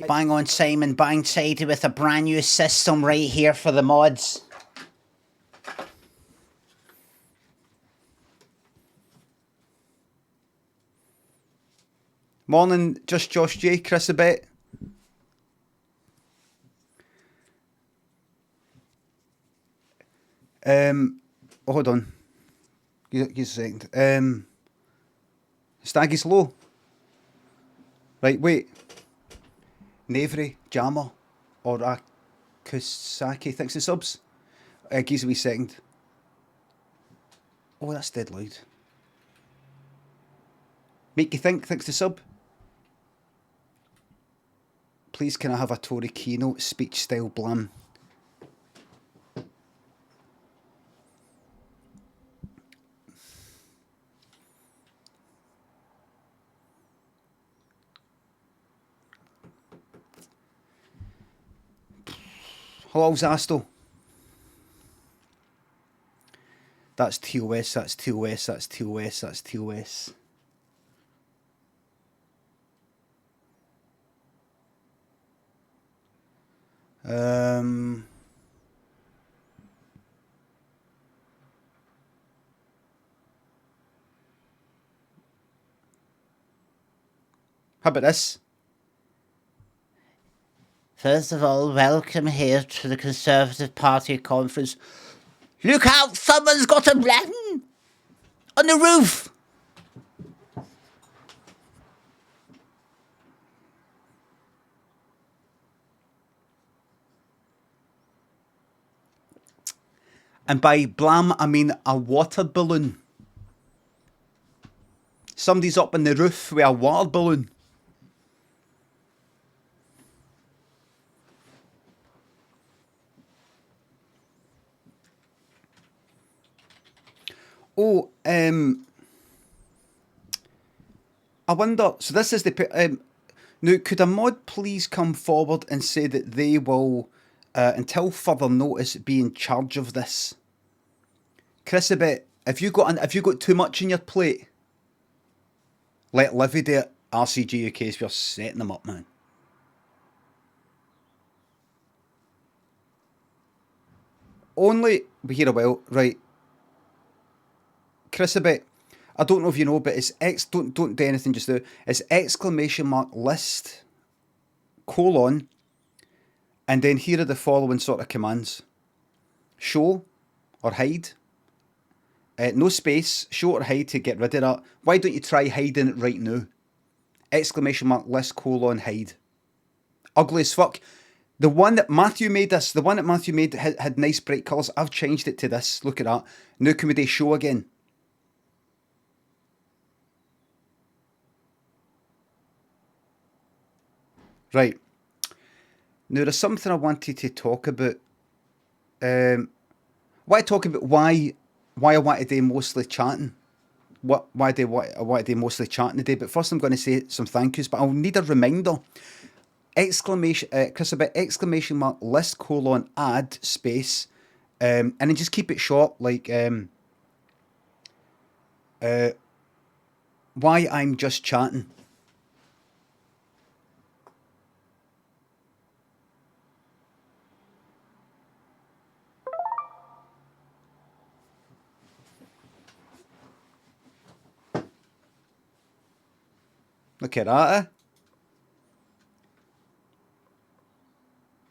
Bang on Simon, bang sided with a brand new system right here for the mods. Morning, just Josh J, Chris a bit. Hold on. Give a second. Staggy's low. Right, wait. Navery, Jammer, or Akusaki, thanks the subs. Give us a wee second. Oh, that's dead loud. Make you think, thanks the sub. Please can I have a Tory keynote speech style blam? Hello, Zasto. That's TOS, that's TOS, that's TOS, that's TOS. How about this? First of all, welcome here to the Conservative Party conference. Look out, someone's got a button on the roof. And by blam, I mean a water balloon. Somebody's up on the roof with a water balloon. Oh, I wonder, so this is the... now, could a mod please come forward and say that they will, until further notice, be in charge of this? Chris, a bit, have you got too much on your plate? Let Livy do it. RCG UK is just setting them up, man. Only, we hear a while, right. Chris, a bit, I don't know if you know, but it's don't do anything just now. It's !list, colon, and then here are the following sort of commands. Show or hide. No space, show or hide to get rid of that. Why don't you try hiding it right now? !list, colon, hide. Ugly as fuck. The one that Matthew made had nice bright colours. I've changed it to this. Look at that. Now can we do show again? Right. Now there's something I wanted to talk about. I want to talk about why I want to do mostly chatting. Why I want to do mostly chatting today. But first I'm going to say some thank yous, but I'll need a reminder. Chris, about ! List, colon, add, space, and then just keep it short, like why I'm just chatting. Look at that, eh?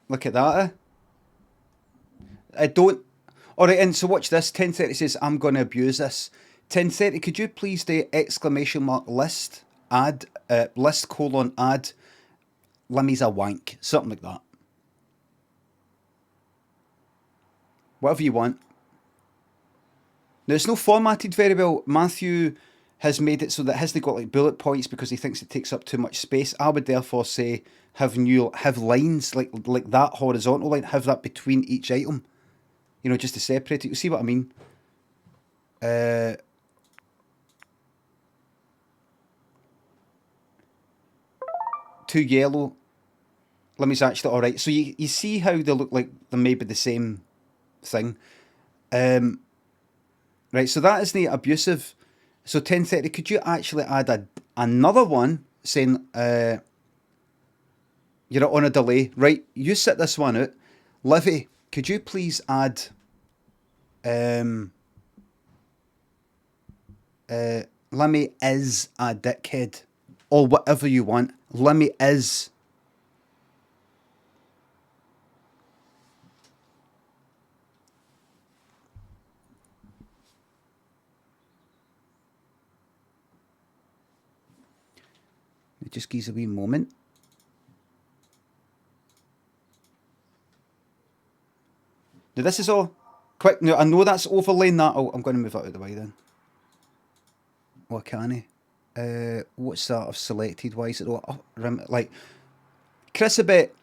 Look at that, eh? I don't... Alright, and so watch this. 10:30 says, I'm going to abuse this. 10:30, could you please do ! List, add, list, colon, add, Limmy's a wank. Something like that. Whatever you want. Now, it's not formatted very well. Matthew has made it so that hasn't got like bullet points because he thinks it takes up too much space. I would therefore say have lines like that horizontal line, have that between each item. You know, just to separate it. You see what I mean? Too yellow. Limmy's actually alright. So you see how they look like they may be the same thing. Right, so that isn't abusive. So 10:30, could you actually add another one saying You're on a delay. Right, you sit this one out. Livy, could you please add Limmy is a dickhead. Or whatever you want. Limmy is. It just gives a wee moment. Now this is all quick. Now I know that's overlaying that. Oh, I'm going to move that out of the way then. What can I? What's that I've selected? Why is it all like Chris a bit?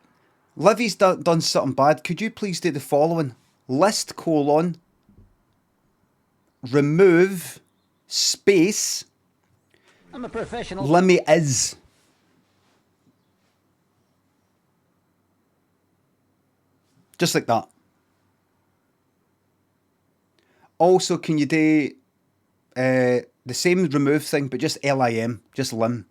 Livy's done something bad. Could you please do the following? List : remove space. I'm a professional. Limmy is. Just like that. Also, can you do the same remove thing, but just LIM, just lim?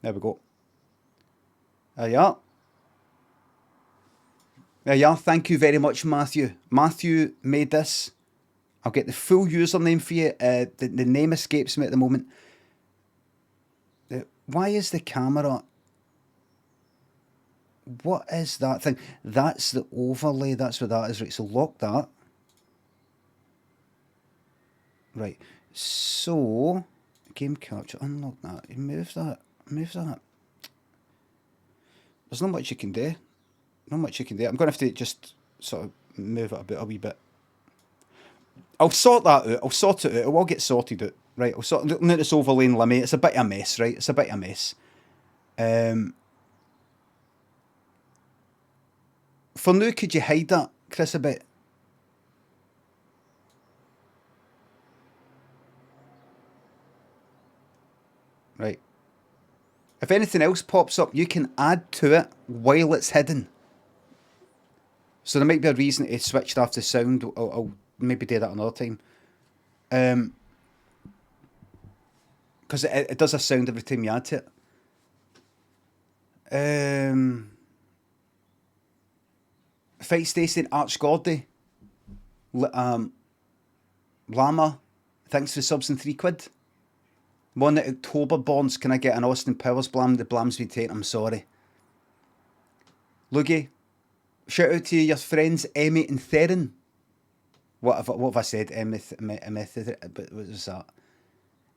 There we go. There you are. There you are. Thank you very much, Matthew. Matthew made this. I'll get the full username for you. The name escapes me at the moment. Why is the camera... What is that thing? That's the overlay. That's what that is. Right, so lock that. Right. So, game capture. Unlock that. Move that. Move that. There's not much you can do. Not much you can do. I'm going to have to just sort of move it a wee bit. I'll sort that out. I'll sort it out. It will get sorted out. Right, I'll sort looking at this overlaying Limmy. It's a bit of a mess, right? It's a bit of a mess. For now, could you hide that, Chris, a bit? Right. If anything else pops up, you can add to it while it's hidden. So there might be a reason to switch off the sound. I'll maybe do that another time. Because it does a sound every time you add to it. Fight Station, Arch Gordy. Llama, thanks for the subs and £3. One at October Bonds, can I get an Austin Powers blam? The blam's been taken, I'm sorry. Lugie, shout out to your friends Emmy and Theron. What have I said? What was that?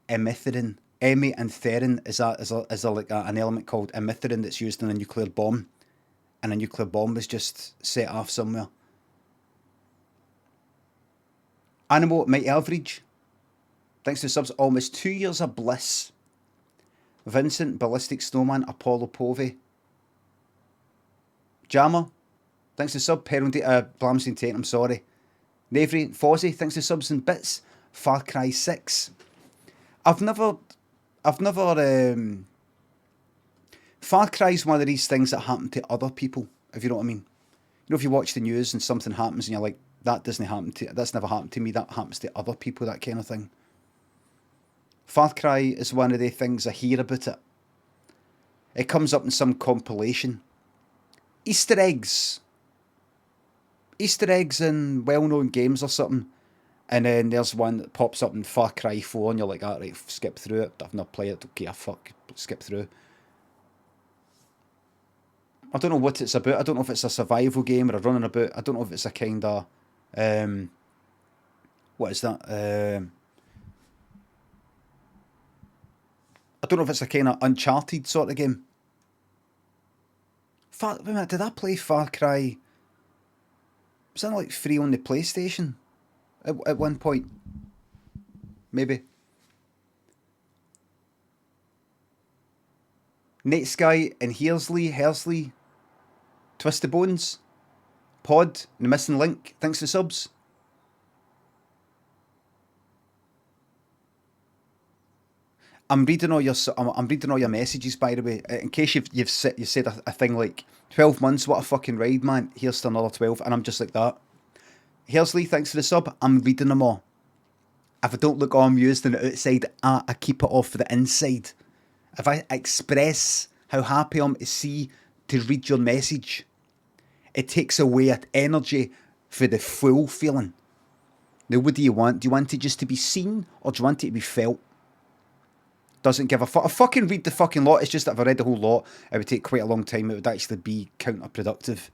Emethrin. Emmy and Theron is like an element called emethrin that's used in a nuclear bomb, and a nuclear bomb is just set off somewhere. Animal Mighty Average, thanks to subs. Almost 2 years of bliss. Vincent, Ballistic Snowman, Apollo Povey. Jammer, thanks to sub. Blamstein Tate, I'm sorry. Navery, Fozzie, thanks to subs and bits. Far Cry 6. Far Cry's one of these things that happen to other people, if you know what I mean. You know, if you watch the news and something happens and you're like, that's never happened to me, that happens to other people, that kind of thing. Far Cry is one of the things I hear about it. It comes up in some compilation. Easter eggs in well-known games or something. And then there's one that pops up in Far Cry 4 and you're like, ah, right, skip through it. I've not played it. Okay, skip through. I don't know what it's about. I don't know if it's a survival game or a running about. I don't know if it's a kind of... what is that? I don't know if it's a kind of Uncharted sort of game. Wait a minute, did I play Far Cry? Was that like free on the PlayStation at one point? Maybe. Nate Sky and Hersley, Twisted Bones, Pod, The Missing Link, thanks for subs. I'm reading all your messages, by the way. In case you said a thing like 12 months, what a fucking ride, man. Here's to another 12, and I'm just like that. Hersley, thanks for the sub. I'm reading them all. If I don't look all amused on the outside, I keep it off for the inside. If I express how happy I am to read your message, it takes away that energy for the full feeling. Now, what do you want? Do you want it just to be seen, or do you want it to be felt? Doesn't give a fuck. I fucking read the fucking lot. It's just that if I read the whole lot, it would take quite a long time. It would actually be counterproductive.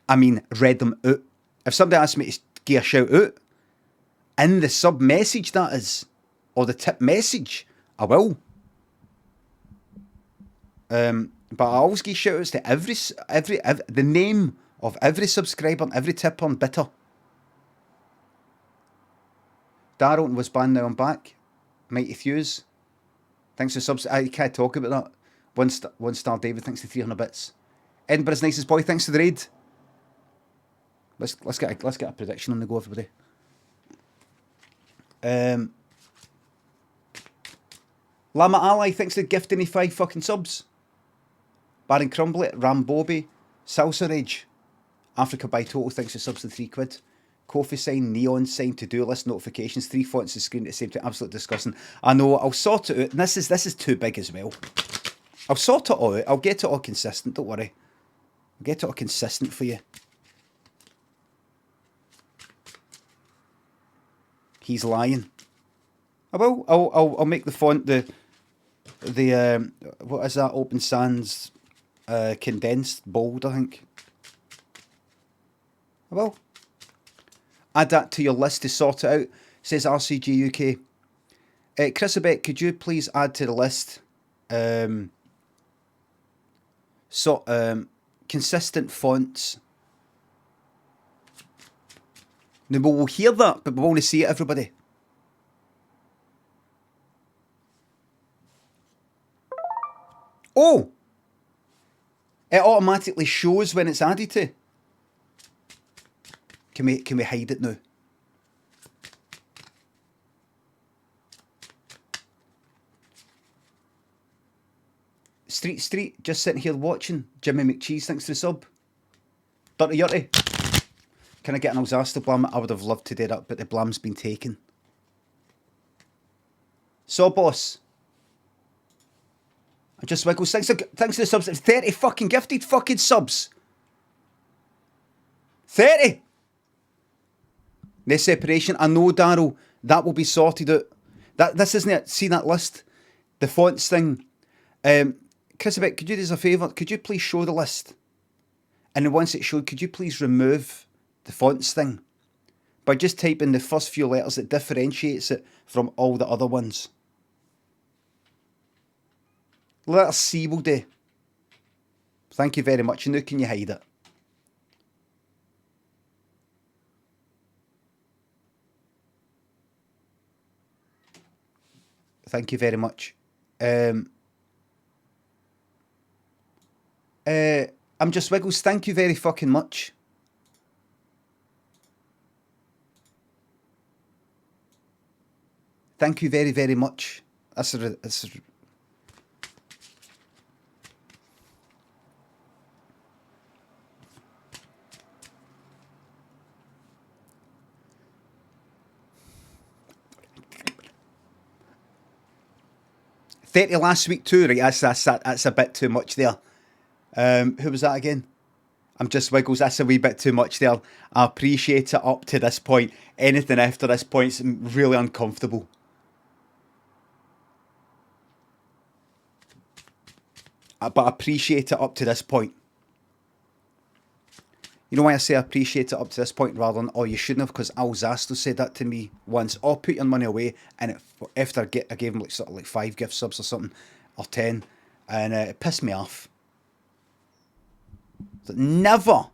I mean, read them out. If somebody asks me to give a shout out, in the sub message that is, or the tip message, I will. But I always give shout outs to every the name of every subscriber and every tipper and bitter. Darrelton was banned, now I'm back. Mighty Fuse. Thanks for subs. I can't talk about that. One star David, thanks for 300 bits. Edinburgh's nicest boy, thanks for the raid. Let's get a prediction on the go, everybody. Lama Ally, thanks for gifting me 5 fucking subs. Baron Crumbly, Rambobi, Salsa Rage, Africa by Total, thanks for subs to £3. Kofi sign, neon sign, to-do list, notifications, 3 fonts of screen at the same time, absolutely disgusting. I know, I'll sort it out. And this is too big as well. I'll sort it all out. I'll get it all consistent, don't worry. I'll get it all consistent for you. He's lying. I will. I'll make the font the what is that? Open Sans condensed bold, I think. I will. Add that to your list to sort it out, says RCG UK. Chris Abet, could you please add to the list consistent fonts? Now, we'll hear that, but we want to see it, everybody. Oh! It automatically shows when it's added to. Can we hide it now? Street, just sitting here watching. Jimmy McCheese, thanks for the sub. Dirty Yurty. Can I get an Alsace blam? I would have loved to do that, but the blam's been taken. Boss. I just Wiggles, thanks for the subs. It's 30 fucking gifted fucking subs. 30! No separation. I know, Darryl, that will be sorted out. This isn't it. See that list? The fonts thing. Chris, could you do us a favour? Could you please show the list? And then once it's showed, could you please remove the fonts thing by just typing the first few letters that differentiates it from all the other ones? Let us see, will do. Thank you very much. And now can you hide it? Thank you very much. I'm just Wiggles. Thank you very fucking much. Thank you very, very much. That's 30 last week too, right? That's a bit too much there. Who was that again? I'm just Wiggles. That's a wee bit too much there. I appreciate it up to this point. Anything after this point is really uncomfortable. But I appreciate it up to this point. You know why I say I appreciate it up to this point rather than, oh, you shouldn't have, because Alzasto said that to me once. Oh, put your money away. And after I gave him like sort of like 5 gift subs or something, or 10, and it pissed me off. So never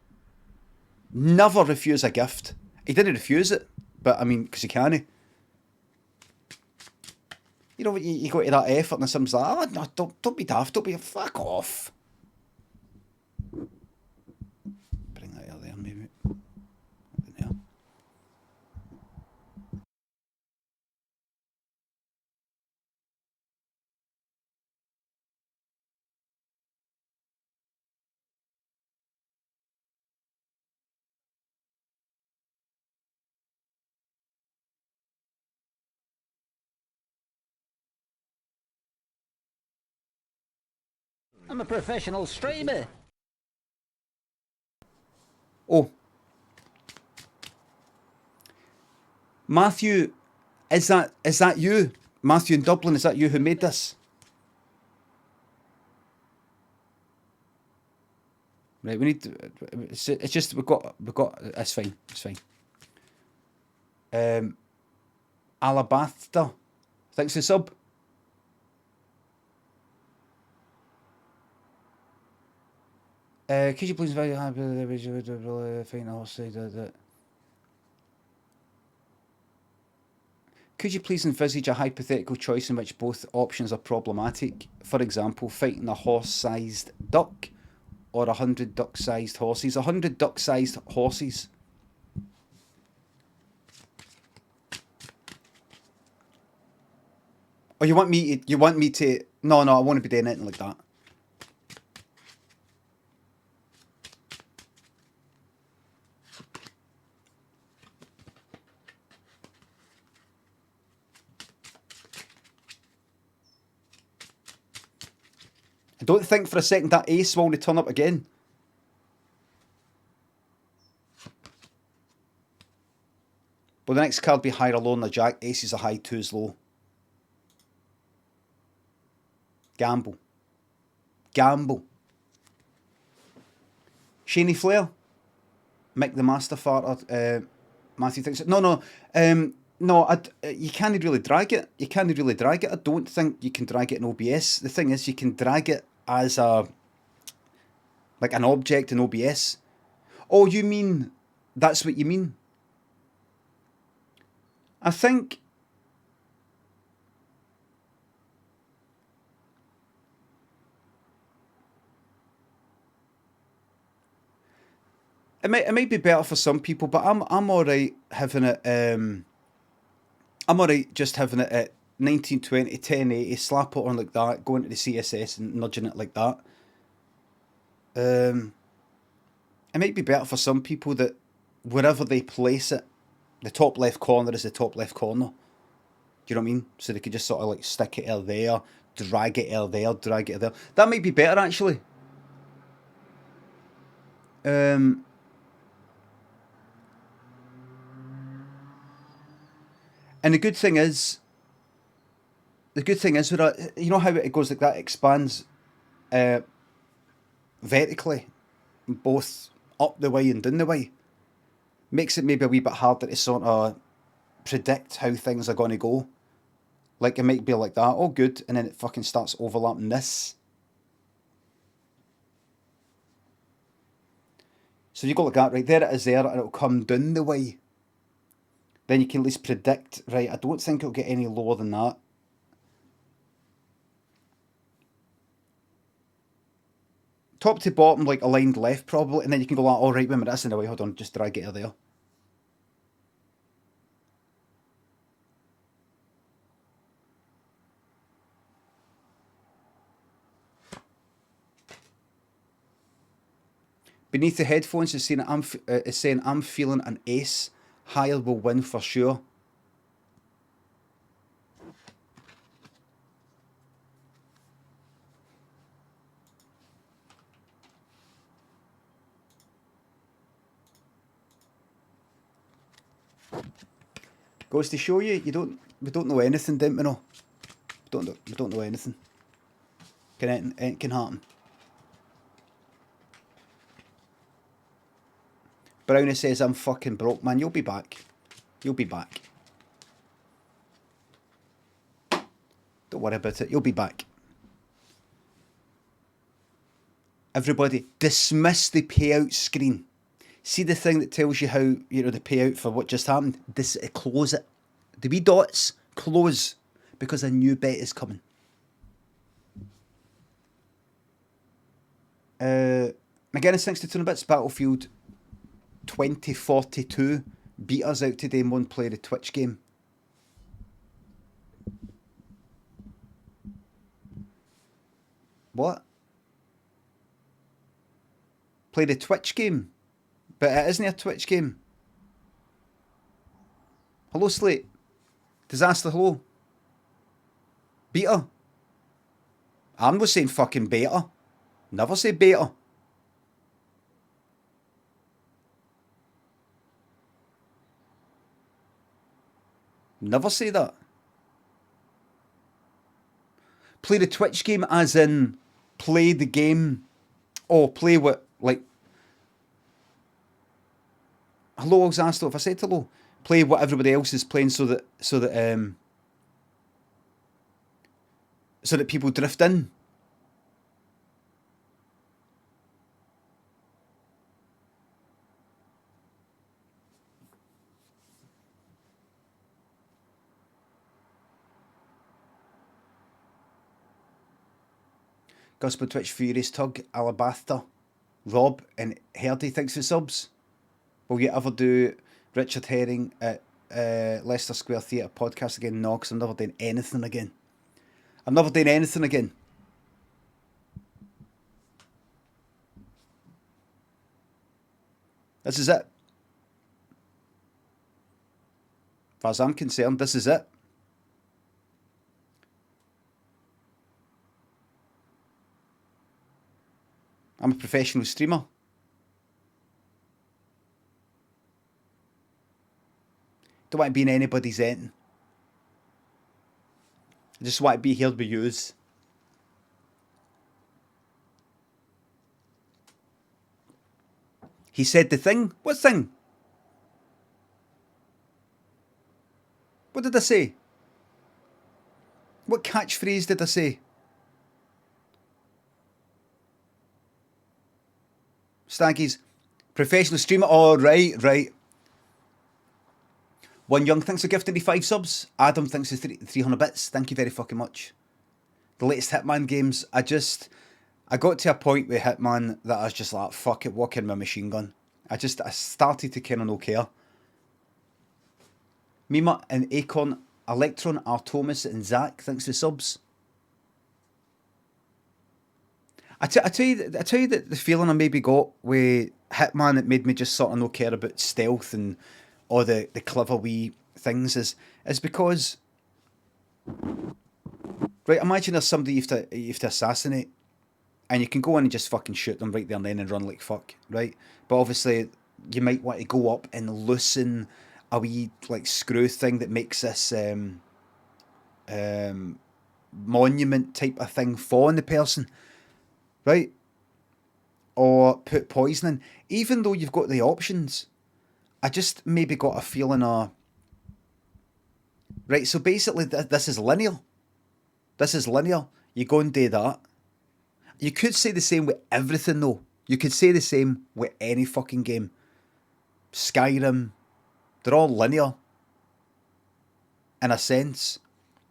refuse a gift. He didn't refuse it, but I mean, because he can't. You know, you go to that effort and someone's like, oh, no, don't be daft, fuck off. Bring that out there, maybe. There. I'm a professional streamer. Oh. Matthew, is that you? Matthew in Dublin, is that you who made this? Right, we need to, it's just we've got it's fine. Alabasta, thanks for the sub. Could you please invite Could you please envisage a hypothetical choice in which both options are problematic? For example, fighting a horse-sized duck or 100 duck-sized horses. 100 duck-sized horses. Oh, you want me to? No, I won't be doing anything like that. I don't think for a second that ace will only turn up again. Will the next card be higher or lower than the jack? Ace is a high, 2 is low. Gamble. Shaney Flair. Mick the Master Farter. Matthew thinks... No, you can't really drag it. I don't think you can drag it in OBS. The thing is, you can drag it as an object in OBS. Oh, you mean... That's what you mean? I think... It might be better for some people, but I'm alright having it. I'm alright just having it at 1920, 1080, slap it on like that, going to the CSS and nudging it like that. It might be better for some people that wherever they place it, the top left corner is the top left corner. Do you know what I mean? So they could just sort of like stick it out there, drag it out there, drag it there. That might be better actually. And the good thing is with it, you know how it goes like that, it expands vertically, both up the way and down the way. Makes it maybe a wee bit harder to sort of predict how things are going to go. Like it might be like that, oh good, and then it fucking starts overlapping this. So you go like that, right, there it is there, and it'll come down the way. Then you can at least predict, right, I don't think it'll get any lower than that. Top to bottom, like aligned left probably, and then you can go like, all right, wait a minute, that's in the way, hold on, just drag it out there. Beneath the headphones is saying I'm feeling an ace. Higher will win for sure. Goes to show you, we don't know anything, didn't we know? We don't know anything. Anything can happen. Brownie says I'm fucking broke, man. You'll be back. You'll be back. Don't worry about it. You'll be back. Everybody, dismiss the payout screen. See the thing that tells you how, you know, the payout for what just happened? Close it. The wee dots, close. Because a new bet is coming. McGinnis thinks to turn bits. Battlefield 2042 beat us out today and won't play the Twitch game. What? Play the Twitch game? But it isn't a Twitch game. Hello, Slate. Disaster, hello. Beta. I'm not saying fucking beta. Never say beta. Never say that. Play the Twitch game as in play the game. Oh, play what, like... Hello, I was asked if I said hello. Play what everybody else is playing so that people drift in. Gospel Twitch Furious Tug, Alabasta, Rob and Hardy thanks for subs. Will you ever do Richard Herring at Leicester Square Theatre podcast again? No, because I'm never doing anything again. I'm never doing anything again. This is it. As far as I'm concerned, this is it. I'm a professional streamer. Don't want to be in anybody's end. I just want to be here with yous. He said the thing? What thing? What did I say? What catchphrase did I say? Staggies. Professional streamer. Oh, right. One Young thanks for gifting me 5 subs. Adam thanks for 300 bits. Thank you very fucking much. The latest Hitman games, I got to a point with Hitman that I was just like, fuck it, walk in my machine gun. I started to kind of no care. Mima and Acorn, Electron, Artomis and Zach, thanks for subs. I tell you that the feeling I maybe got with Hitman that made me just sort of no care about stealth and all the clever wee things is because, right, imagine there's somebody you have to assassinate and you can go in and just fucking shoot them right there and then and run like fuck, right? But obviously you might want to go up and loosen a wee like screw thing that makes this monument type of thing fall on the person, right? Or put poison in. Even though you've got the options, I just maybe got a feeling of... Right, so basically this is linear. This is linear. You go and do that. You could say the same with everything though. You could say the same with any fucking game. Skyrim, they're all linear. In a sense.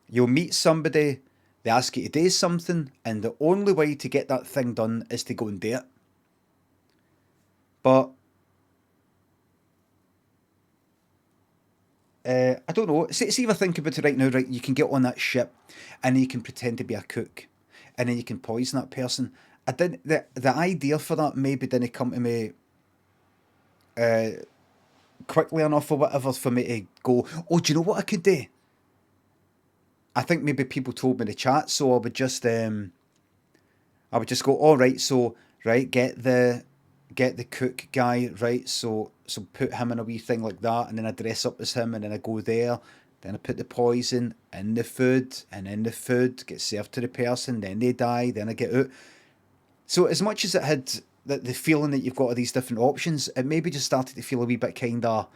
You'll meet somebody, they ask you to do something, and the only way to get that thing done is to go and do it. But I don't know. See if I think about it right now, right? You can get on that ship and you can pretend to be a cook and then you can poison that person. The idea for that maybe didn't come to me quickly enough or whatever for me to go, oh, do you know what I could do? I think maybe people told me to chat, so I would just go, all right, so right, get the cook guy, right, so put him in a wee thing like that, and then I dress up as him, and then I go there, then I put the poison in the food, and then the food gets served to the person, then they die, then I get out. So as much as it had the feeling that you've got all these different options, it maybe just started to feel a wee bit kind of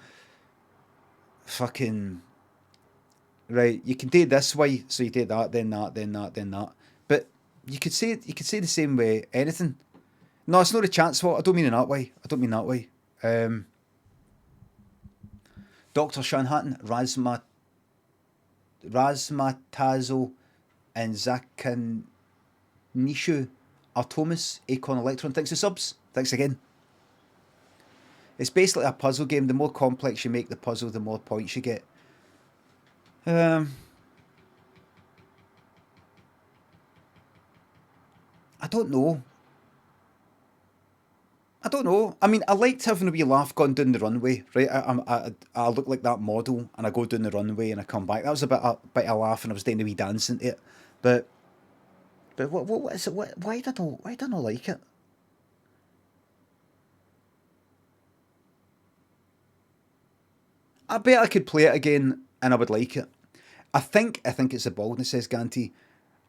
fucking... Right, you can do it this way, so you do that, then that, then that, then that. But you could say the same way anything. No, it's not a chance fault. I don't mean in that way. Dr. Shanhattan, Razmatazo, and Zakanishu, Artomis, Acorn Electron. Thanks for subs. Thanks again. It's basically a puzzle game. The more complex you make the puzzle, the more points you get. I don't know. I mean, I liked having a wee laugh going down the runway, right? I look like that model, and I go down the runway and I come back. That was a bit of laugh, and I was doing a wee dancing to it. But But what is it? Why do I not like it? I bet I could play it again and I would like it. I think it's the baldness, says Ganti.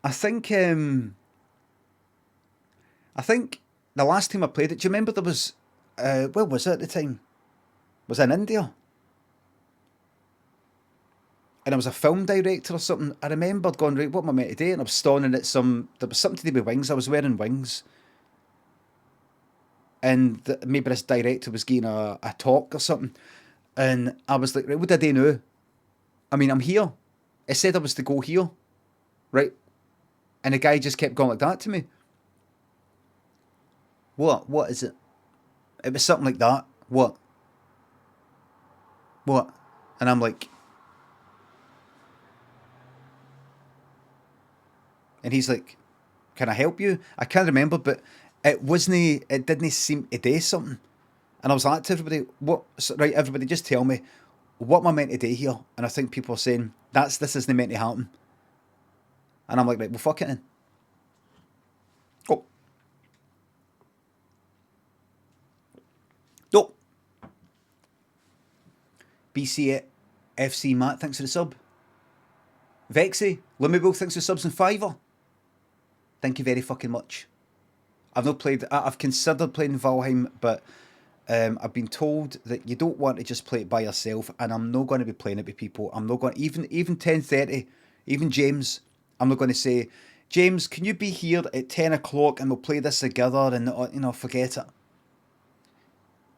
I think the last time I played it, do you remember there was where was it at the time? Was it in India? And I was a film director or something. I remembered going, right, what am I meant to do? And I was standing at there was something to do with wings. I was wearing wings. And maybe this director was giving a talk or something. And I was like, right, what do I do now? I mean, I'm here. It said I was to go here, right? And the guy just kept going like that to me. What? What is it? It was something like that. What? What? And I'm like, and he's like, can I help you? I can't remember, but it didn't seem to do something. And I was like to everybody, what, right, everybody just tell me, what am I meant to do here? And I think people are saying, this isn't meant to happen. And I'm like, right, well, fuck it then. Oh. No. BC FC Matt, thanks for the sub. Vexy, Limmy thanks for the subs and Fiverr. Thank you very fucking much. I've considered playing Valheim, but I've been told that you don't want to just play it by yourself, and I'm not going to be playing it with people. I'm not going even 10:30, even James. I'm not going to say, James, can you be here at 10 o'clock and we'll play this together and forget it.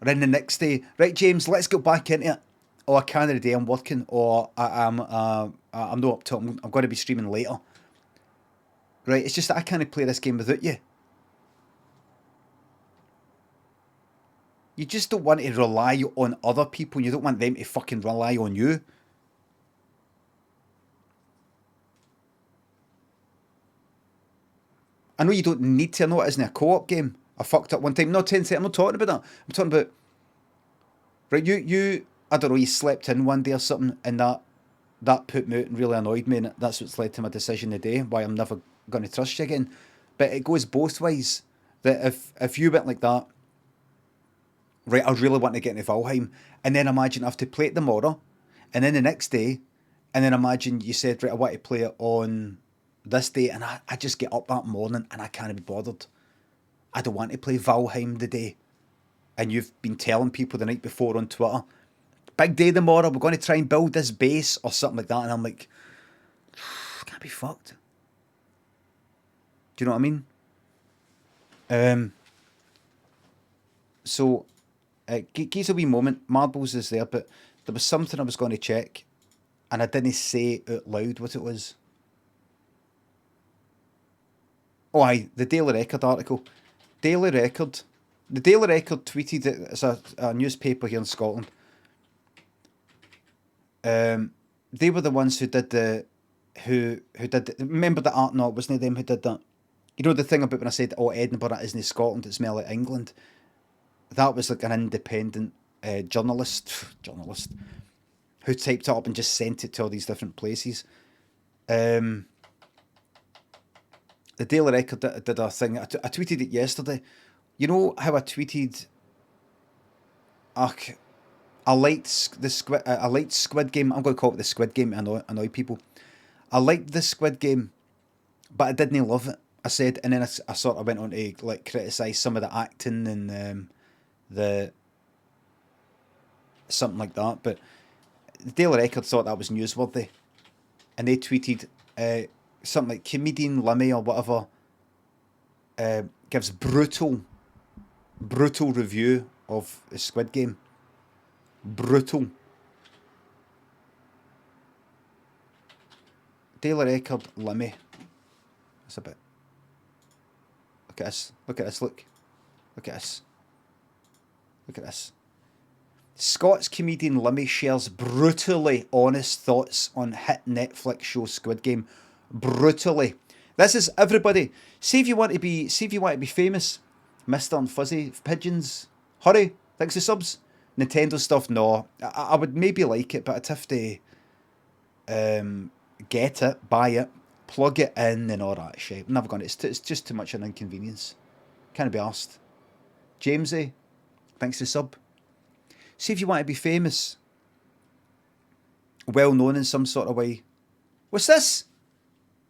Or then the next day, right, James, let's get back into it. Or I can't today, I'm working, or I'm not up to it. I'm going to be streaming later. Right, it's just that I can't play this game without you. You just don't want to rely on other people. You don't want them to fucking rely on you. I know you don't need to. I know it isn't a co-op game. I fucked up one time. No, 10 I'm not talking about that. I'm talking about... Right, you I don't know, you slept in one day or something, and that put me out and really annoyed me, and that's what's led to my decision today, why I'm never going to trust you again. But it goes both ways. That if you went like that, right, I really want to get into Valheim, and then imagine I have to play it tomorrow, and then the next day, and then imagine you said, right, I want to play it on this day, and I just get up that morning and I can't be bothered. I don't want to play Valheim today. And you've been telling people the night before on Twitter, big day tomorrow, we're going to try and build this base or something like that, and I'm like, can't be fucked. Do you know what I mean? So, give a wee moment. Marbles is there, but there was something I was going to check, and I didn't say out loud what it was. Oh, aye, the Daily Record article. Daily Record. The Daily Record tweeted it. It's a newspaper here in Scotland. They were the ones who did remember the art note, wasn't it them who did that? You know the thing about when I said, oh, Edinburgh isn't Scotland, it's more like England? That was like an independent journalist who typed it up and just sent it to all these different places. The Daily Record did a thing. I tweeted it yesterday. You know how I tweeted, I liked Squid Game. I'm going to call it the Squid Game to annoy people. I liked the Squid Game, but I didn't love it. I said, and then I sort of went on to like criticise some of the acting and the something like that. But the Daily Record thought that was newsworthy, and they tweeted something like comedian Limmy or whatever gives brutal review of the Squid Game. Brutal. Daily Record, Limmy. That's a bit. Look at this. Look at this. Look at this. Look at this. Scots comedian Limmy shares brutally honest thoughts on hit Netflix show Squid Game. Brutally. This is everybody. See if you want to be famous. Mr. and Fuzzy Pigeons. Hurry. Thanks for subs. Nintendo stuff, no. I would maybe like it, but I'd have to get it, buy it. plug it in and all that shit. Never gonna. It's just too much an inconvenience. Can't be arsed. Jamesy, thanks for the sub. See if you want to be famous, well known in some sort of way. What's this?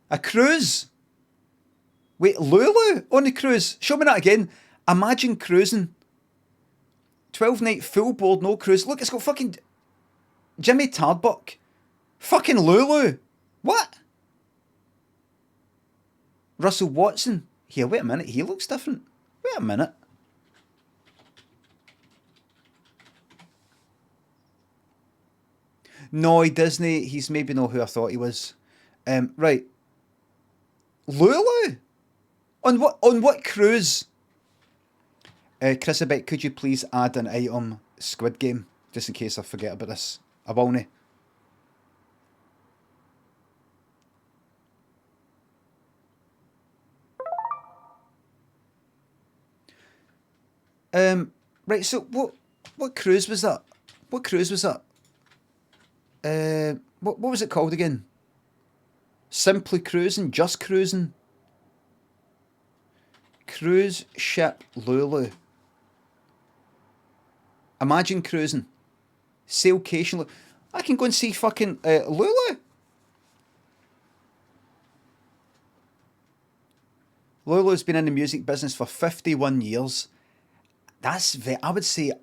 A cruise? Wait, Lulu on the cruise? Show me that again. Imagine cruising. 12-night full board, no cruise. Look, it's got fucking Jimmy Tarbuck. Fucking Lulu. What? Russell Watson. Here, wait a minute. He looks different. Wait a minute. No, he doesn't. He's maybe not who I thought he was. Right. Lulu? On what cruise? Chris, I bet, could you please add an item Squid Game, just in case I forget about this? I won't. Right, so what cruise was that? What cruise was that? What was it called again? Simply Cruising? Just Cruising? Cruise ship Lulu. Imagine cruising. Sailcation. I can go and see fucking Lulu. Lulu's been in the music business for 51 years. That's I would say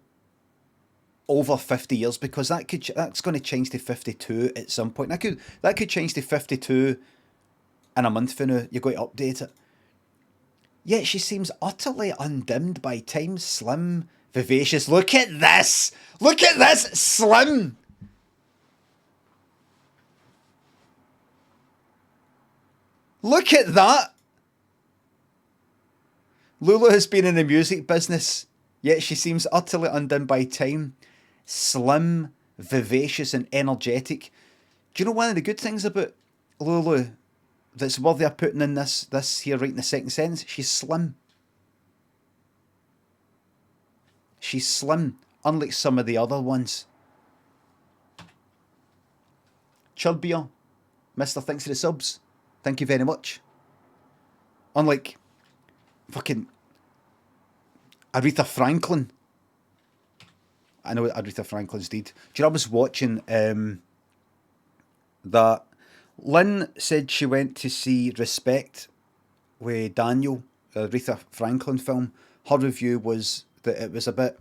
over 50 years, because that's going to change to 52 at some point. That could change to 52 in a month from now. You're going to update it. Yet she seems utterly undimmed by time, slim, vivacious. Look at this! Look at this! Slim! Look at that! Lulu has been in the music business, yet she seems utterly undimmed by time. Slim, vivacious and energetic. Do you know one of the good things about Lulu that's worthy of putting in this here right in the second sentence? She's slim. She's slim, unlike some of the other ones. Chubbier. Mr. Thanks for the subs. Thank you very much. Unlike fucking Aretha Franklin. I know Aretha Franklin's dead. Do you know, I was watching that Lynn said she went to see Respect with Daniel, Aretha Franklin film. Her review was that it was a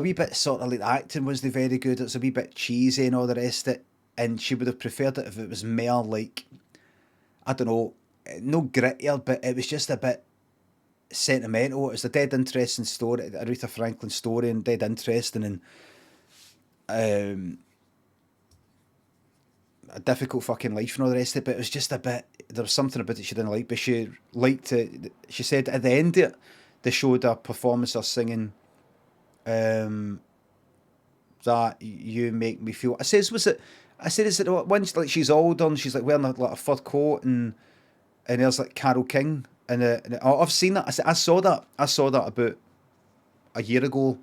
wee bit sort of like, the acting wasn't very good, it was a wee bit cheesy and all the rest of it, and she would have preferred it if it was more like, I don't know, no grittier, but it was just a bit sentimental. It was a dead interesting story, Aretha Franklin story, and dead interesting, and a difficult fucking life and all the rest of it, but it was just a bit, there was something about it she didn't like, but she liked it. She said at the end of it, they showed a performance of singing that you make me feel. I said, is it when like she's older and she's like wearing like a fur coat and there's like Carole King and I've seen that. I saw that about a year ago.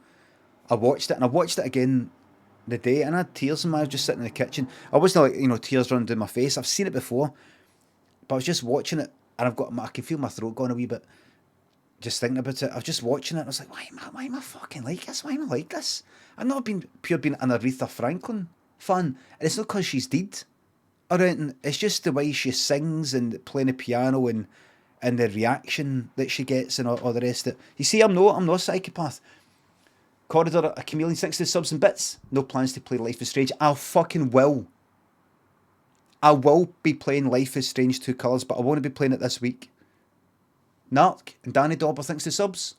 I watched it and I watched it again the day and I had tears in my eyes just sitting in the kitchen. I wasn't like, tears running down my face. I've seen it before, but I was just watching it and I can feel my throat going a wee bit just thinking about it. I was just watching it and I was like, why am I fucking like this? Why am I like this? I've not been an Aretha Franklin fan, and it's not because she's dead or anything. It's just the way she sings and playing the piano and the reaction that she gets and all the rest of it. You see, I'm not a psychopath. Corridor, a chameleon, 60 subs and bits. No plans to play Life is Strange. I fucking will. I will be playing Life is Strange 2 Colours, but I won't be playing it this week. Narc and Danny Dauber, thanks to subs.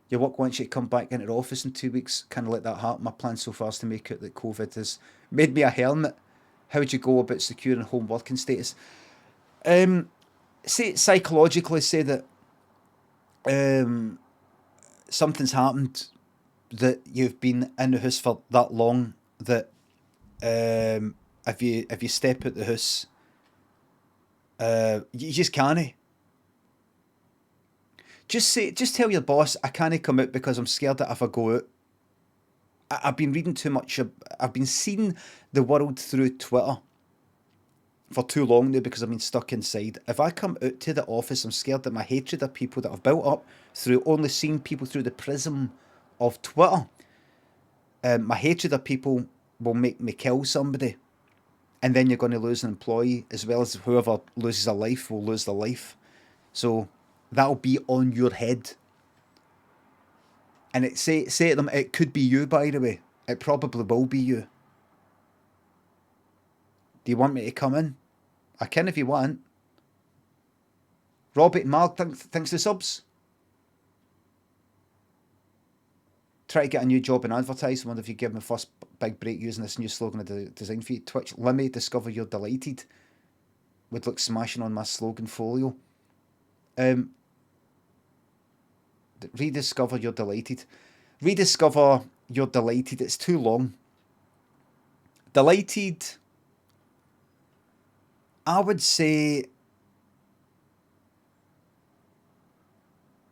Your work wants you to come back into the office in 2 weeks. Kind of let that happen. My plan so far is to make it that COVID has made me a hermit. How would you go about securing home working status? Psychologically say that something's happened, that you've been in the house for that long, that if you step out the house, you just can't. Just tell your boss, I can't come out because I'm scared that if I go out, I've been reading too much. I've been seeing the world through Twitter, for too long now because I've been stuck inside. If I come out to the office, I'm scared that my hatred of people that I've built up through only seeing people through the prism of Twitter, my hatred of people will make me kill somebody. And then you're going to lose an employee, as well as whoever loses a life will lose their life. So that'll be on your head. And say to them, it could be you, by the way. It probably will be you. Do you want me to come in? I can if you want. Robert and Mark, thanks for the subs. Try to get a new job in advertising. Wonder if you give me first big break using this new slogan I designed for you. Twitch, Limmy, discover you're delighted. Would look smashing on my slogan folio. Rediscover you're delighted. Rediscover you're delighted. It's too long. Delighted, I would say,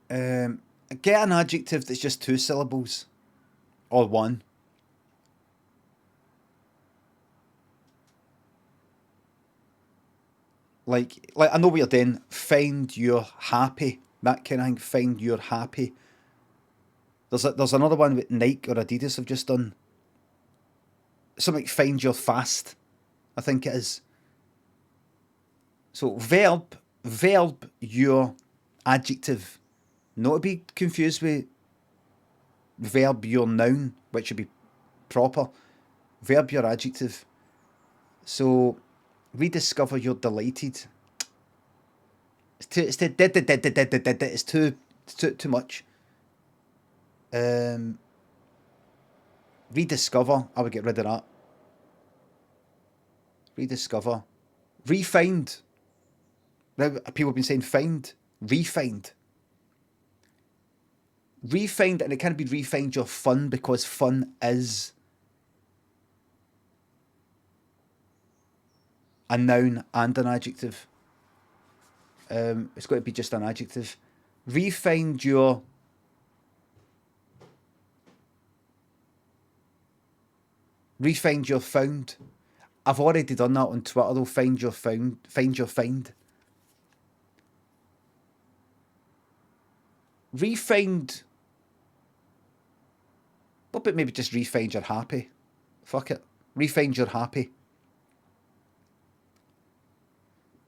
get an adjective that's just 2 syllables or 1. Like I know what you're doing. Find you're happy. That kind of thing. Find you're happy. There's another one that Nike or Adidas have just done. Something like find you're fast, I think it is. So verb your adjective. Not to be confused with verb your noun, which should be proper. Verb your adjective. So rediscover you're delighted. It's too much. Rediscover, I would get rid of that. Rediscover. Refind. People have been saying find. Refind. Refind, and it can't be refind your fun, because fun is a noun and an adjective. It's got to be just an adjective. Refind your found. I've already done that on Twitter though. Find your find. Refind. What about maybe just refind your happy? Fuck it. Refind your happy.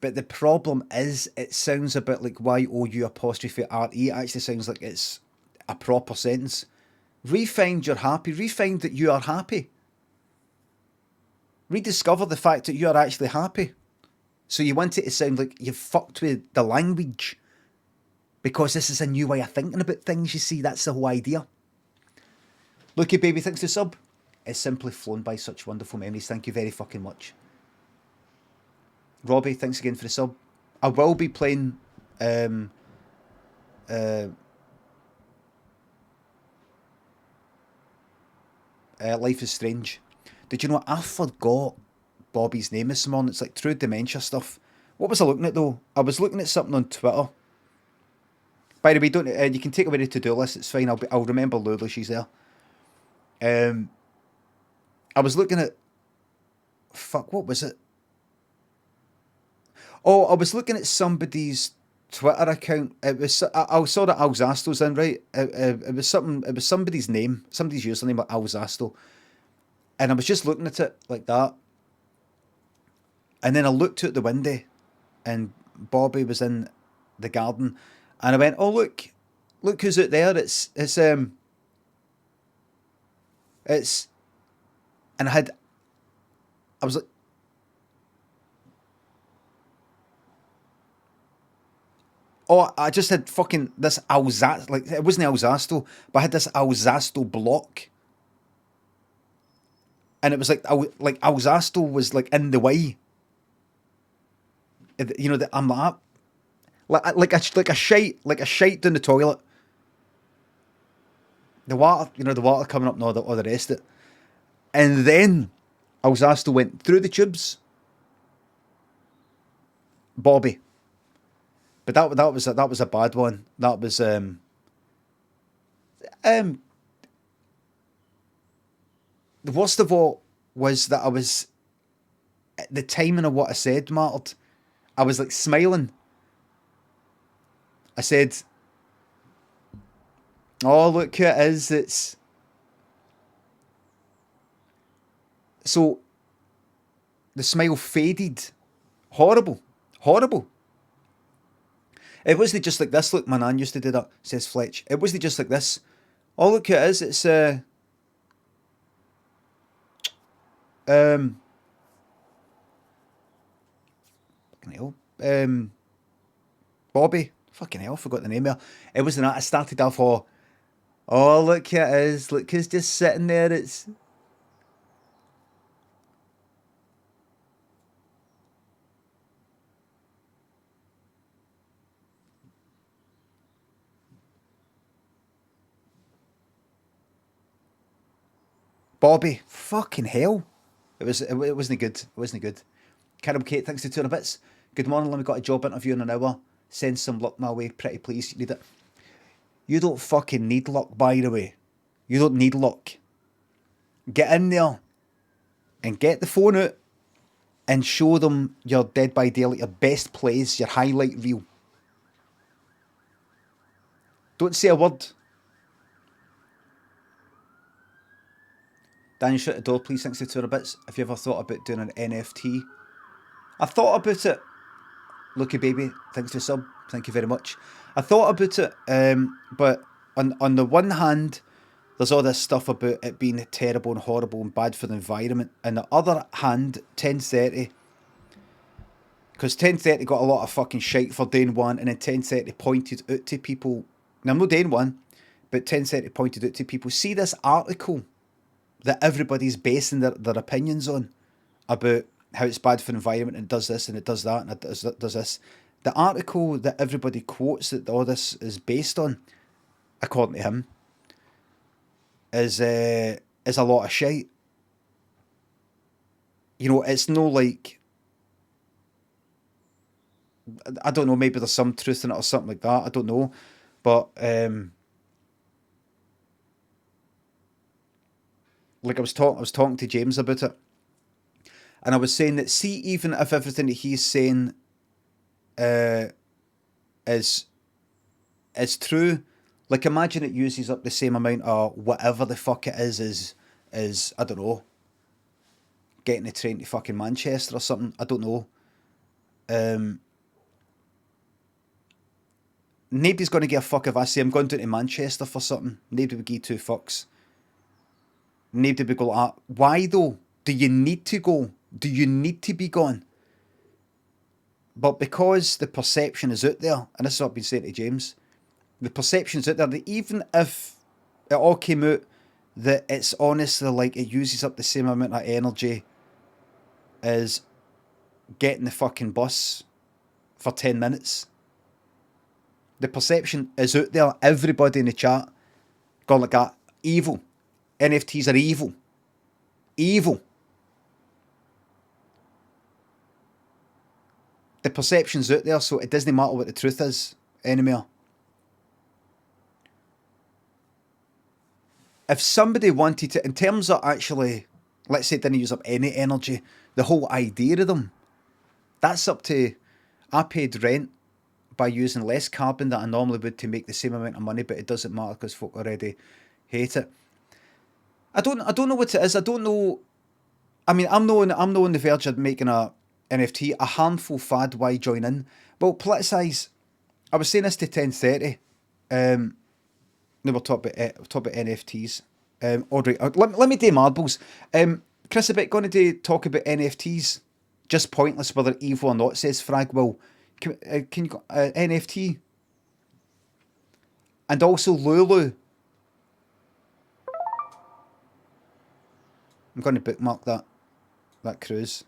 But the problem is, it sounds a bit like YOU''RE. It actually sounds like it's a proper sentence. Refind your happy. Refind that you are happy. Rediscover the fact that you are actually happy. So you want it to sound like you've fucked with the language, because this is a new way of thinking about things, you see. That's the whole idea. Lucky Baby, thanks for the sub. It's simply flown by such wonderful memories. Thank you very fucking much. Robbie, thanks again for the sub. I will be playing Life is Strange. Did you know I forgot Bobby's name this morning? It's like true dementia stuff. What was I looking at though? I was looking at something on Twitter. By the way, don't you can take away the to-do list. It's fine. I'll remember Lulu. She's there. I was looking at. Fuck. What was it? Oh, I was looking at somebody's Twitter account. It was. I saw that Alzasto's in, right. It was something. It was somebody's name. Somebody's username, like Alzasto. And I was just looking at it like that. And then I looked out the window, and Bobby was in the garden, and I went, "Oh look who's out there! It's." And I was like, oh, I just had fucking this Alzasto, like it wasn't Alzasto, but I had this Alzasto block. And it was like Alzasto was like in the way. You know that I'm like a shite down the toilet. The water, the water coming up and all the rest of it. And then Alzasto went through the tubes. Bobby. But that was a bad one. That was the worst of all was that I was the timing of what I said mattered. I was like smiling. I said, "Oh, look who it is! It's..." So the smile faded. Horrible, horrible. It wasn't just like this. Look, my nan used to do that. Says Fletch. It wasn't just like this. Oh, look who it is! It's fucking hell. Bobby. Fucking hell, I forgot the name there. It wasn't that. I started off, oh, look who it is. Look who's just sitting there. It's... Bobby. Fucking hell. It wasn't good. It wasn't good. Carol Kate, thanks to 200 bits. Good morning, Limmy. Got a job interview in an hour. Send some luck my way. Pretty please. You need it. You don't fucking need luck, by the way. You don't need luck. Get in there and get the phone out and show them your Dead by Daylight, your best plays, your highlight reel. Don't say a word. Daniel, shut the door, please. Thanks to 200 bits. Have you ever thought about doing an NFT? I thought about it. Lucky baby, thanks for sub. Thank you very much. I thought about it, but on the one hand, there's all this stuff about it being terrible and horrible and bad for the environment. On the other hand, 1030, because 1030 got a lot of fucking shite for doing one, and then 1030 pointed out to people. Now, I'm not doing one, but 1030 pointed out to people. See this article that everybody's basing their opinions on about how it's bad for the environment and it does this and it does that and it does this. The article that everybody quotes that all this is based on, according to him, is a lot of shite. You know, it's no like, I don't know, maybe there's some truth in it or something like that. I don't know, but like I was talking to James about it, and I was saying that, see, even if everything that he's saying is true, like imagine it uses up the same amount of whatever the fuck it is I don't know, getting a train to fucking Manchester or something. I don't know. Nobody's going to give a fuck if I say I'm going down to Manchester for something. Nobody would give two fucks. Nobody would go, why though? Do you need to go? Do you need to be gone? But because the perception is out there, and this is what I've been saying to James, the perception's out there that even if it all came out that it's honestly like it uses up the same amount of energy as getting the fucking bus for 10 minutes. The perception is out there. Everybody in the chat gone like that. Evil. NFTs are evil. Evil. The perception's out there, so it doesn't matter what the truth is anymore. If somebody wanted to, in terms of actually, let's say, didn't use up any energy, the whole idea of them, that's up to, I paid rent by using less carbon than I normally would to make the same amount of money, but it doesn't matter because folk already hate it. I don't know what it is. I don't know. I mean, I'm not on the verge of making a NFT. A harmful fad. Why join in? Well, politicise. I was saying this to 1030. No, we'll talk about NFTs. Audrey, let me do marbles. Chris, a bit going to talk about NFTs. Just pointless whether evil or not, says Fragwell. Can you go NFT? And also Lulu. I'm going to bookmark that cruise.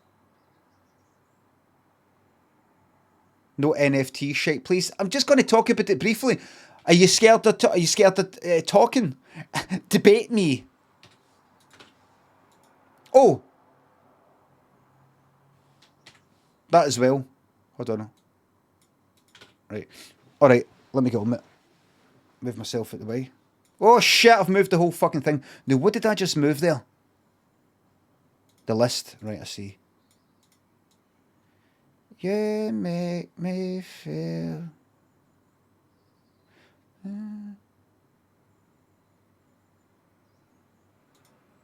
No NFT shit, please. I'm just going to talk about it briefly. Are you scared of talking? Debate me. Oh, that as well. Hold on. Right. All right. Let me go. Move myself out the way. Oh shit! I've moved the whole fucking thing. Now, what did I just move there? The list. Right. I see. You make me feel. There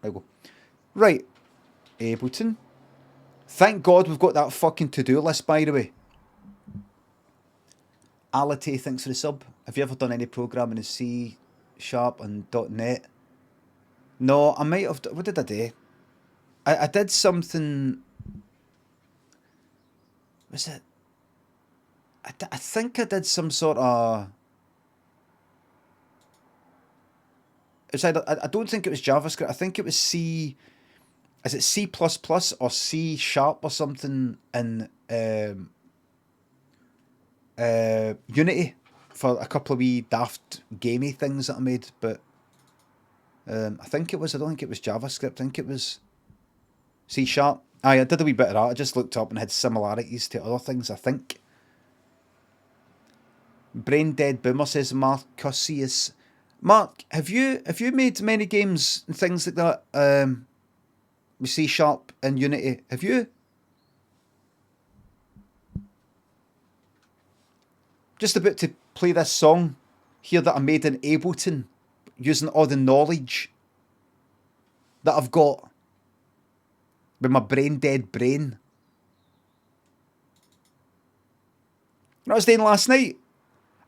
we go. Right, Ableton. Thank God we've got that fucking to-do list, by the way. Alate, thanks for the sub. Have you ever done any programming in C# and .NET? No, I might have. What did I do? I did something. Was it? I think I did some sort of. It's either, I don't think it was JavaScript. I think it was C. Is it C++ or C# or something in Unity for a couple of wee daft gamey things that I made, but I think it was. I don't think it was JavaScript. I think it was C#. Aye, I did a wee bit of that. I just looked up and had similarities to other things, I think. Brain Dead Boomer says Marcusius. Mark, have you made many games and things like that with C# and Unity? Have you? Just about to play this song here that I made in Ableton using all the knowledge that I've got with my brain dead brain. What I was doing last night?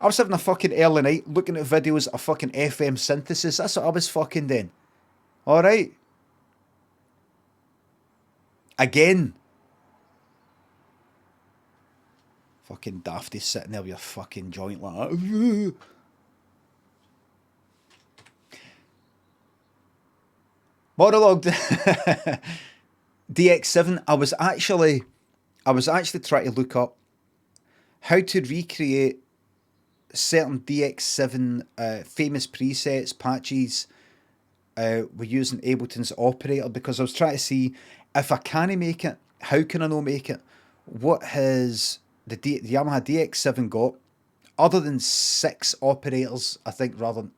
I was having a fucking early night looking at videos of fucking FM synthesis. That's what I was fucking doing. Alright. Again. Fucking dafty sitting there with your fucking joint like that. Monologue. DX7. I was actually trying to look up how to recreate certain DX7 famous presets, patches we're using Ableton's operator, because I was trying to see if I can make it, how can I not make it? What has the Yamaha DX7 got, other than 6 operators, I think, rather than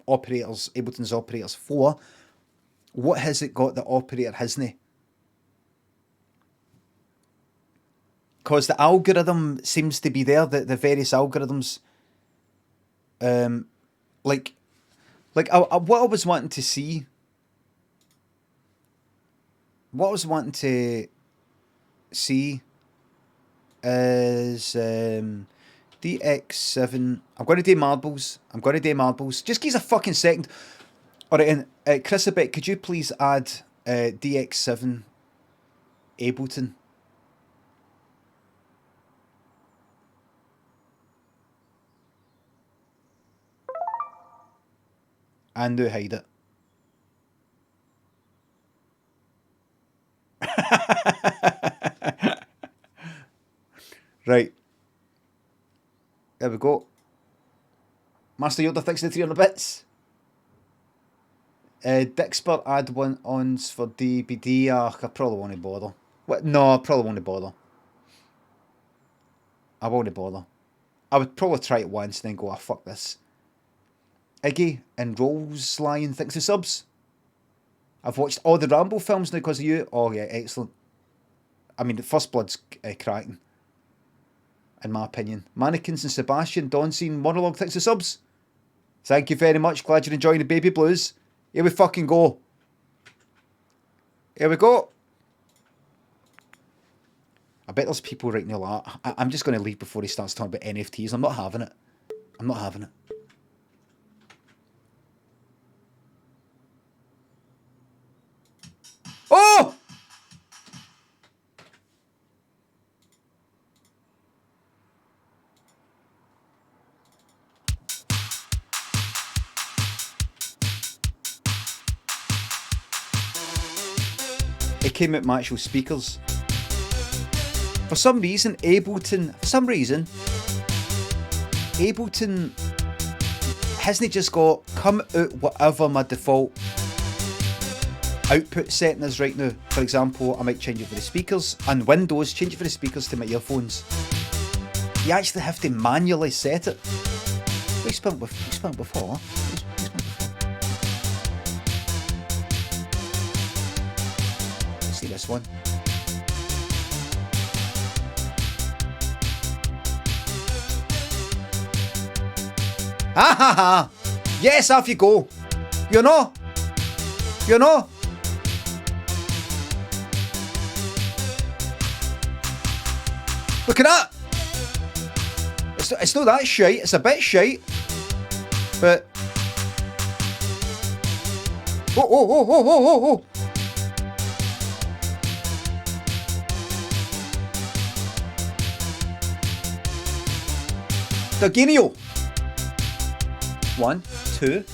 operators, Ableton's operators 4, what has it got that operator hasn't? Because the algorithm seems to be there, the various algorithms. What I was wanting to see, is DX7. I'm going to do marbles. Just give us a fucking second. Alright, and Chris, could you please add DX7 Ableton? And do hide it. Right. There we go. Master Yoda, thanks for the 300 bits. Dixper add-ons for DBD. I probably won't bother. What? No, I probably won't bother. I won't bother. I would probably try it once and then go, fuck this. Iggy and Rolls Lion, thanks for subs. I've watched all the Rambo films now because of you. Oh yeah, excellent. I mean, First Blood's cracking, in my opinion. Mannequins and Sebastian, Don Scene, Monologue, thanks for subs. Thank you very much. Glad you're enjoying the Baby Blues. Here we fucking go. Here we go. I bet there's people right now like, I'm just going to leave before he starts talking about NFTs. I'm not having it. Oh! It came out my actual speakers. For some reason, Ableton hasn't just got come out whatever my default output setting is right now. For example, I might change it for the speakers, and Windows, change it for the speakers to my earphones. You actually have to manually set it. We spent before. Let's see this one. Ha ha ha! Yes, off you go. You know? You know? Look at that! It's not that shite, it's a bit shite. But... Oh, oh, oh, oh, oh, oh, oh! Daginio! 1, 2,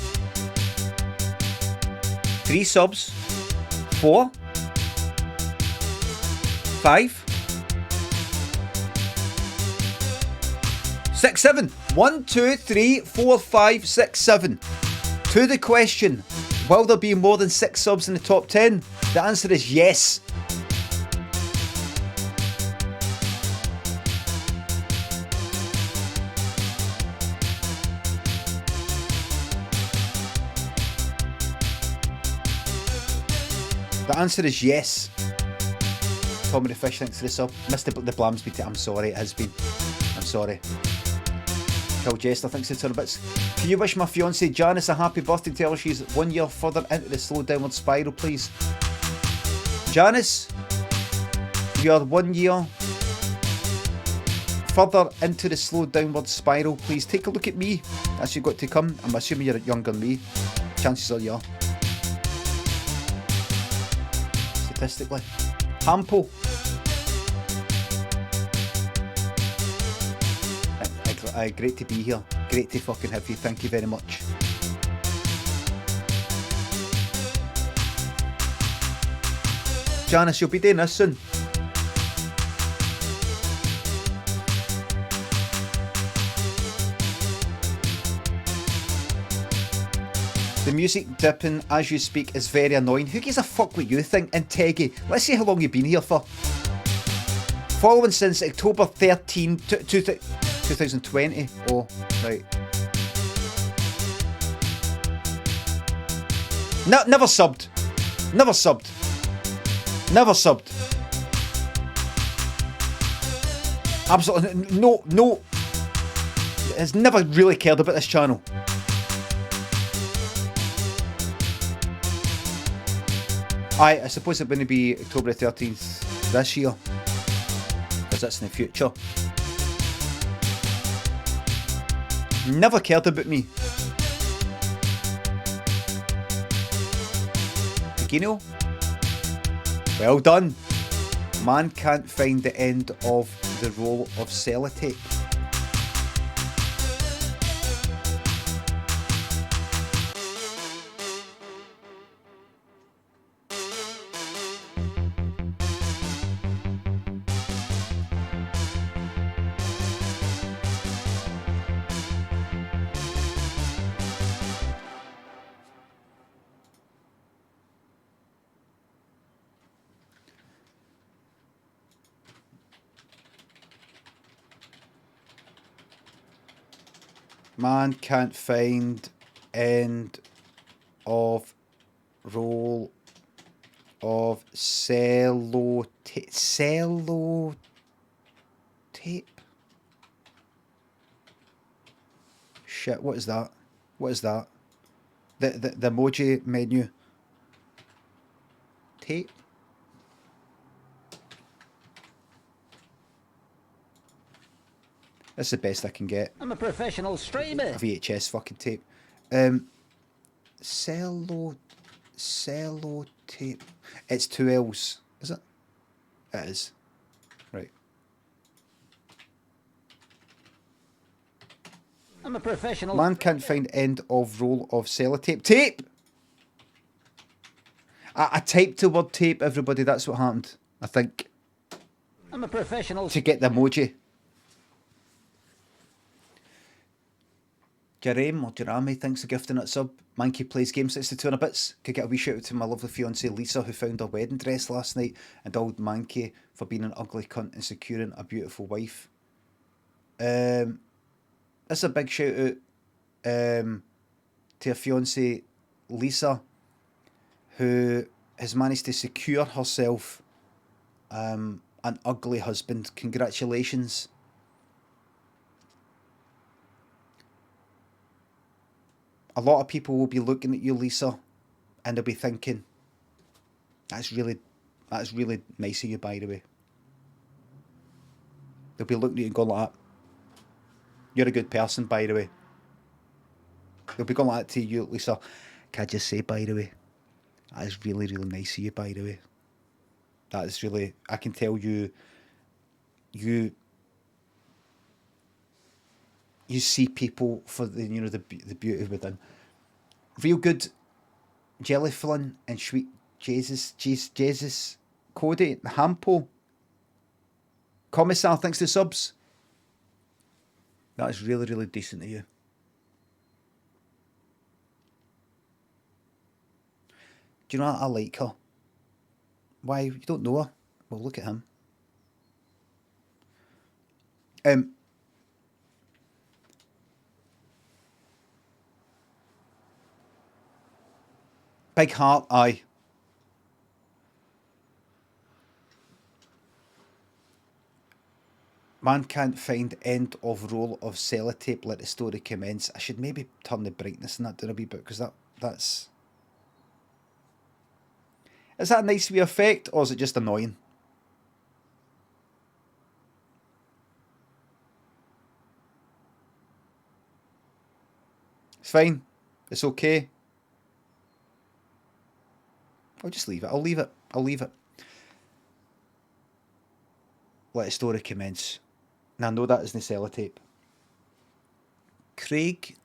3 subs, 4, 5, 6, 7. 1, 2, 3, 4, 5, 6, 7. To the question, will there be more than 6 subs in the top 10? The answer is yes. The answer is yes. Tommy the Fish, thanks for the sub. Missed the Blamsby tip. I'm sorry, it has been. I'm sorry. Phil Jester, thanks for the bits. Can you wish my fiancée Janice a happy birthday? Tell her she's 1 year further into the slow downward spiral, please. Janice, you are 1 year further into the slow downward spiral, please. Take a look at me. As you've got to come. I'm assuming you're younger than me. Chances are you are. Statistically. Hampo. Great to be here. Great to fucking have you. Thank you very much. Janice, you'll be doing this soon. The music dipping as you speak is very annoying. Who gives a fuck what you think? And Teggy, let's see how long you've been here for. Following since October 13, 2020. Oh, right. No, never subbed. Never subbed. Never subbed. Absolutely no. Has never really cared about this channel. I suppose it wouldn't be October 13th this year, because that's in the future. Never cared about me. Pekino? Well done. Man can't find the end of the roll of sellotape. Man can't find end of roll of sellotape. Sellotape? Shit, what is that? What is that? The emoji menu. Tape? That's the best I can get. I'm a professional streamer. A VHS fucking tape. Sellotape. It's 2 L's, is it? It is. Right. I'm a professional. Man can't find end of roll of sellotape. Tape! I typed the word tape, everybody. That's what happened. I think. I'm a professional. To get the emoji. Jerame or Jerame, thanks for gifting that sub. Mankey plays games 62 and a bits. Could get a wee shout out to my lovely fiancée Lisa, who found her wedding dress last night, and old Mankey for being an ugly cunt and securing a beautiful wife. That's a big shout out to her fiancée Lisa, who has managed to secure herself an ugly husband. Congratulations. a lot of people will be looking at you, Lisa, and they'll be thinking, that's really nice of you, by the way. They'll be looking at you and going like that. You're a good person, by the way. They'll be going like that to you, Lisa. Can I just say, by the way, that is really, really nice of you, by the way. That is really, I can tell you see people for the, you know, the beauty within. Real good jelly filling and sweet Jesus, Cody, Hampo, Commissar, thanks to subs. That is really, really decent of you. Do you know what? I like her. Why? You don't know her? Well, look at him. Big heart, aye. Man can't find end of roll of sellotape, let the story commence. I should maybe turn the brightness in that down a wee bit, because that's... Is that a nice wee effect, or is it just annoying? It's fine. It's okay. I'll just leave it. I'll leave it. Let the story commence. Now, I know that isn't sellotape. Craig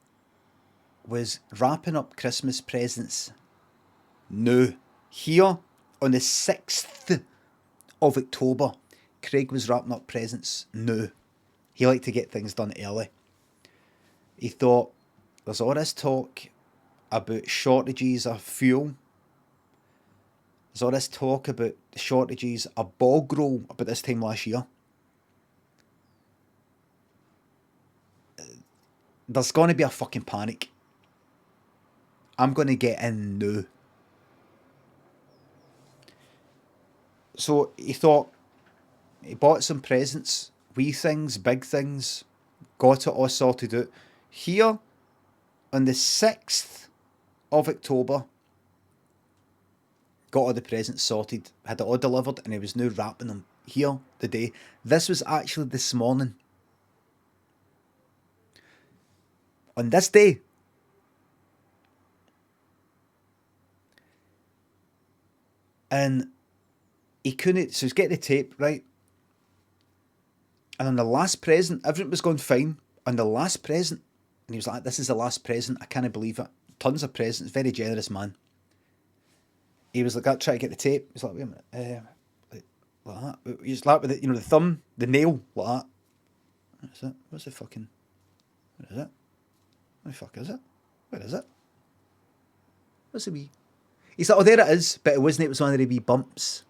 was wrapping up Christmas presents. No. Here, on the 6th of October, Craig was wrapping up presents. No. He liked to get things done early. He thought, there's all this talk about shortages of fuel. There's all this talk about shortages of bog roll about this time last year. There's going to be a fucking panic. I'm going to get in now. So he thought, he bought some presents, wee things, big things, got it all sorted out. Here, on the 6th of October, got all the presents sorted, had it all delivered, and he was now wrapping them here today. This was actually this morning. On this day. And he couldn't, so he's getting the tape, right? And on the last present, everything was going fine. On the last present, and he was like, this is the last present, I can't believe it. Tons of presents, very generous man. He was like that, trying to get the tape. He's like, wait a minute, like that. He's like with the, you know, the thumb, the nail, like that. What is it? What's the fucking, what is it? What the fuck is it? Where is it? What's the wee? He's like, oh, there it is, but it wasn't, it was one of the wee bumps.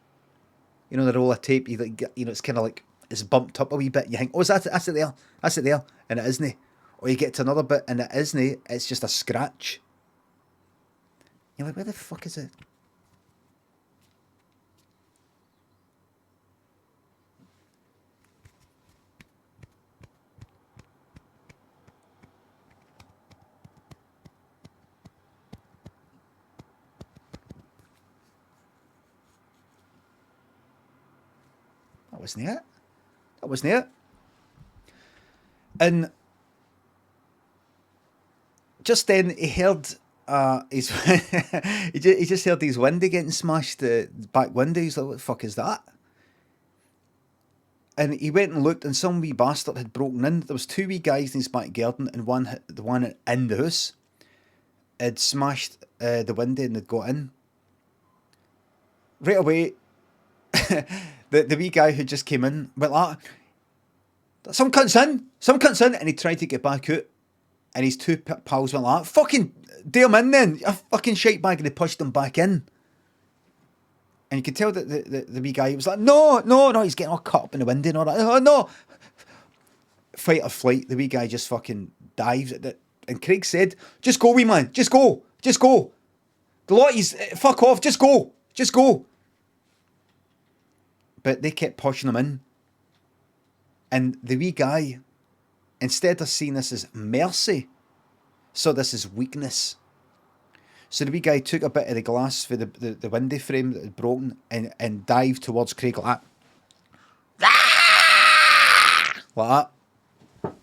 You know, the roll of tape, you like, you know, it's kind of like, it's bumped up a wee bit. You think, oh, that's it there, and it isn't. Or you get to another bit, and it isn't, it's just a scratch. You're like, where the fuck is it? That wasn't it. And just then he heard he just heard his window getting smashed, the back window. He's like, what the fuck is that? And he went and looked, and some wee bastard had broken in. There was two wee guys in his back garden, and the one in the house had smashed the window and had got in. Right away, the wee guy who just came in went like, some cunt's in, and he tried to get back out, and his two pals went like, fucking do him in then, a fucking shite bag, and they pushed him back in. And you could tell that the wee guy was like, no, he's getting all cut up in the window and all that. Oh, no. Fight or flight, the wee guy just fucking dives at it. And Craig said, just go, wee man, just go. The lot is, fuck off, just go. But they kept pushing him in. And the wee guy, instead of seeing this as mercy, saw this as weakness. So the wee guy took a bit of the glass for the window frame that had broken and dived towards Craig like that. Like that.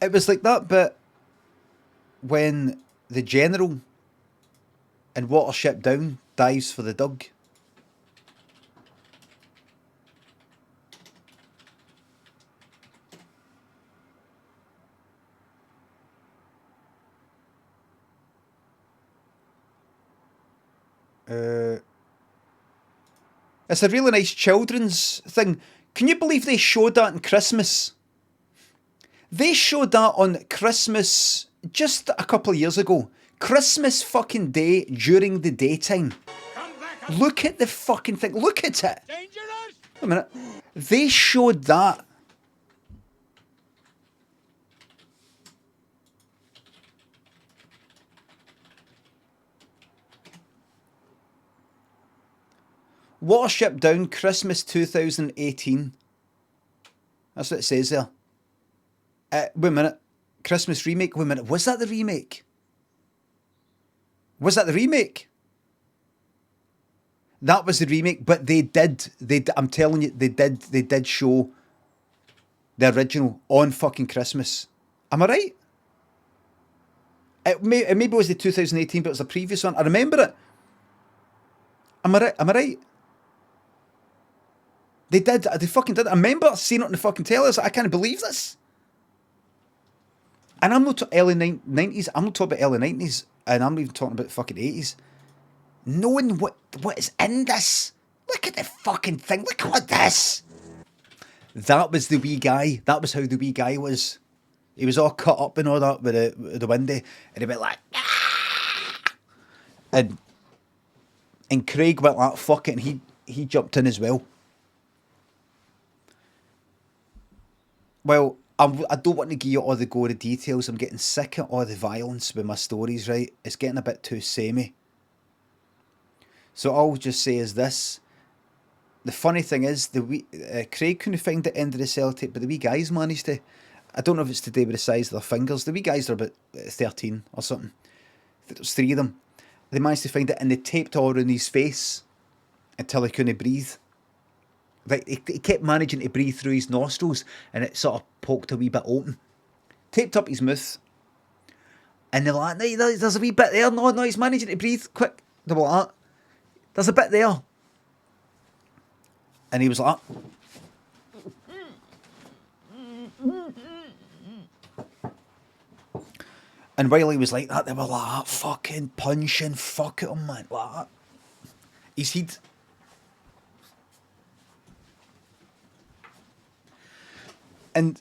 It was like that bit when the general in Watership Down dives for the Doug. It's a really nice children's thing. Can you believe they showed that in Christmas? They showed that on Christmas just a couple of years ago. Christmas fucking Day during the daytime. Look at the fucking thing. Look at it. Dangerous. Wait a minute. They showed that. Watership Down, Christmas 2018. That's what it says there. Wait a minute. Christmas remake. Wait a minute. Was that the remake? Was that the remake? That was the remake, but they did. I'm telling you, they did show the original on fucking Christmas. Am I right? It maybe was the 2018, but it was the previous one. I remember it. Am I right? Am I right? They did. They fucking did. I remember seeing it on the fucking telly. I was like, I can't believe this. And I'm not early 90s. I'm not talking about early 90s. And I'm not even talking about fucking 80s. Knowing what is in this. Look at the fucking thing. Look at this. That was the wee guy. That was how the wee guy was. He was all cut up and all that with the window. And he went like, ah! And Craig went like, fuck it. And he jumped in as well. Well, I don't want to give you all the gory details. I'm getting sick of all the violence with my stories, right? It's getting a bit too samey. So all I'll just say is this. The funny thing is, Craig couldn't find the end of the sellotape, but the wee guys managed to. I don't know if it's to do with the size of their fingers. The wee guys are about 13 or something. There's 3 of them. They managed to find it, and they taped all around his face until he couldn't breathe. Like, he kept managing to breathe through his nostrils, and it sort of poked a wee bit open. Taped up his mouth. And they're like, no, there's a wee bit there. No, he's managing to breathe. Quick. They were like, there's a bit there. And he was like, and while he was like that, they were like, fucking punching, fuck it, man, like that. His head. And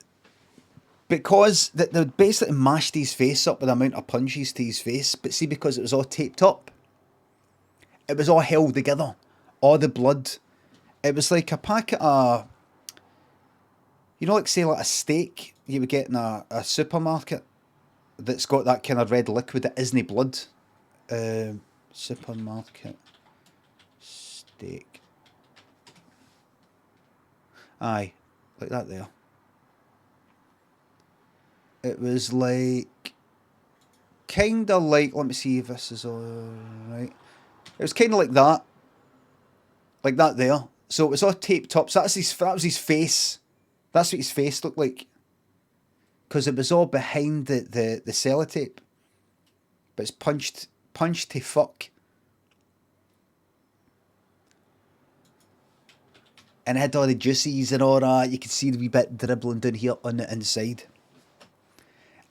because they basically mashed his face up with the amount of punches to his face, but see, because it was all taped up, it was all held together. All the blood. It was like a packet of, you know, like say like a steak you would get in a supermarket that's got that kind of red liquid that isn't blood. Supermarket steak. Aye, like that there. It was like, kind of like, let me see if this is alright. It was kind of like that. Like that there. So it was all taped up. So that was his face. That's what his face looked like. Because it was all behind the sellotape. But it's punched to fuck. And it had all the juices and all that. You could see the wee bit dribbling down here on the inside.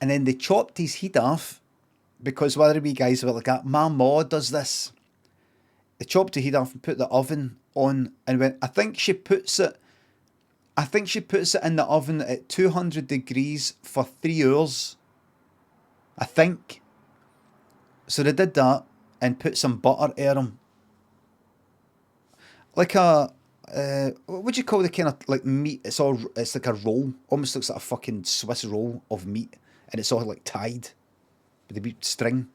And then they chopped his head off. Because one of the wee guys were like, my ma does this. They chopped the head off and put the oven on and went, I think she puts it in the oven at 200 degrees for 3 hours. I think. So they did that and put some butter on him. Like a, what would you call the kind of like meat? It's like a roll. Almost looks like a fucking Swiss roll of meat. And it's all like tied with a wee string.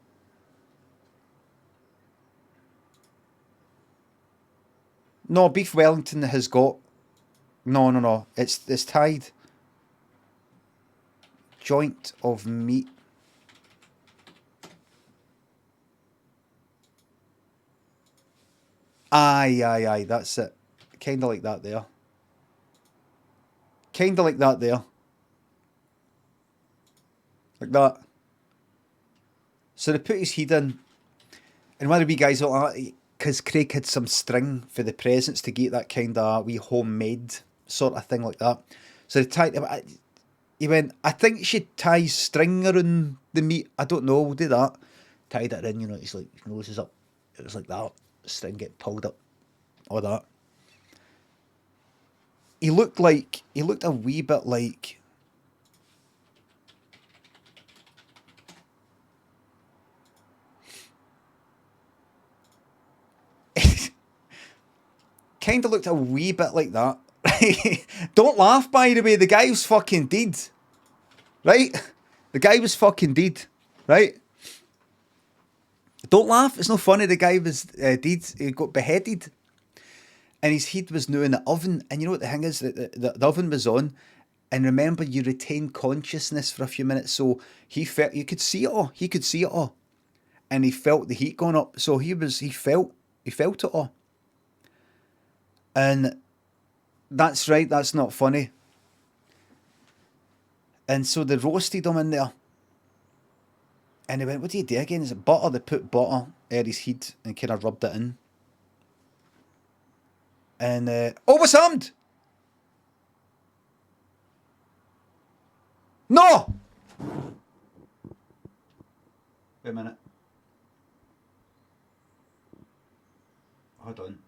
No, beef Wellington has got. No. It's tied. joint of meat. Aye, that's it. Kinda like that there. Kinda like that there. Like that. So they put his head in, and one of the wee guys were like, because Craig had some string for the presents to get that kind of wee homemade sort of thing like that. So they tied him. He went, I think you should tie string around the meat. I don't know, we'll do that. Tied it in, you know, he's like, his nose is up. It was like that. String get pulled up. All that. He looked a wee bit like, kind of looked a wee bit like that. Don't laugh, by the way, the guy was fucking dead. Right? The guy was fucking dead. Right? Don't laugh, it's not funny, the guy was dead. He got beheaded. And his head was now in the oven. And you know what the thing is? The oven was on. And remember, you retain consciousness for a few minutes. So he felt, you could see it all. He could see it all. And he felt the heat going up. So he felt it all. And that's right, that's not funny. And so they roasted him in there. And they went, what do you do again? Is it butter? They put butter at his head and kind of rubbed it in. And, oh, what's happened? No! Wait a minute. Hold on.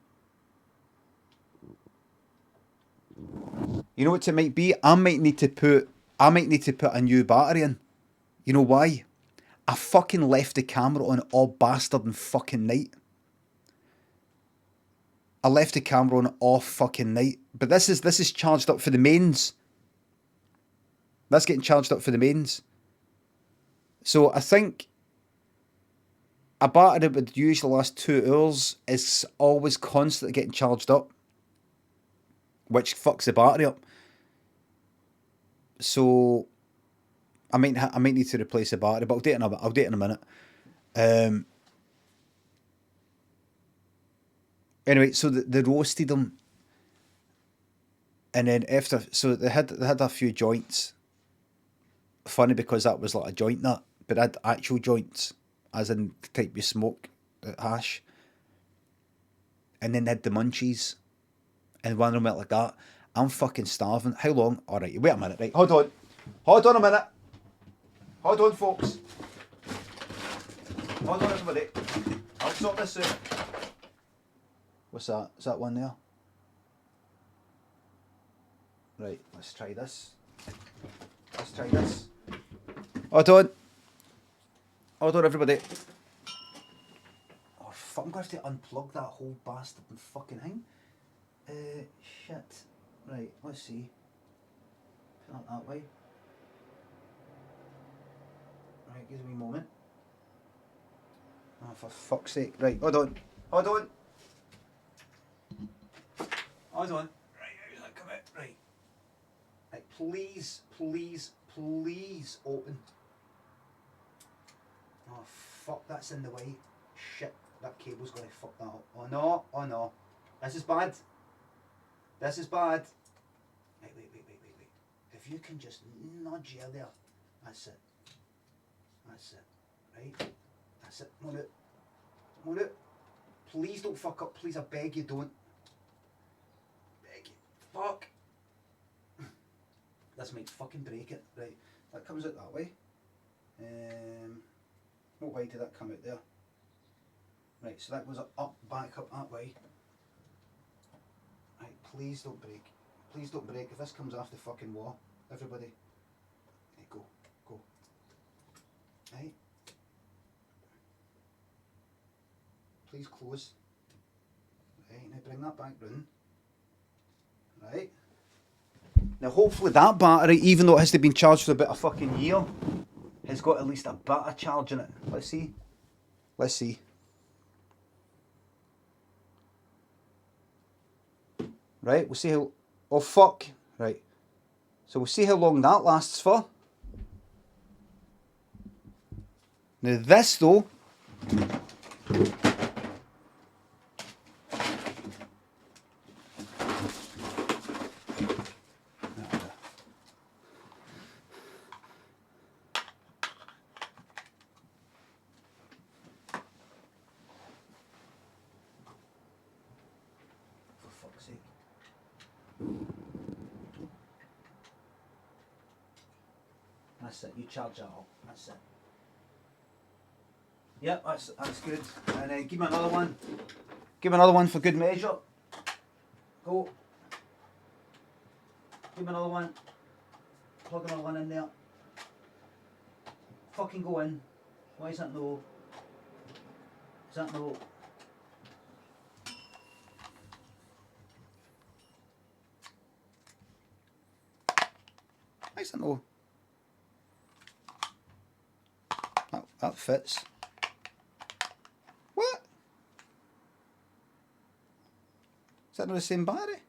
You know what it might be? I might need to put a new battery in. You know why? I fucking left the camera on all bastard and fucking night. I left the camera on all fucking night. But this is charged up for the mains. That's getting charged up for the mains. So I think a battery that would usually last 2 hours is always constantly getting charged up, which fucks the battery up. So I might need to replace the battery, but I'll do it in a minute. Anyway, so they roasted them, and then after, so they had a few joints. Funny because that was like a joint nut, but they had actual joints, as in the type you smoke, hash. And then they had the munchies, and one of them went like that. I'm fucking starving. How long? All right, wait a minute. Right, hold on a minute. Hold on, folks. Hold on, everybody. I'll sort this out. What's that? Is that one there? Right, let's try this. Hold on, everybody. Oh, fuck, I'm going to have to unplug that whole bastard and fucking thing. Shit. Right, let's see. Put it that way. Right, give me a moment. Oh, for fuck's sake. Right, hold on. Right, how's that come out? Right. Right, please open. Oh, fuck, that's in the way. Shit, that cable's gonna fuck that up. Oh no. This is bad. Wait. If you can just nudge you there. That's it. Right? That's it. Come on out. Please don't fuck up. Please, I beg you, don't. Fuck. This might fucking break it. Right. That comes out that way. What way did that come out there? Right, so that goes back up that way. Right, please don't break. If this comes off the fucking wall, everybody. Right, go. Right. Please close. Right, now bring that back round. Right. Now hopefully that battery, even though it has to be charged for about a fucking year, has got at least a bit of charge in it. Let's see. Right, we'll see how... Oh fuck. Right. So we'll see how long that lasts for. Now this though, for fuck's sake. That's it, you charge that up, that's it. Yep, that's good. And then give me another one. Give me another one for good measure. Go. Give me another one. Plug another one in there. Fucking go in. Why is that no? Is that no? Why is that no? That fits. What? Is that not the same battery?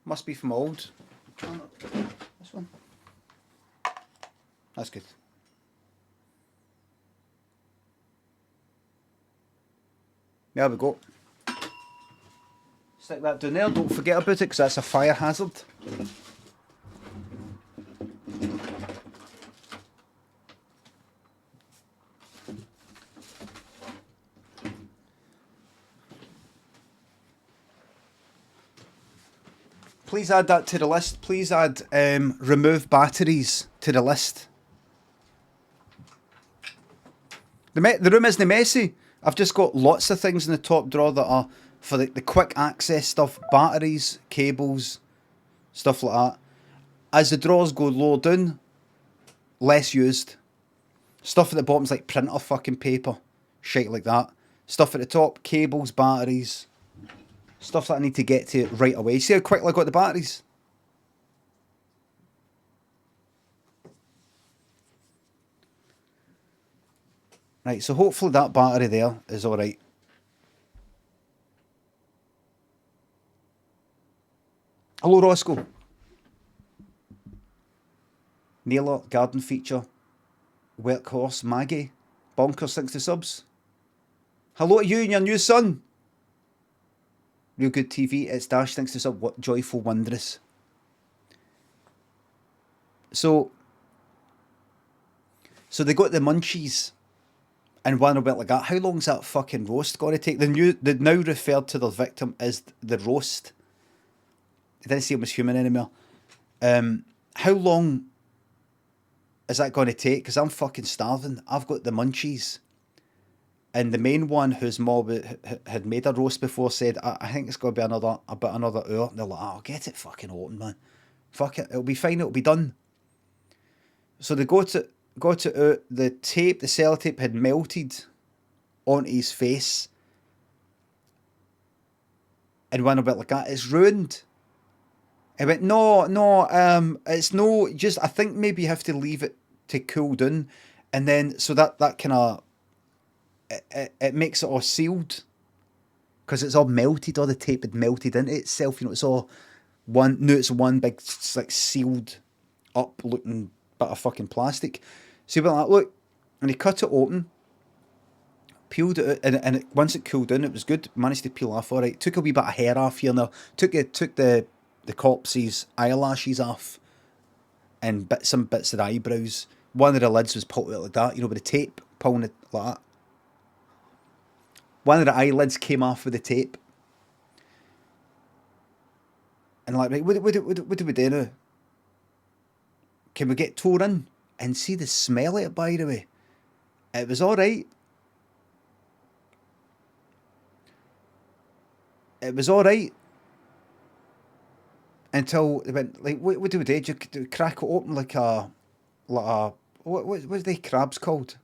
Must be from old. This one. That's good. There we go. Stick that down there. Don't forget about it because that's a fire hazard. Please add that to the list. Please add remove batteries to the list. The room isn't messy. I've just got lots of things in the top drawer that are for the quick access stuff. Batteries, cables, stuff like that. As the drawers go lower down, less used. Stuff at the bottom's like printer fucking paper. Shit like that. Stuff at the top, cables, batteries. Stuff that I need to get to right away. See how quickly I got the batteries? Right, so hopefully that battery there is alright. Hello Roscoe. Naylor, Garden Feature, Workhorse, Maggie, Bonkers, thanks to subs. Hello to you and your new son. Real Good TV, it's Dash, thanks to sub, what Joyful Wondrous. So they got the munchies and one about like that. How long's that fucking roast got to take? They now referred to their victim as the roast. They didn't say it was human anymore. How long is that going to take? Because I'm fucking starving. I've got the munchies. And the main one, whose mom had made a roast before, said, I think it's going to be about another hour. And they're like, oh, get it fucking open, man. Fuck it, it'll be fine, it'll be done. So they got it out. The tape, the sellotape had melted onto his face. And went a bit like that, it's ruined. I went, no, it's no, just, I think maybe you have to leave it to cool down. And then, so that kind of, it makes it all sealed. Because it's all melted, all the tape had melted into itself, you know, it's all one, now it's one big, like, sealed up looking bit of fucking plastic. So he went like, look, and he cut it open, peeled it out, and once it cooled down, it was good, managed to peel off alright, took a wee bit of hair off here and there, took the corpse's eyelashes off, and some bits of the eyebrows. One of the lids was pulled out like that, you know, with the tape, pulling it like that. One of the eyelids came off with the tape. And like, right, what do we do now? Can we get tore in? And see the smell of it, by the way. It was alright. It was alright. Until they went, like, what do we do? Do you crack it open like a what's the crabs called?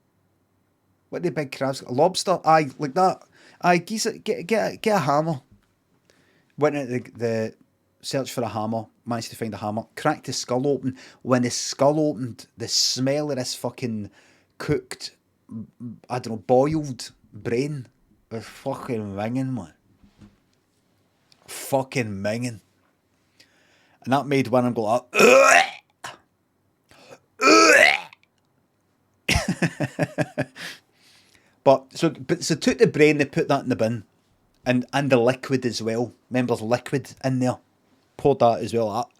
What are the big crabs? A lobster? Aye, like that. Aye, get a hammer. Went into the search for a hammer, managed to find a hammer, cracked the skull open. When the skull opened, the smell of this fucking cooked, I don't know, boiled brain was fucking minging, man. Fucking minging. And that made one of them go like, But took the brain, they put that in the bin, and the liquid as well. Remember, there's liquid in there. Poured that as well.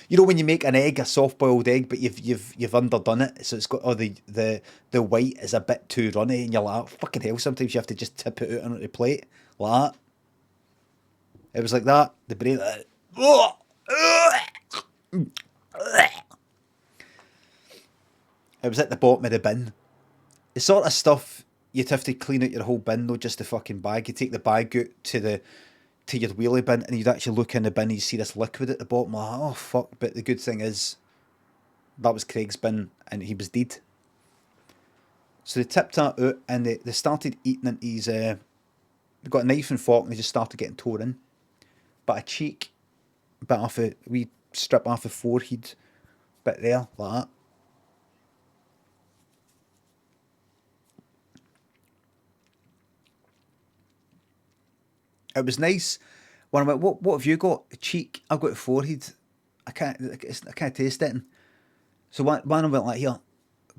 You know when you make an egg, a soft boiled egg, but you've underdone it, so it's got the white is a bit too runny, and you're like, oh, fucking hell. Sometimes you have to just tip it out onto the plate like that. It was like that. The brain. It was at the bottom of the bin. The sort of stuff you'd have to clean out your whole bin, not just the fucking bag. You take the bag out to your wheelie bin, and you'd actually look in the bin and you see this liquid at the bottom. Like, oh fuck! But the good thing is, that was Craig's bin, and he was dead. So they tipped that out, and they started eating into his. They got a knife and fork, and they just started getting tore in. But a cheek, bit off a wee strip off the forehead, bit there like that. It was nice when I went, what have you got? A cheek? I've got a forehead. I can't taste it. So when I went like, here,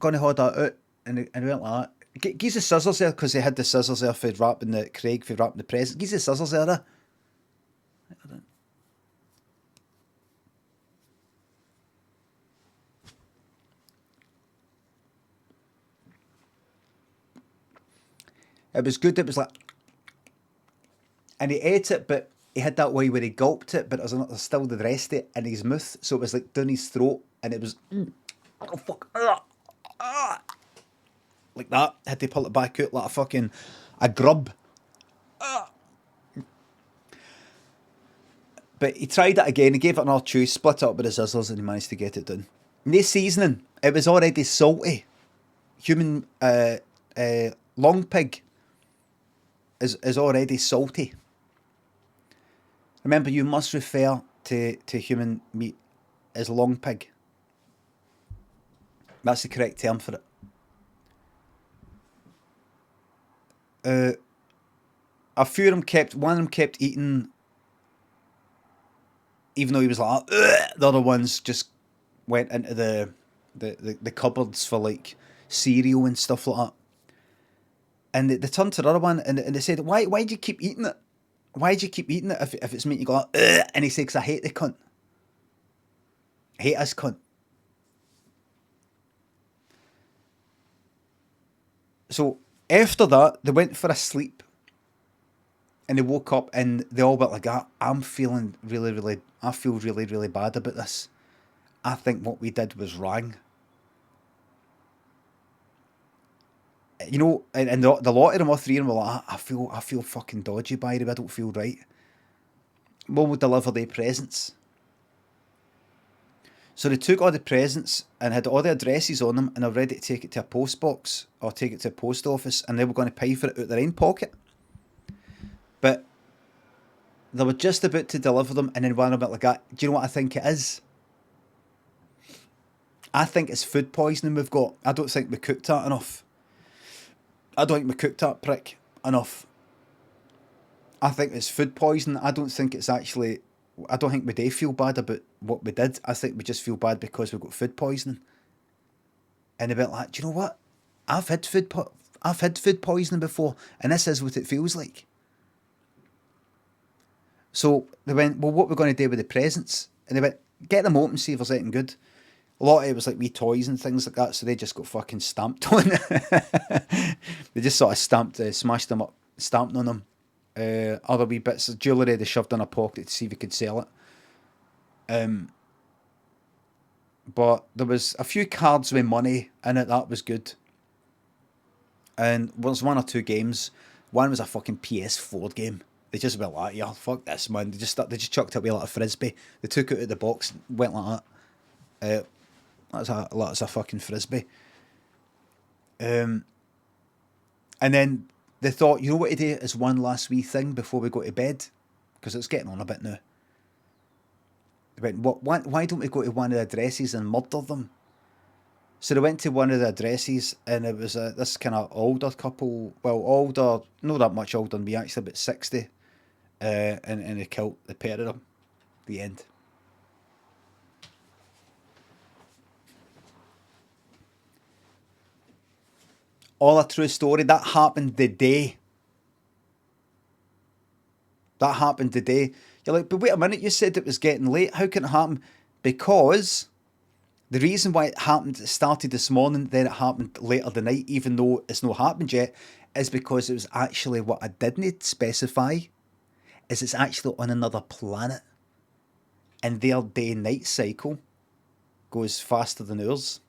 gonna hold that out, and he went like that. Give the scissors there, because they had the scissors there for wrapping the Craig, for wrapping the present. Give the scissors there. It was good. It was like, and he ate it, but he had that way where he gulped it, but it was still the rest of it in his mouth, so it was like down his throat, and it was, oh fuck, like that. Had to pull it back out like a grub. But he tried it again. He gave it another chew, split it up with his scissors, and he managed to get it done. No seasoning. It was already salty. Human long pig is already salty. Remember, you must refer to human meat as long pig. That's the correct term for it. A few of them one of them kept eating, even though he was like, ugh. The other ones just went into the cupboards for like cereal and stuff like that. And they turned to the other one, and they said, why do you keep eating it? Why do you keep eating it if it's meat? You go, ugh. And he said, 'cause I hate the cunt. I hate this cunt. So after that, they went for a sleep, and they woke up, and they all went like, I'm feeling I feel really, really bad about this. I think what we did was wrong. You know, and the lot of them, all three of them were like, I feel fucking dodgy by the way, I don't feel right. We'll deliver their presents. So they took all the presents and had all the addresses on them, and they were ready to take it to a post box or take it to a post office, and they were going to pay for it out their own pocket. But they were just about to deliver them, and then one of them went like that. Do you know what I think it is? I think it's food poisoning we've got. I don't think we cooked that enough. I don't think we cooked that prick enough. I think it's food poisoning. I don't think it's actually... I don't think we do feel bad about what we did. I think we just feel bad because we got food poisoning. And they went like, do you know what? I've had food poisoning before, and this is what it feels like. So they went, well, what are we going to do with the presents? And they went, get them open, see if there's anything good. A lot of it was like wee toys and things like that, so they just got fucking stamped on. They just sort of smashed them up, stamped on them. Other wee bits of jewellery they shoved in a pocket to see if we could sell it. But there was a few cards with money in it, that was good. And there was one or two games. One was a fucking PS4 game. They just went like, yeah, fuck this, man. They just chucked it away like a frisbee. They took it out of the box, went like that. That's a fucking frisbee. And then they thought, you know what to do is one last wee thing before we go to bed, because it's getting on a bit now. They went, why don't we go to one of the addresses and murder them? So they went to one of the addresses, and it was this kind of older couple, well, older, not that much older than me actually, about 60, and they killed the pair of them. The end. All a true story. That happened the day. That happened today. You're like, but wait a minute, you said it was getting late. How can it happen? Because the reason why it happened, it started this morning, then it happened later the night, even though it's not happened yet, is because it was actually what I didn't specify, is it's actually on another planet. And their day-night cycle goes faster than ours.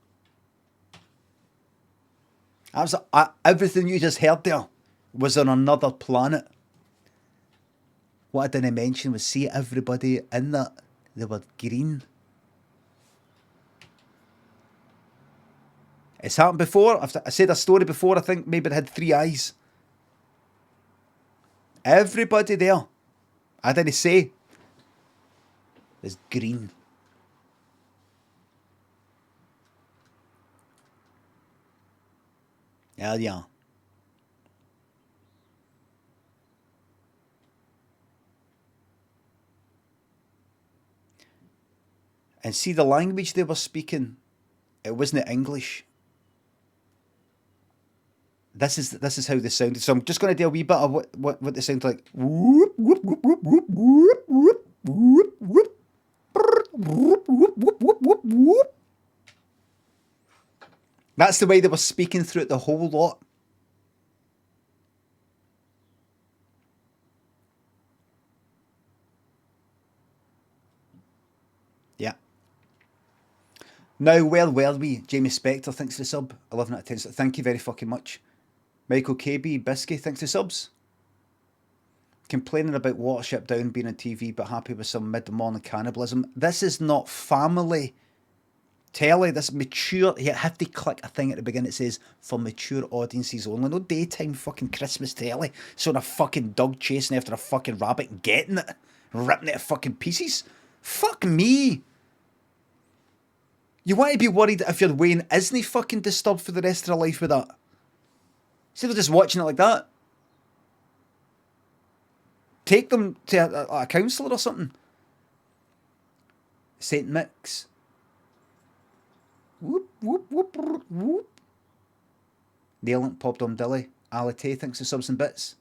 Everything you just heard there was on another planet. What I didn't mention was, see everybody in that, they were green. It's happened before. I said a story before, I think maybe it had 3 eyes. Everybody there, I didn't say, is green. There you are. And see the language they were speaking, it wasn't English. This is how they sounded. So I'm just going to do a wee bit of what they sound like. Whoop, whoop, whoop, whoop, whoop, whoop, whoop, whoop, whoop, whoop, whoop, whoop, whoop, whoop. That's the way they were speaking through it the whole lot. Yeah. Now, where were we? Jamie Spector, thanks for the sub. 11 out of 10. Thank you very fucking much. Michael KB, Bisky, thanks for the subs. Complaining about Watership Down being on TV, but happy with some mid-morning cannibalism. This is not family telly. This mature. You have to click a thing at the beginning that says for mature audiences only. No daytime fucking Christmas telly. So a fucking dog chasing after a fucking rabbit, getting it, ripping it to fucking pieces. Fuck me. You want to be worried if your Wayne isn't fucking disturbed for the rest of their life with that. See, they're just watching it like that. Take them to a counsellor or something. St. Mix. Whoop, whoop, whoop, whoop, whoop. Nailant, Pop Dom Dilly. Alite, thanks for subs and bits.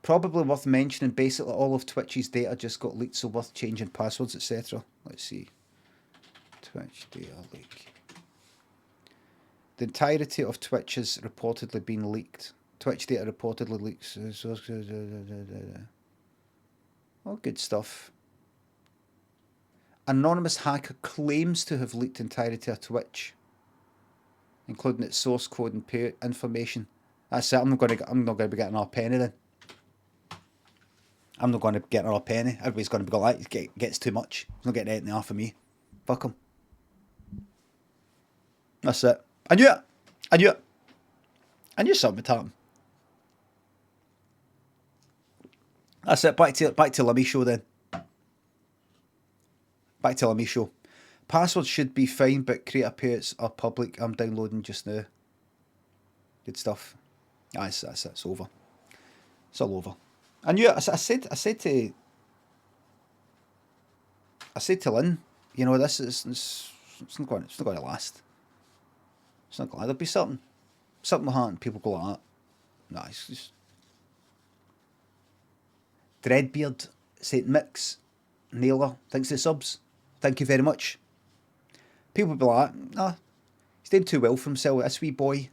Probably worth mentioning, basically all of Twitch's data just got leaked, so worth changing passwords, etc. Let's see. Twitch data leak. The entirety of Twitch has reportedly been leaked. Twitch data reportedly leaks. Oh, good stuff. Anonymous hacker claims to have leaked entirety of Twitch, including its source code and pay information. That's it. I'm not going to be getting our penny then. I'm not going to get our penny. Everybody's going to be like, it gets too much. He's not getting anything off of me. Fuck him. That's it. I knew it. I knew it. I knew something would happen. That's it. Back to Limmy show then. Back to Limmy show. Passwords should be fine, but create a pages are public. I'm downloading just now. Good stuff. That's it. It's over. It's all over. I knew it. I said to Lynn, you know, this is it's not going to last. It's not going to. There'll be something will happen. People go like that. No, it's just Dreadbeard, St. Mix, Nailer, thanks for the subs. Thank you very much. People will be like, nah, he's doing too well for himself. This wee boy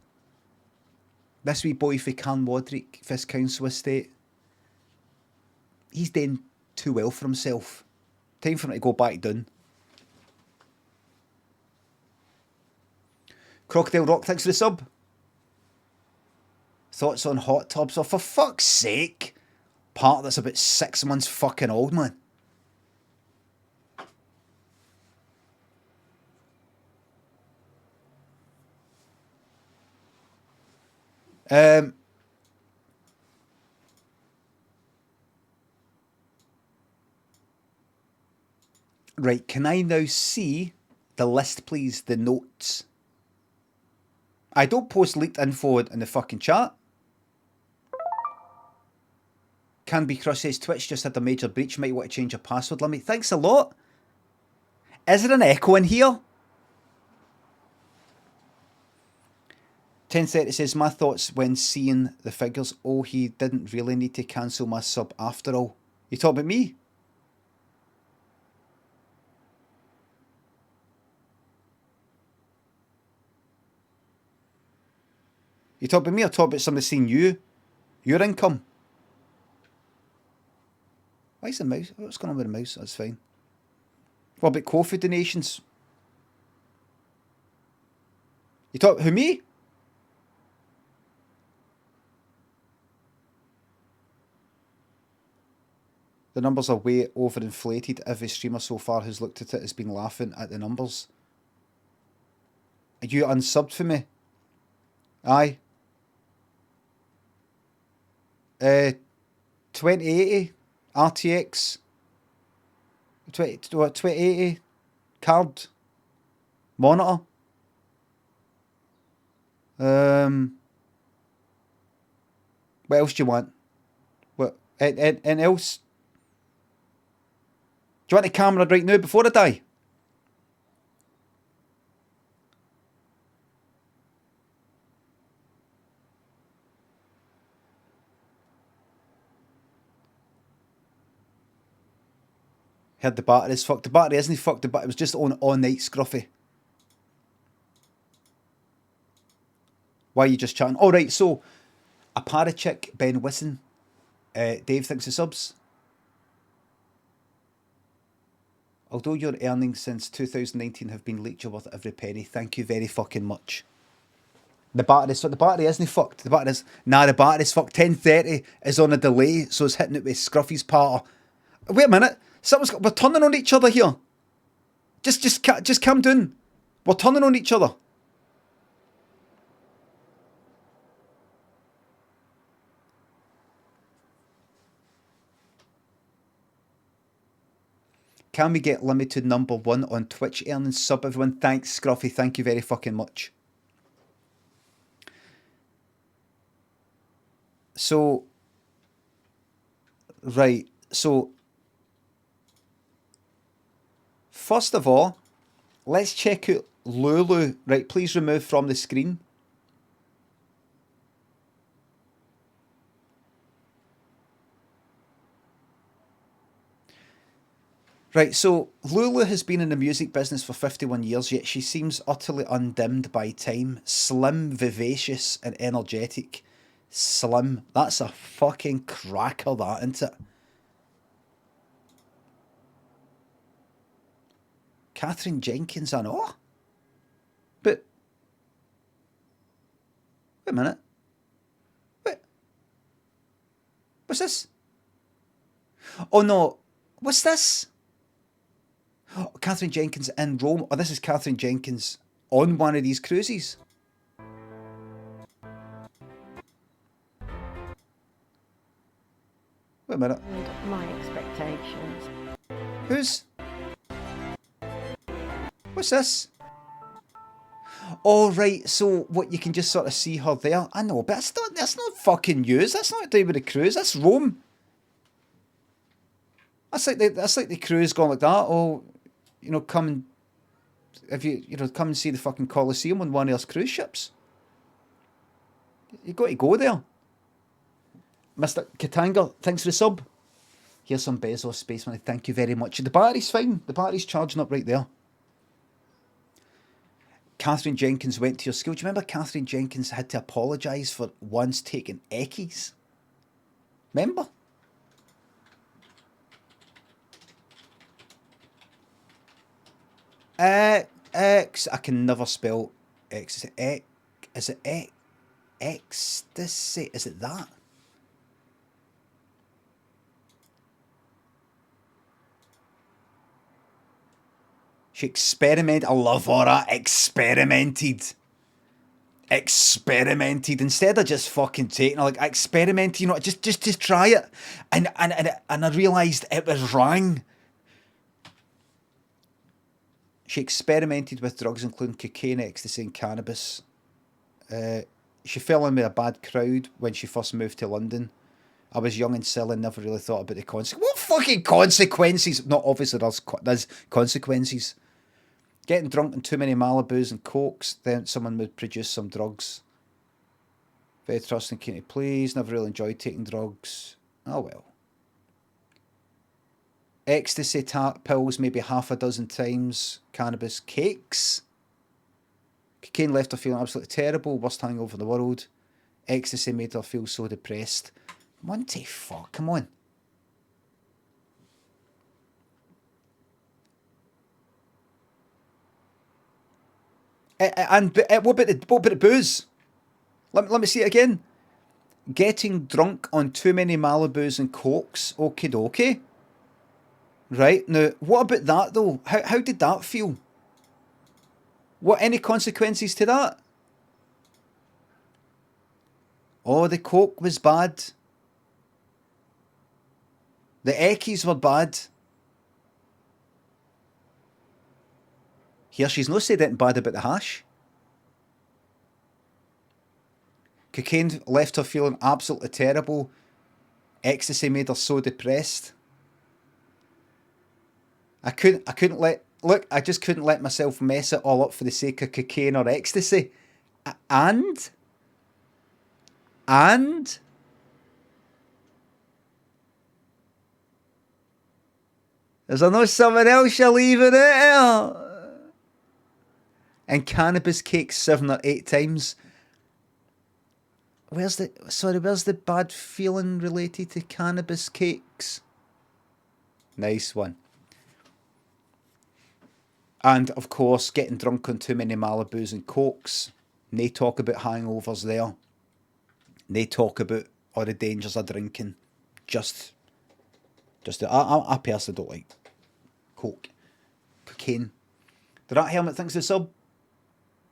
for Carnwadrick, for his council estate. He's doing too well for himself. Time for him to go back down. Crocodile Rock, thanks for the sub. Thoughts on hot tubs? Oh, for fuck's sake. Part that's about 6 months fucking old, man. Right, can I now see the list, please? The notes. I don't post leaked info in the fucking chat. Canby Crush says Twitch just had a major breach. Might want to change your password, Limmy. Thanks a lot. Is there an echo in here? 10:30 says, my thoughts when seeing the figures. Oh, he didn't really need to cancel my sub after all. You talking about me? You talking about me or talking about somebody seeing you? Your income? Why is the mouse? What's going on with the mouse? That's fine. What about Ko-fi donations? You talk who, me? The numbers are way overinflated. Every streamer so far who's looked at it has been laughing at the numbers. Are you unsubbed for me? Aye. 2080 RTX 2080 card monitor. What else do you want? What and else? Do you want the camera right now before I die? Heard the battery's fucked. The battery isn't fucked. The battery was just on all night, Scruffy. Why are you just chatting? All right, so a parachick, Ben Wisson, Dave thinks of subs. Although your earnings since 2019 have been leaked, you're worth every penny. Thank you very fucking much. The battery isn't fucked. The battery's the battery's fucked. 10:30 is on a delay, so it's hitting it with Scruffy's part. Wait a minute. We're turning on each other here. Just calm down. We're turning on each other. Can we get limited number 1 on Twitch earnings sub, everyone? Thanks, Scruffy. Thank you very fucking much. So, right. So, first of all, let's check out Lulu. Right, please remove from the screen. Right, so Lulu has been in the music business for 51 years, yet she seems utterly undimmed by time. Slim, vivacious and energetic. Slim. That's a fucking cracker, that, isn't it? Catherine Jenkins, I know. But wait a minute. Wait. What's this? Oh no. What's this? Oh, Catherine Jenkins in Rome. Oh, this is Catherine Jenkins on one of these cruises. Wait a minute. And my expectations. Who's? What's this? Oh, right, so what, you can just sort of see her there? I know, but that's not fucking news. That's not to do with the cruise. That's Rome. That's like the cruise going like that. Oh, you know, come and come and see the fucking Colosseum on one of those cruise ships. You got to go there. Mr. Katanga, thanks for the sub. Here's some Bezos space money. Thank you very much. The battery's fine. The battery's charging up right there. Catherine Jenkins went to your school. Do you remember Catherine Jenkins had to apologise for once taking eckies? Remember? X. I can never spell X. Is it ecstasy? Is it that? She experimented. I love all that. Experimented. Instead of just fucking taking her, like, I experimented, you know, just try it. And I realised it was wrong. She experimented with drugs including cocaine, ecstasy and cannabis. She fell in with a bad crowd when she first moved to London. I was young and silly and never really thought about the consequences. What fucking consequences? Not obviously there's consequences. Getting drunk on too many Malibus and Cokes, then someone would produce some drugs. Very trusting, keen to please. Never really enjoyed taking drugs. Oh well. Ecstasy pills maybe half a dozen times. Cannabis cakes. Cocaine left her feeling absolutely terrible. Worst hangover in the world. Ecstasy made her feel so depressed. What the fuck? Come on. And what about the booze? Let me see it again. Getting drunk on too many Malibus and Cokes. Okie dokie. Right, now, what about that though? How did that feel? What, any consequences to that? Oh, the Coke was bad. The Eckies were bad. Here, she's not said anything bad about the hash. Cocaine left her feeling absolutely terrible. Ecstasy made her so depressed. I just couldn't let myself mess it all up for the sake of cocaine or ecstasy. And is there no someone else you're leaving it? And cannabis cakes 7 or 8 times. Where's the bad feeling related to cannabis cakes? Nice one. And of course, getting drunk on too many Malibus and Cokes. They talk about hangovers there. They talk about all the dangers of drinking. I personally don't like Coke. Cocaine. The Rat Helmet thinks the sub.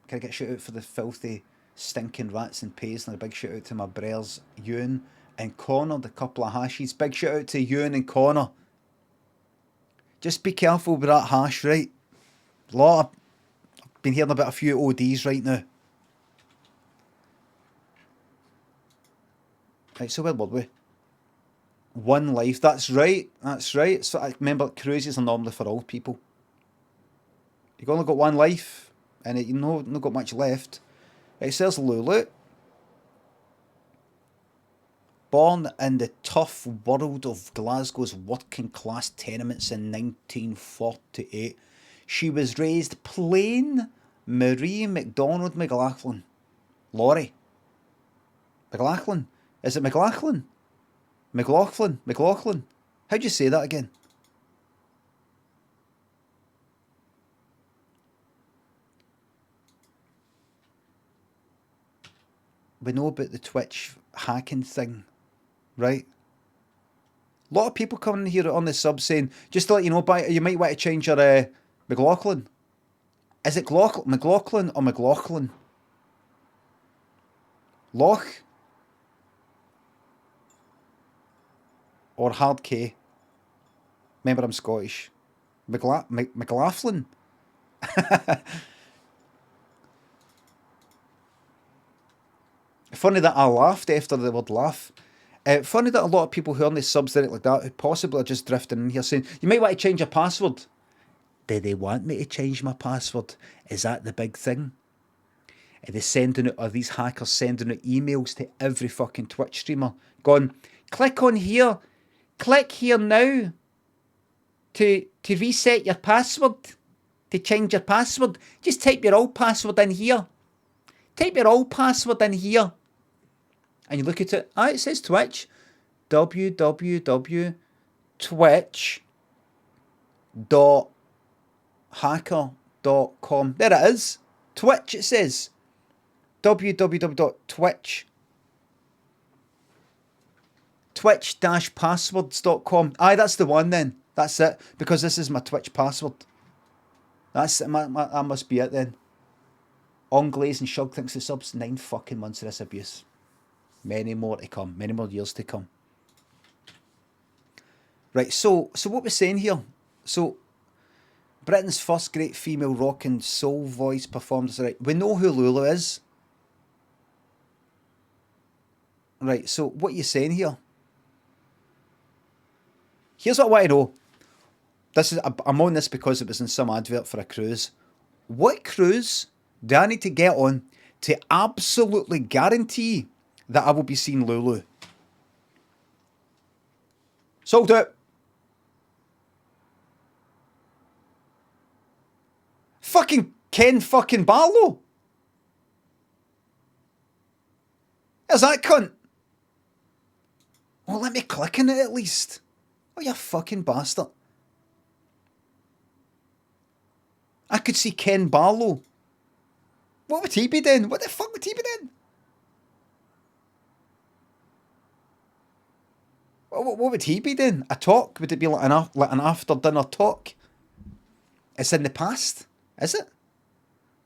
Can I get a shout out for the filthy, stinking rats and Paisley? A big shout out to my bres, Ewan and Connor, the couple of hashies. Big shout out to Ewan and Connor. Just be careful with that hash, right? I've been hearing about a few ODs right now. Right, so where were we? One life. That's right. So I remember cruises are normally for old people. You've only got one life, and you've not got much left. It says Lulu. Born in the tough world of Glasgow's working class tenements in 1948, she was raised plain Marie MacDonald McLaughlin. Laurie. McLaughlin? Is it McLaughlin? McLaughlin. How'd you say that again? We know about the Twitch hacking thing, right? A lot of people coming here on the sub saying, just to let you know, you might want to change your McLaughlin. Is it McLaughlin or McLaughlin? Loch? Or hard K? Remember, I'm Scottish. McLaughlin? Funny that I laughed after the word laugh. Funny that a lot of people who are on the subs direct like that, who possibly are just drifting in here saying, you might want to change your password. Do they want me to change my password? Is that the big thing? Are these hackers sending out emails to every fucking Twitch streamer going, click on here, click here now to reset your password, to change your password. Just type your old password in here. And you look at it. It says Twitch. www.twitch.hacker.com. There it is. Twitch, it says. www.twitch. Twitch-passwords.com. That's the one then. That's it. Because this is my Twitch password. That must be it then. Onglaze and Shug thinks the subs 9 fucking months of this abuse. Many more to come. Many more years to come. Right, so what we're saying here. So, Britain's first great female rock and soul voice performance. Right, we know who Lulu is. Right, so what are you saying here? Here's what I want to know. I'm on this because it was in some advert for a cruise. What cruise do I need to get on to absolutely guarantee that I will be seeing Lulu. Sold out. Fucking Ken fucking Barlow. There's that cunt. Oh, let me click on it at least. Oh, you fucking bastard. I could see Ken Barlow. What would he be doing? What the fuck would he be doing? What would he be doing? A talk? Would it be like an after dinner talk? It's in the past, is it?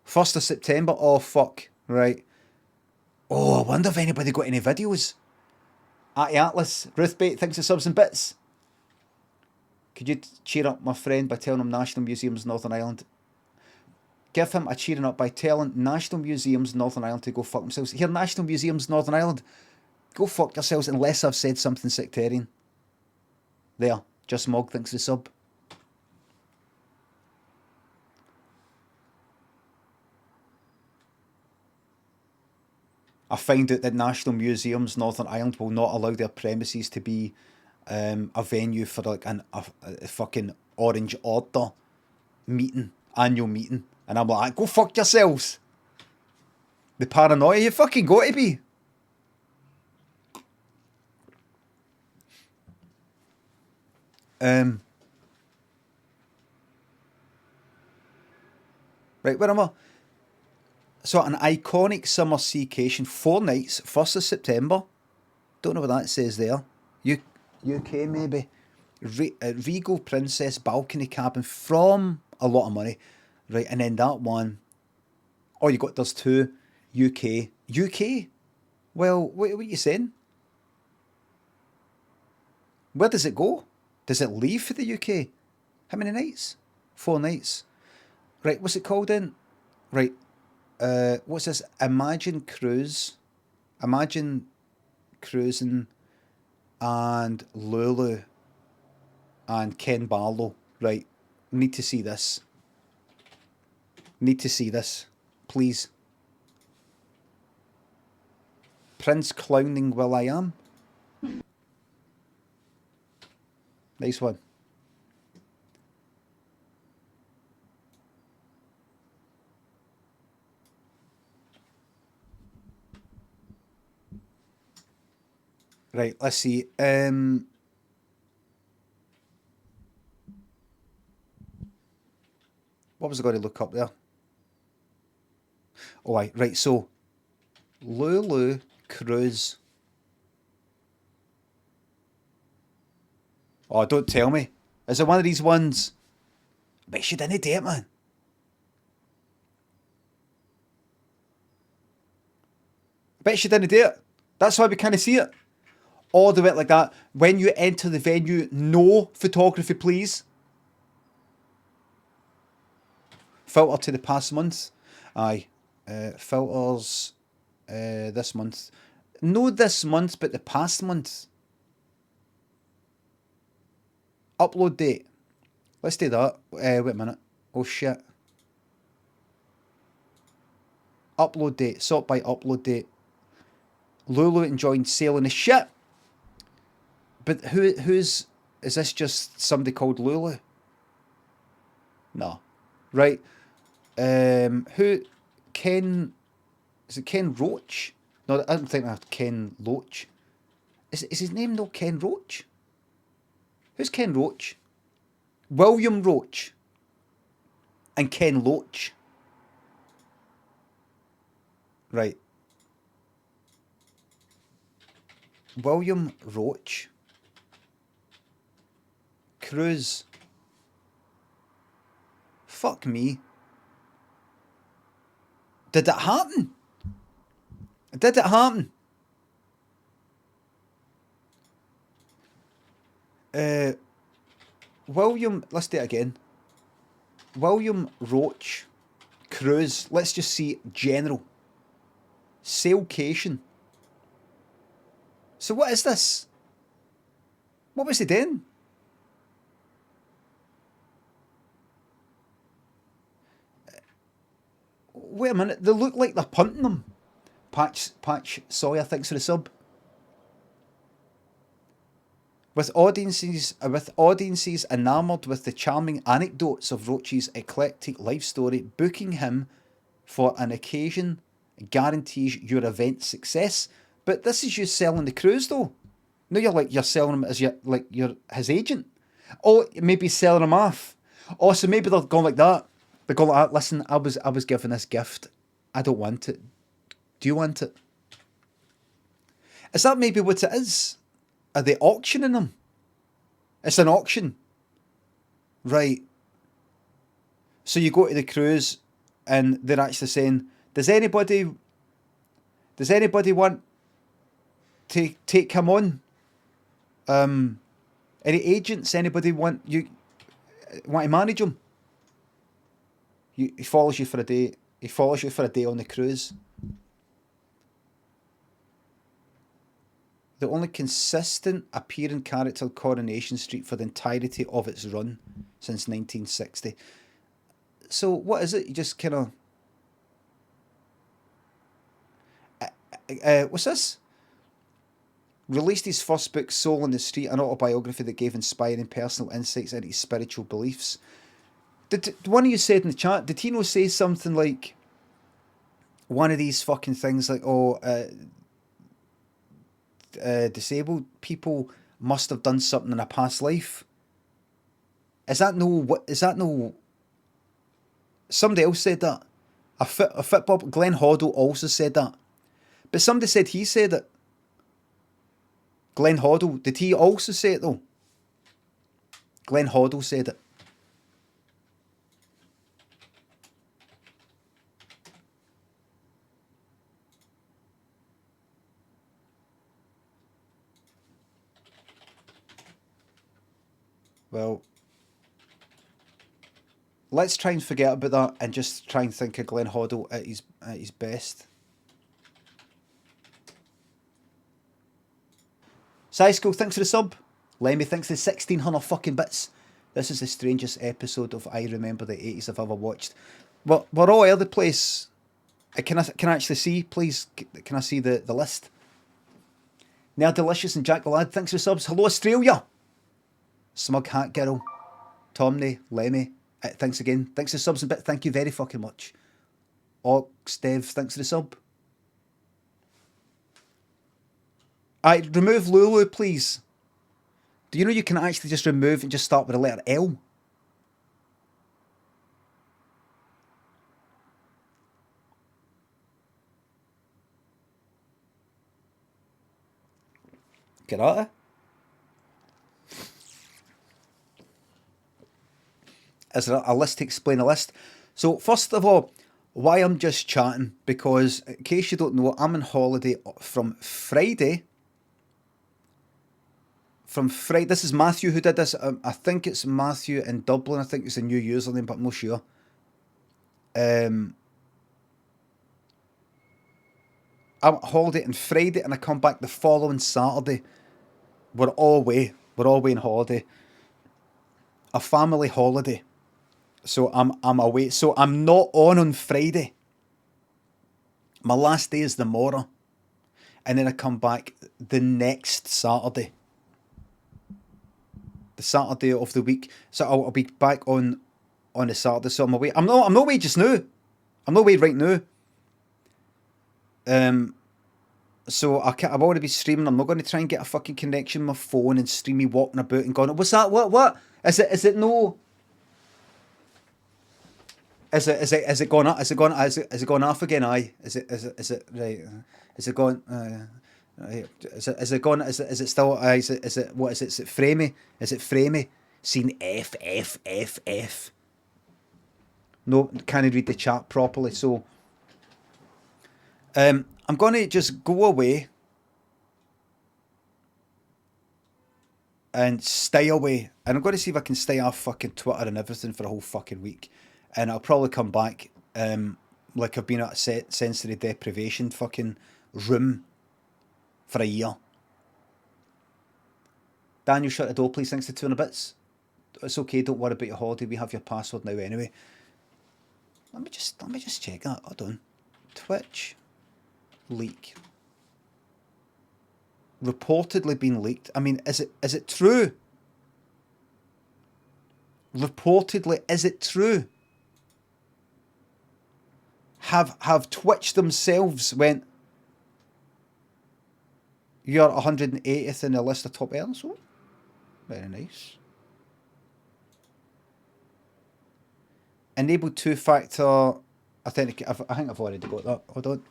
1st of September? Oh, fuck. Right. Oh, I wonder if anybody got any videos. Atty Atlas, Ruthbait, thanks for subs and bits. Could you cheer up my friend by telling him National Museums Northern Ireland? Give him a cheering up by telling National Museums Northern Ireland to go fuck themselves. Here, National Museums Northern Ireland, go fuck yourselves unless I've said something sectarian. There, Just Mog thinks the sub. I find out that National Museums Northern Ireland will not allow their premises to be a venue for like a fucking Orange Order meeting, annual meeting. And I'm like, go fuck yourselves. The paranoia you fucking got to be. Right, where am I? So an iconic summer seacation, 4 nights, 1st of September. Don't know what that says there. UK maybe. Regal Princess balcony cabin from a lot of money. Right, and then that one. Oh, there's 2. UK. UK? Well, what are you saying? Where does it go? Does it leave for the UK? How many nights? 4 nights. Right, what's it called then? Right. What's this? Imagine Cruising and Lulu and Ken Barlow. Right. Need to see this. Please. Prince clowning Will I Am. Nice one. Right, let's see. What was I going to look up there? Oh, right, so Lulu Cruise. Oh, don't tell me. Is it one of these ones? I bet she didn't do it, man. I bet she didn't do it. That's why we can't see it. All the way like that. When you enter the venue, no photography, please. Filter to the past month. Aye. Filters this month. No this month, but the past month. Upload date. Let's do that. Wait a minute. Oh shit. Upload date. Sort by upload date. Lulu enjoying sailing the ship. But who's... Is this just somebody called Lulu? No. Right. Who... Ken... Is it Ken Roach? No, I don't think that's Ken Loach. Is his name no Ken Roach? Who's Ken Roach? William Roach. And Ken Loach. Right. William Roach. Cruise. Fuck me. Did it happen? Did it happen? William, let's do it again. William Roach. Cruise. Let's just see general. Sailcation. So what is this? What was he doing? Wait a minute, they look like they're punting them. Patch Sawyer, thanks for the sub. With audiences enamoured with the charming anecdotes of Roach's eclectic life story, booking him for an occasion guarantees your event success. But this is you selling the cruise, though. No, you're selling him as you're his agent. Oh, maybe selling him off. Oh, so maybe they're going like that. They're going like that. Listen, I was given this gift. I don't want it. Do you want it? Is that maybe what it is? Are they auctioning them? It's an auction. Right. So you go to the cruise and they're actually saying, does anybody want to take him on? Any agents? Anybody want to manage him? He follows you for a day. He follows you for a day on the cruise. The only consistent appearing character on Coronation Street for the entirety of its run since 1960. So what is it? You just kind of... what's this? Released his first book, Soul on the Street, an autobiography that gave inspiring personal insights into his spiritual beliefs. Did one of you said in the chat, did he not say something like one of these fucking things like, disabled people must have done something in a past life? Is that no... Somebody else said that. A football... Glenn Hoddle also said that. But somebody said he said it. Glenn Hoddle. Did he also say it though? Glenn Hoddle said it. Well, let's try and forget about that and just try and think of Glenn Hoddle at his best. Sysco, thanks for the sub. Lemmy, thanks for the 1600 fucking bits. This is the strangest episode of I Remember the 80s I've ever watched. We're all over the place. Can I actually see, please? Can I see the list? Nair Delicious and Jack the Lad, thanks for the subs. Hello, Australia. Smug Hat Girl, Tomney, Lemmy, thanks again. Thanks for the subs and bit. Thank you very fucking much. Ox Dev, thanks for the sub. Remove Lulu, please. Do you know you can actually just remove and just start with the letter L? Get out of it. Is there a list to explain a list? So, first of all, why I'm just chatting, because in case you don't know, I'm on holiday from Friday. This is Matthew who did this. I think it's Matthew in Dublin. I think it's a new username, but I'm not sure. I'm on holiday on Friday and I come back the following Saturday. We're all away. We're all away on holiday. A family holiday. So I'm away. So I'm not on Friday. My last day is tomorrow. And then I come back the next Saturday. The Saturday of the week. So I'll be back on a Saturday. So I'm away. I'm not away just now. I'm not away right now. So I've already been streaming. I'm not going to try and get a fucking connection on my phone and stream me walking about and going, what's that? What? Is it no? Is it gone off? Is it gone off again? Aye. Is it right? Is it gone? Right. Is it gone? Is it still? Is it what is it? Is it framey? Is it framey? Scene F. No, can't read the chat properly. So, I'm gonna just go away and stay away, and I'm going to see if I can stay off fucking Twitter and everything for a whole fucking week. And I'll probably come back like I've been at a sensory deprivation fucking room for a year. Daniel, shut the door, please. Thanks to 200 bits. It's okay, don't worry about your holiday. We have your password now anyway. Let me just check that. Hold on. Twitch leak. Reportedly been leaked. I mean, is it true? Reportedly, is it true? Have Twitch themselves went, you're 180th in the list of top earners? Oh, very nice. Enable two-factor authentication. I think I've already got that. Hold on.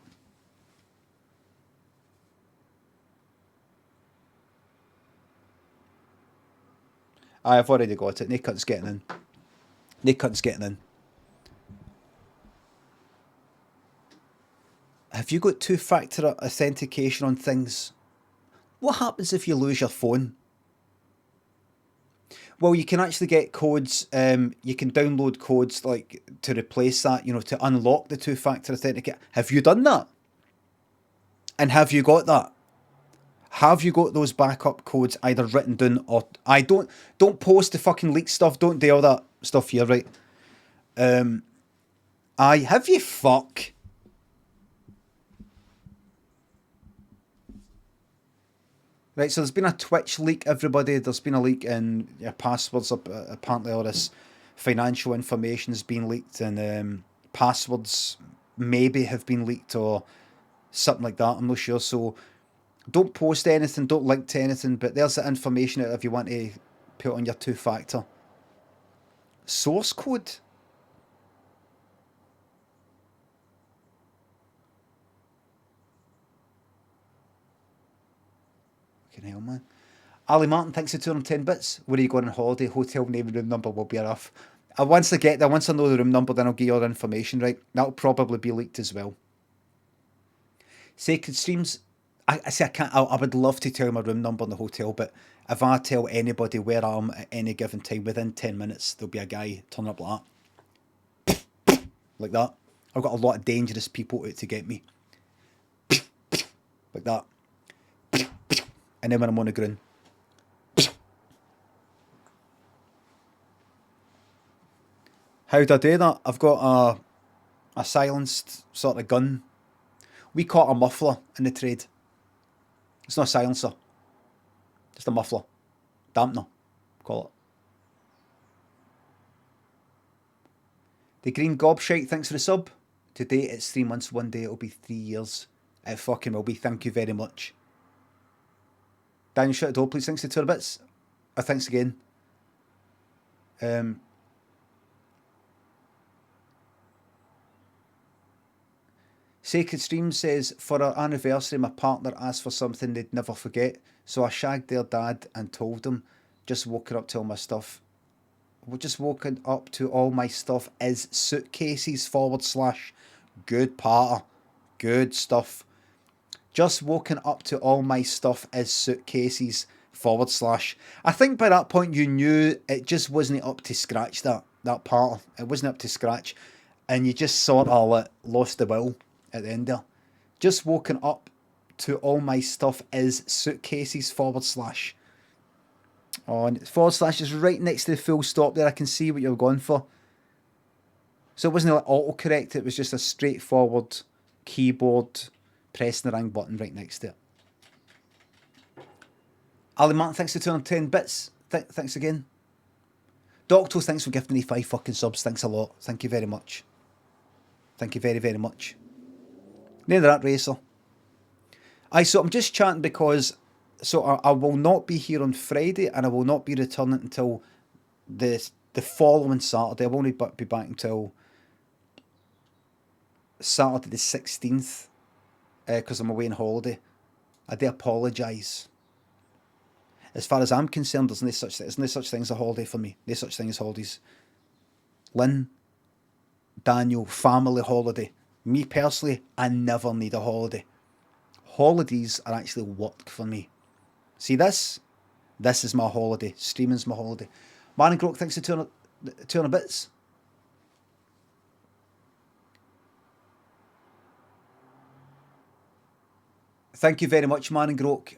I've already got it. No cut's getting in. No cut's getting in. Have you got two-factor authentication on things? What happens if you lose your phone? Well, you can actually get codes. You can download codes like to replace that. You know, to unlock the two-factor authentication. Have you done that? And have you got that? Have you got those backup codes either written down or I don't post the fucking leak stuff. Don't do all that stuff here, right? Have you fuck? Right, so there's been a Twitch leak, everybody. There's been a leak in your passwords. Apparently all this financial information has been leaked, and passwords maybe have been leaked or something like that. I'm not sure. So don't post anything, don't link to anything, but there's the information if you want to put on your two-factor. Source code? Fucking hell, man. Ali Martin, thanks for 210 bits. Where are you going on holiday? Hotel name and room number will be enough. Once I get there, once I know the room number, then I'll give you all the information, right? That'll probably be leaked as well. Sacred Streams. I say I can't. I would love to tell you my room number in the hotel, but if I tell anybody where I am at any given time, within 10 minutes, there'll be a guy turning up like that. Like that. I've got a lot of dangerous people out to get me. Like that. And then when I'm on the ground. How do I do that? I've got a silenced sort of gun. We call it a muffler in the trade. It's not a silencer. Just a muffler. Dampener, call it. The Green Gobshite, thanks for the sub. Today it's 3 months, one day it'll be 3 years. It fucking will be, thank you very much. Daniel shut the door, please, thanks to 2 bits. Thanks again. Sacred Stream says, for our anniversary, my partner asked for something they'd never forget, so I shagged their dad and told him, just woken up to all my stuff. Just woken up to all my stuff is suitcases / good parter. Good stuff. Just woken up to all my stuff is suitcases / I think by that point you knew it just wasn't up to scratch, that part. It wasn't up to scratch. And you just sort of lost the will at the end there. Just woken up to all my stuff is suitcases / Oh, and / is right next to the full stop there. I can see what you're going for. So it wasn't like autocorrect, it was just a straightforward keyboard pressing the wrong button right next to it. Ali Martin, thanks for 210 bits. Thanks again. Doctor, thanks for gifting me 5 fucking subs. Thanks a lot. Thank you very much. Thank you very, very much. Neither that, Racer. So I'm just chatting because I will not be here on Friday and I will not be returning until the following Saturday. I won't be back until Saturday the 16th because I'm away on holiday. I do apologise. As far as I'm concerned, there's no such thing as a holiday for me. No such thing as holidays. Lynn, Daniel, family holiday. Me personally, I never need a holiday. Holidays are actually work for me. See this? This is my holiday. Streaming's my holiday. Man and Grok, thanks for 200 bits. Thank you very much, Man and Grok.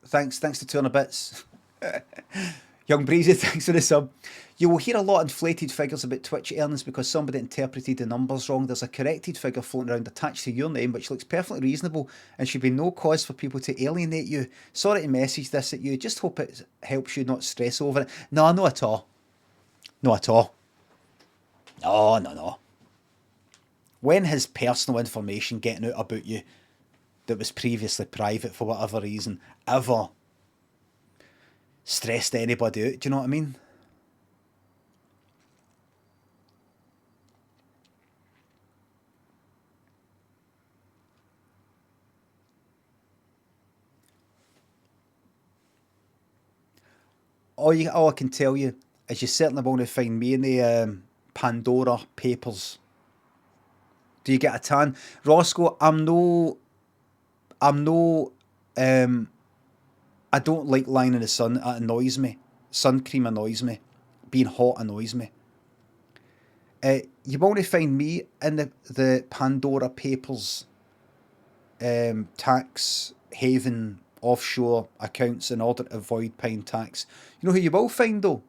Thanks to 200 bits. Young Breezy, thanks for the sub. You will hear a lot of inflated figures about Twitch earnings because somebody interpreted the numbers wrong. There's a corrected figure floating around attached to your name, which looks perfectly reasonable and should be no cause for people to alienate you. Sorry to message this at you. Just hope it helps you not stress over it. No, not at all. Not at all. No. When has personal information getting out about you that was previously private for whatever reason ever stressed anybody out? Do you know what I mean? All I can tell you is you certainly won't find me in the Pandora Papers. Do you get a tan? Roscoe, I don't like lying in the sun. It annoys me. Sun cream annoys me. Being hot annoys me. You won't find me in the Pandora Papers tax haven offshore accounts in order to avoid paying tax. You know who you will find though?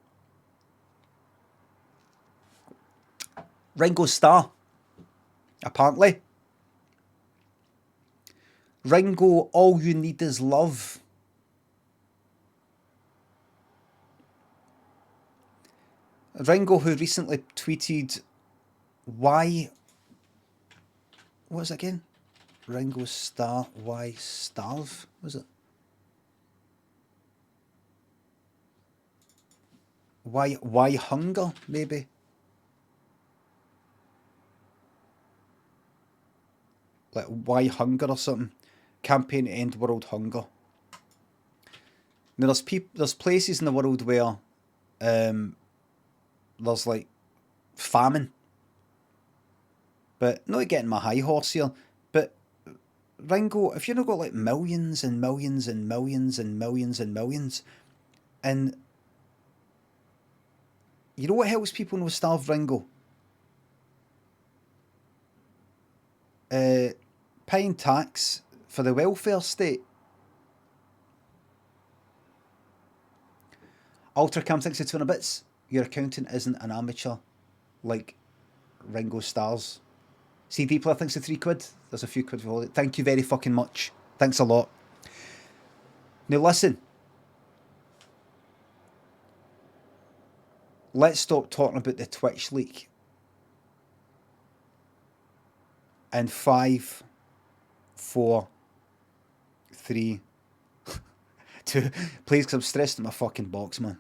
Ringo Starr. Apparently. Ringo, all you need is love. Ringo, who recently tweeted, why... What was it again? Ringo Starr, why starve? Was it? Why hunger, maybe? Like, why hunger or something? Campaign to end world hunger. Now, there's places in the world where there's like famine. But not getting my high horse here. But Ringo, if you've not got like millions and millions and millions and millions and millions, and you know what helps people not starve, Ringo? Paying tax for the welfare state. Ultracam thinks it's 200 bits. Your accountant isn't an amateur like Ringo Starr's. CD player thinks it's £3. There's a few quid for all it. Thank you very fucking much. Thanks a lot. Now listen. Let's stop talking about the Twitch leak. And 5, 4, 3, 2. Please, because I'm stressed in my fucking box, man.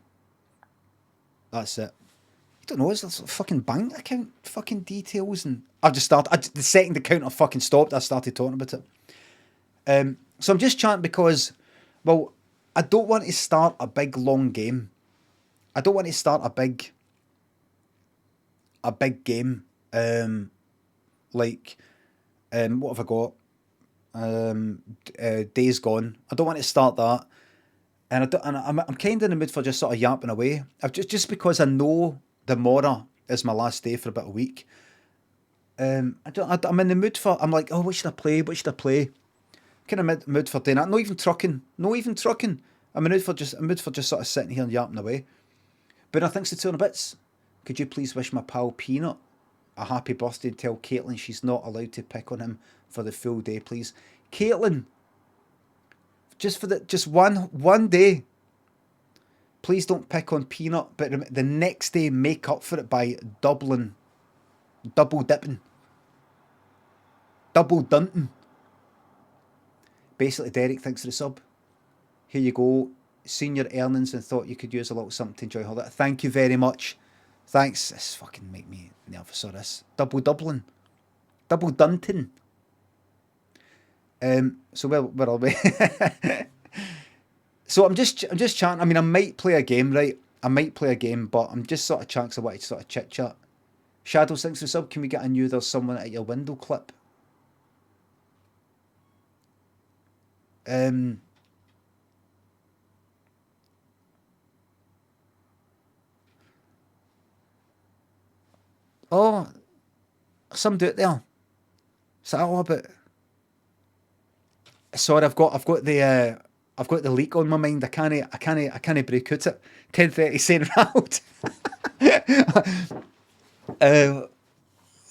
That's it. I don't know, is there fucking bank account fucking details? And I've just started. The second the counter fucking stopped, I started talking about it. So I'm just chatting because, well, I don't want to start a big long game. I don't want to start a big game. Like, what have I got? Days Gone. I don't want to start that. And I'm kind of in the mood for just sort of yapping away. I've just because I know tomorrow is my last day for about a week. I'm in the mood for. I'm like, oh, what should I play? What should I play? Kind of mood for doing that. Not even trucking. I'm in mood for just sort of sitting here and yapping away. But I think's the 200 bits. Could you please wish my pal Peanut a happy birthday and tell Caitlin she's not allowed to pick on him for the full day, please? Caitlin, just one day, please don't pick on Peanut, but the next day make up for it by double dipping, double dunting. Basically, Derek, thanks for the sub. Here you go. Seen your earnings and thought you could use a little something to enjoy holiday. Thank you very much. Thanks. This fucking make me nervous of this. Double dunting. So where are we? So I'm just chatting. I mean, I might play a game, right? But I'm just sort of chatting. So I wanted to sort of chit chat. Shadow thanks for the sub. Can we get a new "There's Someone at Your Window" clip? Oh, some do it there. Is that all about? Sorry, I've got the I've got the leak on my mind. I can't break out it. 10:30 St. Ronald.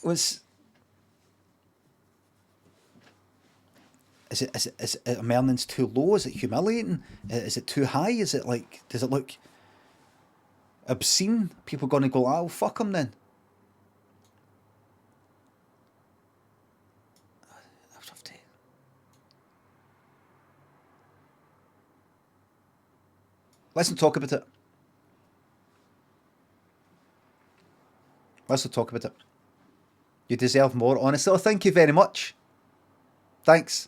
Was is it my earnings too low? Is it humiliating? Is it too high? Is it like, does it look obscene? People going to go, oh, fuck them then. Let's not talk about it. Let's not talk about it. You deserve more, honestly. Oh, thank you very much. Thanks.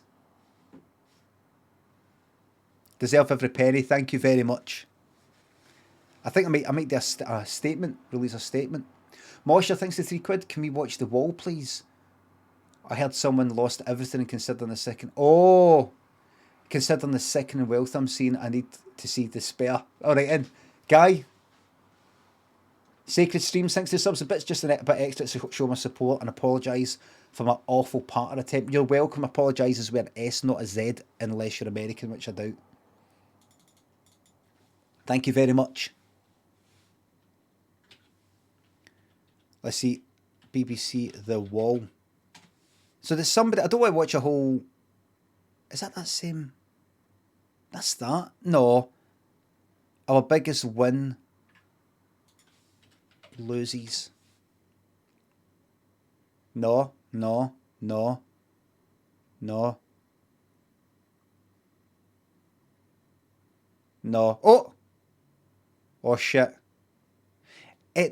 Deserve every penny. Thank you very much. I think I might do a statement, release a statement. Mosher, thanks to £3. Can we watch The Wall, please? I heard someone lost everything and considering the second. Oh, considering the second wealth I'm seeing, I need to see Despair. All right, in. Guy. Sacred Streams, thanks to subs and bits, just a bit extra to show my support and apologise for my awful partner attempt. You're welcome. Apologises with an S, not a Z, unless you're American, which I doubt. Thank you very much. Let's see. BBC The Wall. So there's somebody, I don't want to watch a whole... Is that same... That's that? No. Our biggest win loses. No. No. No. No. No. Oh! Oh shit.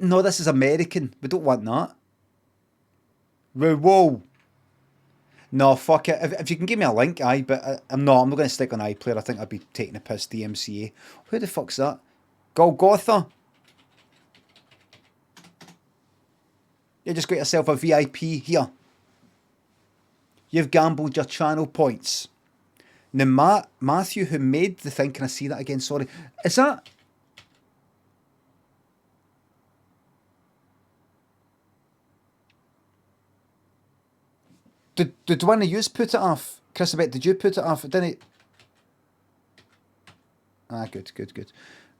No, this is American. We don't want that. Whoa. No, fuck it. If you can give me a link, aye, but I'm not going to stick on iPlayer. I think I'd be taking a piss, DMCA. Who the fuck's that? Golgotha? You just got yourself a VIP here. You've gambled your channel points. Now, Matthew, who made the thing, can I see that again? Sorry. Is that... Did one of yous put it off? Chris, I bet, did you put it off? Didn't it? Ah, good.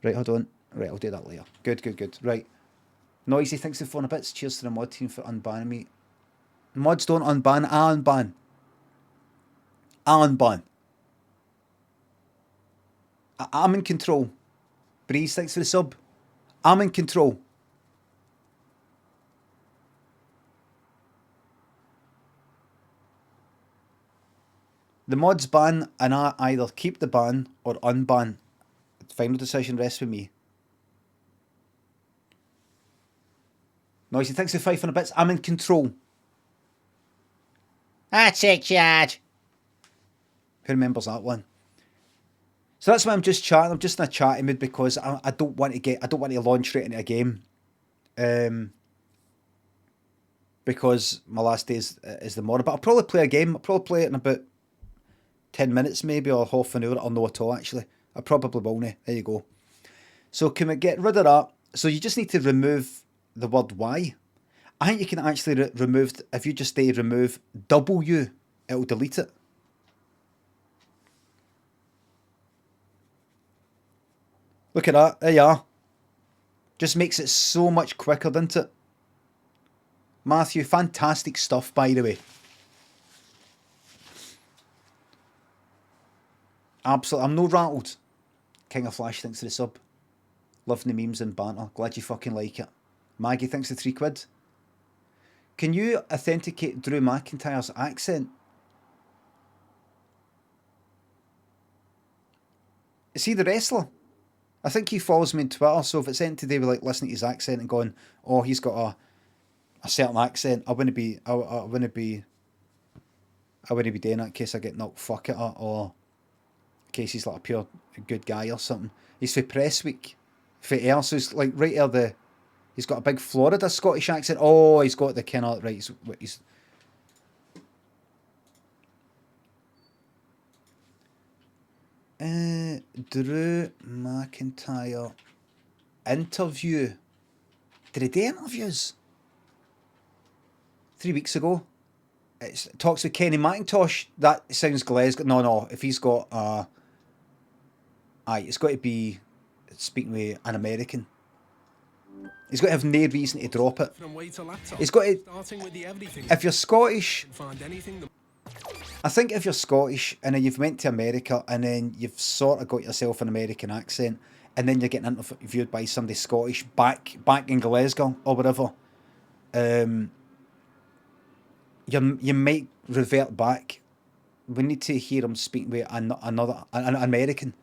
Right, hold on. Right, I'll do that later. Good. Right. Noisy, thanks for 400 bits. Cheers to the mod team for unbanning me. Mods don't unban, I unban. I'm in control. Breeze, thanks for the sub. I'm in control. The mods ban, and I either keep the ban or unban. The final decision rests with me. Noisy, thanks for 500 bits. I'm in control. I take charge. Who remembers that one? So that's why I'm just chatting. I'm just in a chatting mood because I don't want to launch straight into a game. Because my last day is the morning. But I'll probably play a game. I'll probably play it in about 10 minutes maybe, or half an hour, or no at all actually. I probably will now. There you go. So can we get rid of that? So you just need to remove the word Y. I think you can actually remove, if you just say remove W, it'll delete it. Look at that. There you are. Just makes it so much quicker, doesn't it? Matthew, fantastic stuff, by the way. Absolutely. I'm no rattled. King of Flash, thanks for the sub. Loving the memes and banter. Glad you fucking like it. Maggie, thanks for £3. Can you authenticate Drew McIntyre's accent? Is he the wrestler? I think he follows me on Twitter, so if it's anything to do with like listening to his accent and going, oh, he's got a certain accent, I wouldn't be doing that in case I get knocked fuck it up, or in case he's like a pure good guy or something. He's for Press Week. For Air, so he's like right there he's got a big Florida Scottish accent. Oh, he's got the kind of right. He's Drew McIntyre interview. Did he do interviews? 3 weeks ago. It talks with Kenny McIntosh. That sounds Glasgow. No. If he's got Aye, it's got to be speaking with an American. He's got to have no reason to drop it. He's got to. If you're Scottish, I think if you're Scottish and then you've went to America and then you've sort of got yourself an American accent and then you're getting interviewed by somebody Scottish back in Glasgow or whatever, you might revert back. We need to hear him speaking with an American.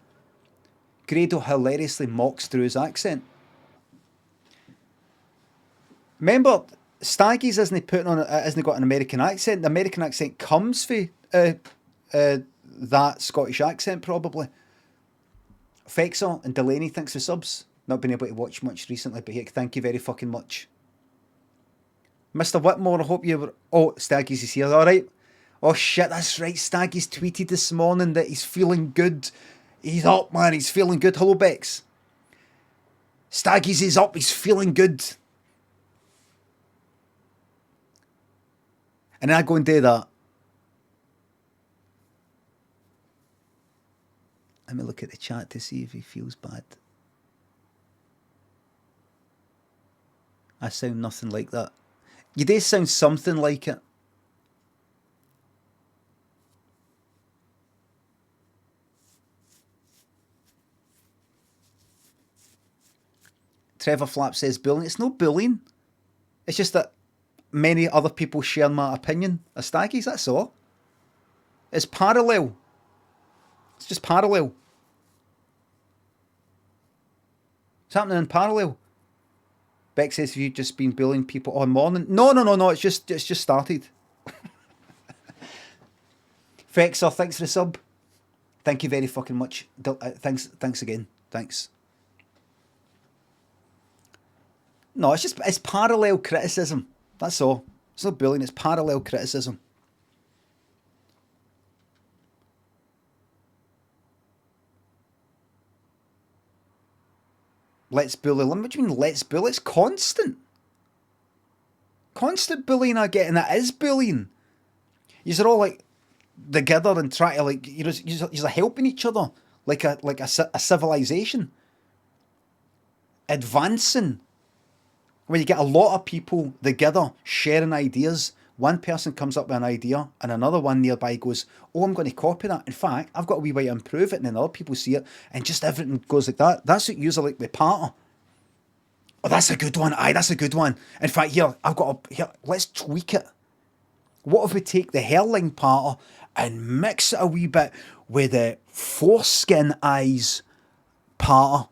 Grado hilariously mocks through his accent. Remember, Staggy's isn't got an American accent. The American accent comes from that Scottish accent, probably. Fexer and Delaney, thanks for subs. Not been able to watch much recently, but thank you very fucking much. Mr. Whitmore, I hope you were... Oh, Staggy's is here, alright. Oh shit, that's right, Staggy's tweeted this morning that he's feeling good. He's up, man, he's feeling good. Hello, Bex. Staggy's is up, he's feeling good. And then I go and do that. Let me look at the chat to see if he feels bad. I sound nothing like that. You do sound something like it. Trevor Flap says bullying. It's no bullying. It's just that many other people share my opinion of Staggies, that's all. It's parallel. It's just parallel. It's happening in parallel. Beck says, have you just been bullying people all morning? No. It's just started. Fexer, thanks for the sub. Thank you very fucking much. Thanks again. Thanks. No, it's parallel criticism. That's all. It's not bullying, it's parallel criticism. Let's bully Limmy. What do you mean let's bully? It's constant. Constant bullying I get, and that is bullying. You're all like together and try to like you're helping each other like a civilization. Advancing. When you get a lot of people together sharing ideas, one person comes up with an idea and another one nearby goes, oh, I'm going to copy that. In fact, I've got a wee way to improve it, and then other people see it and just everything goes like that. That's what usually like with Parter. Oh, that's a good one. Aye, that's a good one. In fact, let's tweak it. What if we take the hairline Parter and mix it a wee bit with the foreskin eyes Parter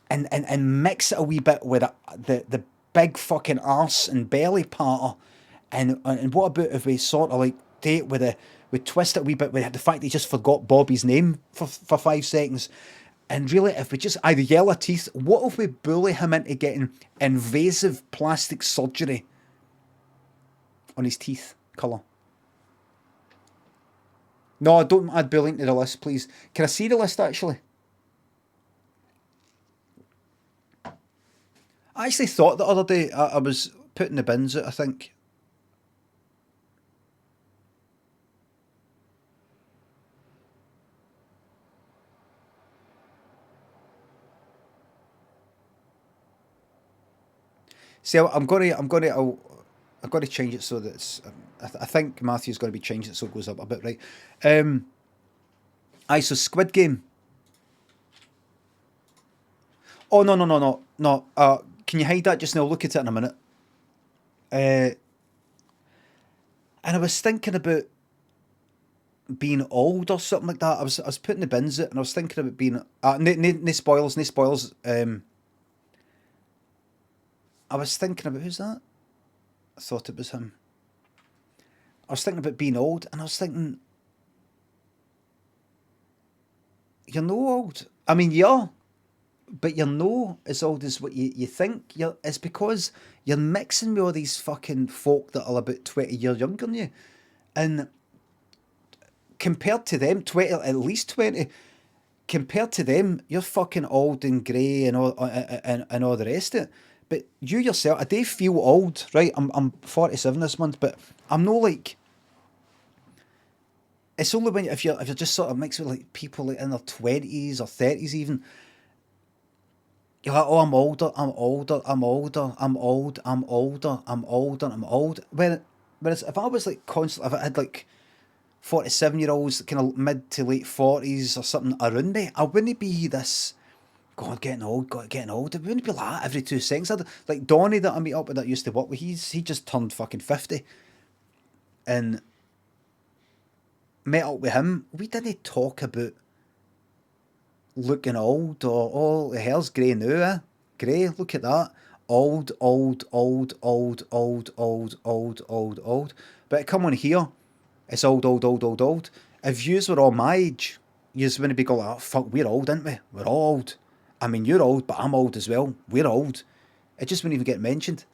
and mix it a wee bit with the big fucking arse and belly Parter, and what about if we sort of like date we twist it a wee bit with the fact that he just forgot Bobby's name for 5 seconds, and really if we just either yellow teeth, what if we bully him into getting invasive plastic surgery on his teeth colour? No, don't add bullying to the list, please. Can I see the list actually? I actually thought the other day I was putting the bins out, I think. See, I've got to change it so that it's. I think Matthew's going to be changing it so it goes up a bit, right? So Squid Game. Oh no. Can you hide that just now? Look at it in a minute. And I was thinking about being old or something like that. I was putting the bins out and I was thinking about being no spoilers. I was thinking about who's that? I thought it was him. I was thinking about being old, and I was thinking, you're no old. I mean, yeah, but you're no as old as what you think. It's because you're mixing with all these fucking folk that are about 20 years younger than you, and compared to them, 20, at least 20. Compared to them, you're fucking old and grey and all the rest of it. But you yourself, I do feel old, right? I'm 47 this month, but I'm no like. It's only when if you're just sort of mixed with like people like in their 20s or 30s even. You're like, oh, I'm older, I'm older, I'm older, I'm old, I'm older, I'm older, I'm old. Whereas if I was like constantly, if I had like 47-year-olds, kind of mid to late 40s or something around me, I wouldn't be this, God, getting old, God, getting old. It wouldn't be like that every 2 seconds. Like Donnie that I meet up with that used to work with, he just turned fucking 50. And met up with him, we didn't talk about looking old or, oh, the hair's grey now, eh? Grey, look at that. Old, old, old, old, old, old, old, old, old. But come on here, it's old, old, old, old, old. If yous were all my age, yous wouldn't be going, oh, fuck, we're old, aren't we? We're all old. I mean, you're old, but I'm old as well. We're old. It just wouldn't even get mentioned.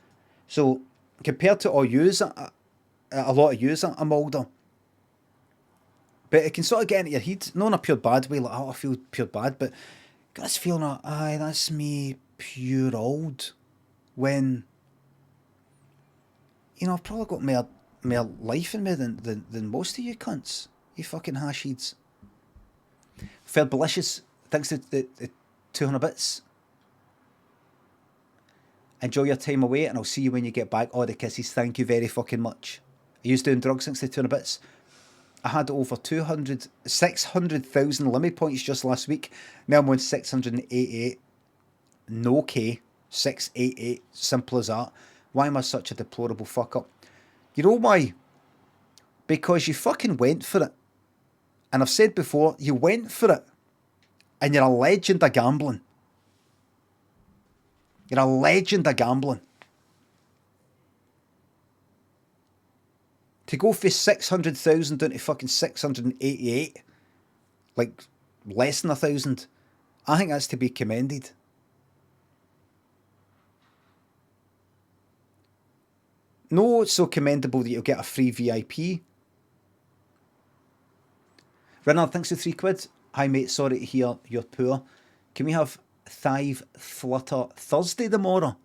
So, compared to all yous, a lot of yous, I'm older. But it can sort of get into your head, not in a pure bad way, like, oh, I feel pure bad, but got this feeling of, aye, that's me pure old. When, you know, I've probably got more life in me than most of you cunts. You fucking hash heads. Fair Delicious, thanks to the 200 bits. Enjoy your time away, and I'll see you when you get back. All the kisses, thank you very fucking much. Are you doing drugs thanks to 200 bits? I had over 600,000 Limmy points just last week. Now I'm on 688. No K. 688. Simple as that. Why am I such a deplorable fuck up? You know why? Because you fucking went for it. And I've said before, you went for it. And you're a legend of gambling. You're a legend of gambling. To go for 600,000 down to fucking 688, like less than 1,000, I think that's to be commended. No, it's so commendable that you'll get a free VIP. Renard, thanks for £3. Hi mate, sorry to hear you're poor. Can we have Thive Flutter Thursday tomorrow?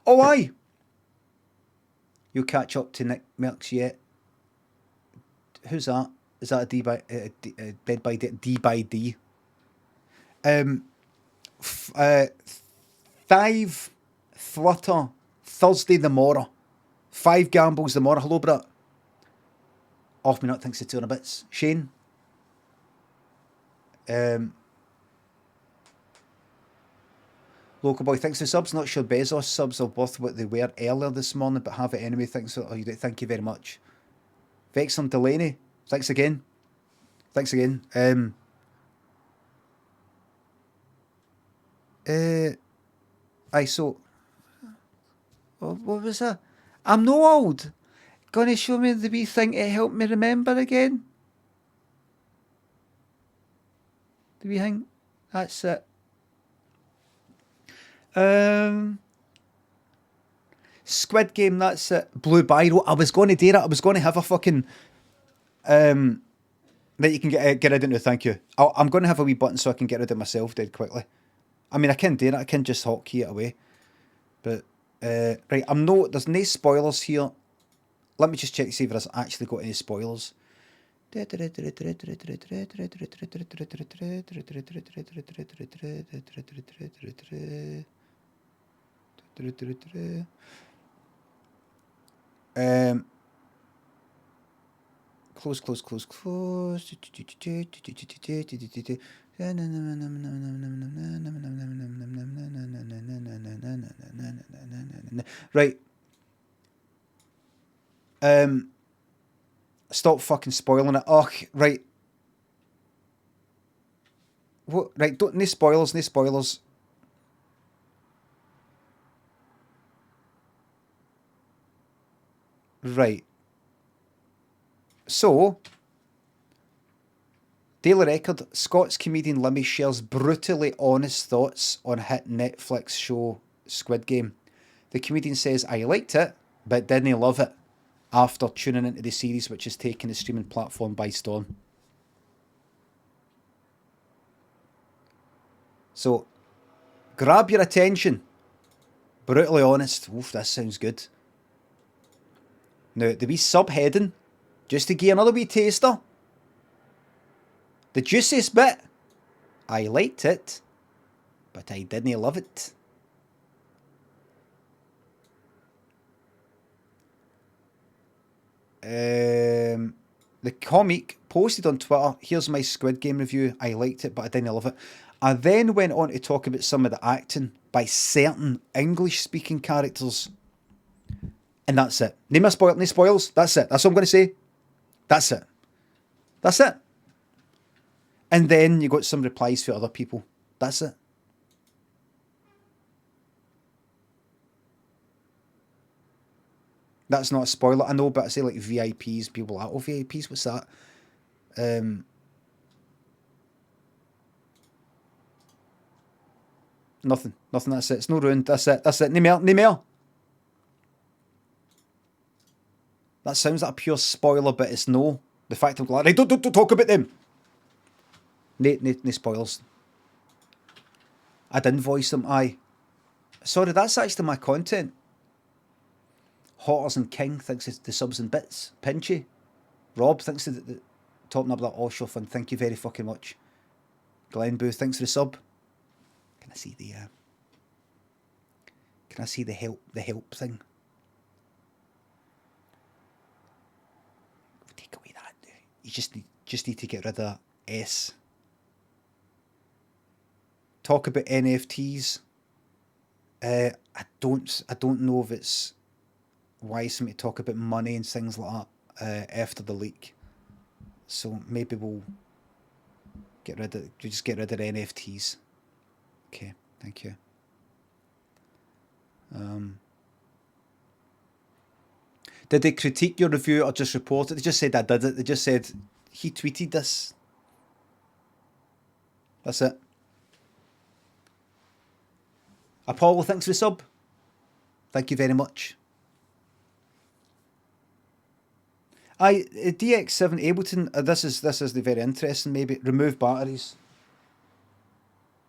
Oh aye! You'll catch up to Nick Merckx yet? Who's that? Is that a D by Dead by D? D by D. Thive Flutter Thursday tomorrow. 5 gambles tomorrow. Hello, Brett. Off me nut thinks of 200 bits. Shane. Local boy thanks for subs. Not sure Bezos subs are worth what they were earlier this morning, but have it anyway. Thanks. Thank you very much. Vexon Delaney, thanks again. Thanks again. So what was that? I'm no old. Gonna show me the wee thing to help me remember again? The wee thing? That's it. Squid Game, that's it. Blue Biro. I was going to do that. I was going to have a fucking that you can get rid of. No, thank you. I'm going to have a wee button so I can get rid of myself dead quickly. I mean, I can do that. I can just hotkey it away. But right, there's no spoilers here. Let me just check to see if there's actually got any spoilers. Close. Right. Stop fucking spoiling it. Oh, right. What? Right, no spoilers. Right. So, Daily Record, Scots comedian Limmy shares brutally honest thoughts on hit Netflix show Squid Game. The comedian says, I liked it, but didn't love it, after tuning into the series, which has taken the streaming platform by storm. So, grab your attention. Brutally honest. Oof, this sounds good. Now, the wee subheading, just to give another wee taster. The juiciest bit. I liked it, but I didn't love it. The comic posted on Twitter, here's my Squid Game review. I liked it, but I didn't love it. I then went on to talk about some of the acting by certain English-speaking characters. And that's it. No spoils. That's it. That's what I'm going to say. That's it. That's it. And then you got some replies for other people. That's it. That's not a spoiler. I know, but I say like VIPs, people are like, oh, VIPs, what's that? Nothing. That's it. It's no ruined. That's it. No more. That sounds like a pure spoiler, but it's no. The fact I'm glad. Right, don't talk about them. No spoilers. I didn't voice them. Aye. Sorry, that's actually my content. Hotters and King thinks it's the subs and bits. Pinchy. Rob thinks the topping up that offshore fund. Thank you very fucking much. Glenn Boo thanks for the sub. Can I see the help thing? Take away that. You just need to get rid of that S. Talk about NFTs. I don't know if it's wise for me to talk about money and things like that after the leak. So maybe we'll just get rid of NFTs. Okay, thank you. Did they critique your review or just report it? They just said I did it. They just said he tweeted this. That's it. Apollo, thanks for the sub. Thank you very much. DX7 Ableton. This is the very interesting. Maybe remove batteries.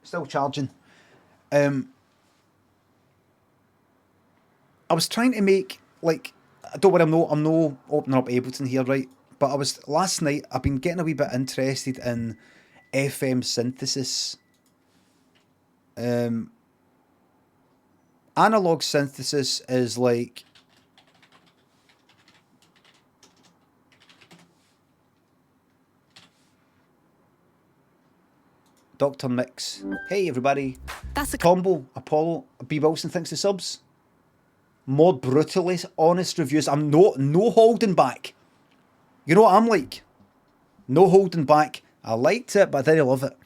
Still charging. I was trying to make like don't worry. I'm no opening up Ableton here, right? But last night. I've been getting a wee bit interested in FM synthesis. Analog synthesis is like Dr. Mix. Hey everybody. That's a Combo, Apollo, B. Wilson thanks the subs. More brutally honest reviews. I'm no holding back. You know what I'm like? No holding back. I liked it, but I didn't love it.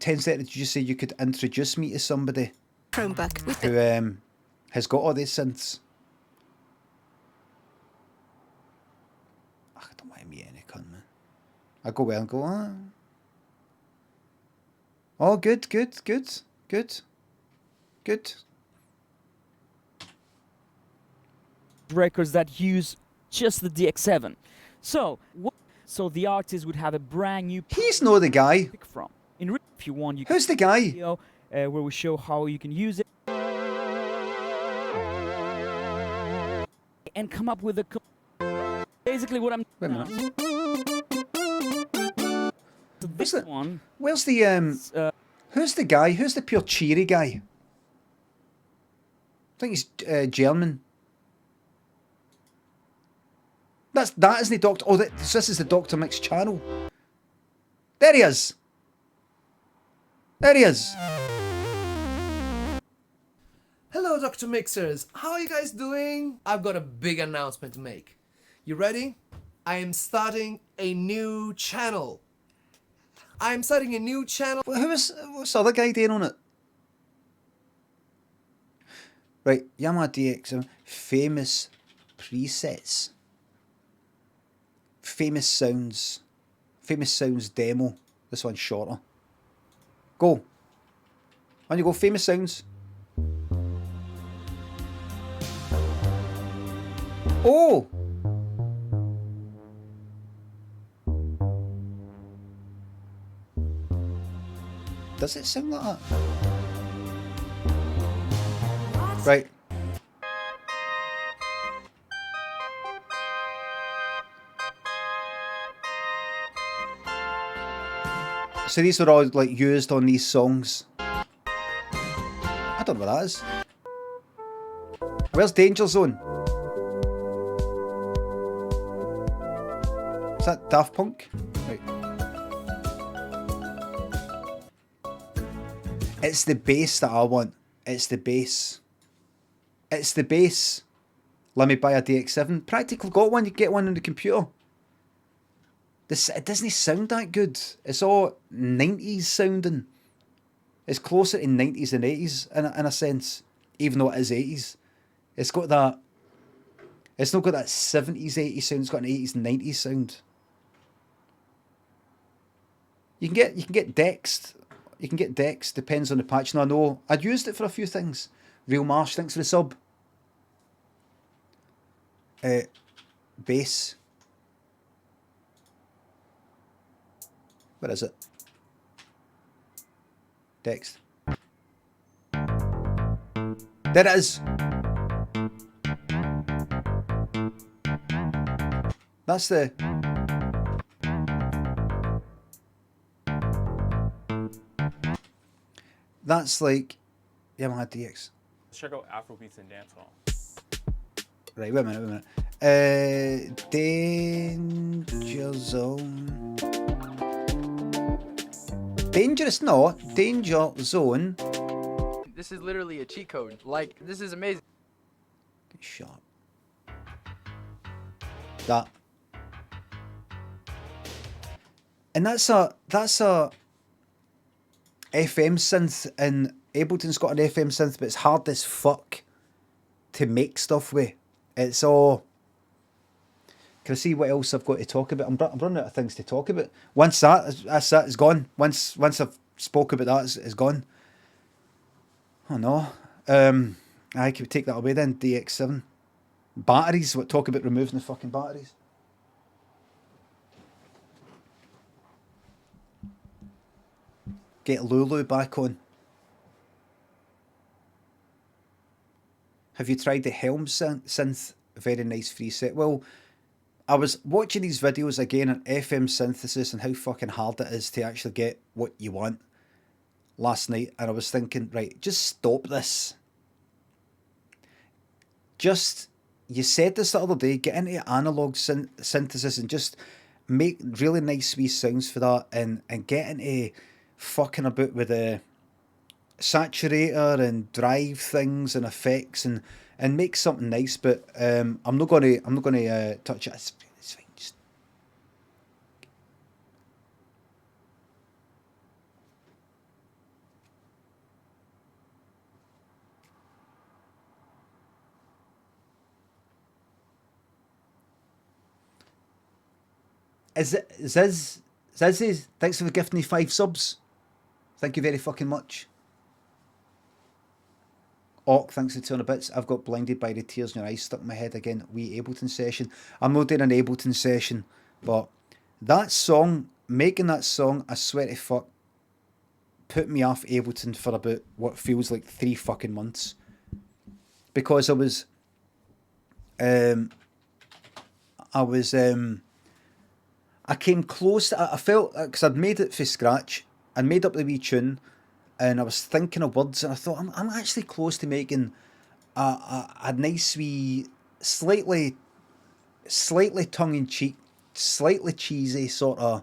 10 seconds, did you say you could introduce me to somebody Chromebook with who has got all these synths? I don't want to meet any cunt, man. I go well and go, ah. Oh, good. Records that use just the DX7. So the artist would have a brand new He's not the guy. pick from. If you want, you Who's the guy? video where we show how you can use it and come up with a basically what I'm Wait a minute. so Where's this the- one Where's the who's the guy? Who's the pure cheery guy? I think he's German. That isn't the Doctor. Oh, this is the Dr. Mix channel. There he is. Hello, Dr. Mixers. How are you guys doing? I've got a big announcement to make. You ready? I am starting a new channel. What's the other guy doing on it? Right, Yamaha DX7 famous presets. Famous sounds demo. This one's shorter. Go. On you go, famous sounds. Oh! Does it sound like that? Right. So these were all like used on these songs. I don't know what that is. Where's Danger Zone? Is that Daft Punk? Right. It's the bass that I want. It's the bass. It's the bass. Let me buy a DX7. Practically got one. You get one on the computer. It doesn't sound that good. It's all 90s sounding. It's closer to 90s than 80s in a sense, even though it is 80s. It's got that. It's not got that 70s, 80s sound. It's got an 80s, 90s sound. You can get Dexed. You can get Dex. Depends on the patch. No, I know. I'd used it for a few things. Real Marsh, thanks for the sub. Bass. Where is it? Dex. There it is. That's the... That's like... Yamaha DX. Let's check out Afrobeats and dancehall. Right, wait a minute. Danger Zone. Dangerous, no. Danger Zone. This is literally a cheat code. Like, this is amazing. Shut up. That. And that's a FM synth, and Ableton's got an FM synth, but it's hard as fuck to make stuff with. It's all... Can I see what else I've got to talk about? I'm running out of things to talk about. Once that's it's gone. Once I've spoke about that, it's gone. Oh no. I could take that away then. DX7. Batteries. What talk about removing the fucking batteries? Get Lulu back on. Have you tried the Helm synth? Very nice free set. Well, I was watching these videos again on FM synthesis and how fucking hard it is to actually get what you want last night, and I was thinking, right, just stop this. Just, you said this the other day, get into analog synthesis and just make really nice wee sounds for that, and get into fucking about with the saturator and drive things and effects and make something nice. But I'm not gonna touch it. It's fine. Just is it Zizzy? Thanks for gifting me 5 subs. Thank you very fucking much. Ock, thanks for 200 bits. I've got blinded by the tears in your eyes stuck in my head again. Wee Ableton session. I'm not doing an Ableton session, but that song, making that song, I swear to fuck, put me off Ableton for about what feels like 3 fucking months. Because I came close. I felt, because I'd made it from scratch. I made up the wee tune, and I was thinking of words, and I thought, I'm actually close to making a nice wee, slightly tongue-in-cheek, slightly cheesy sort of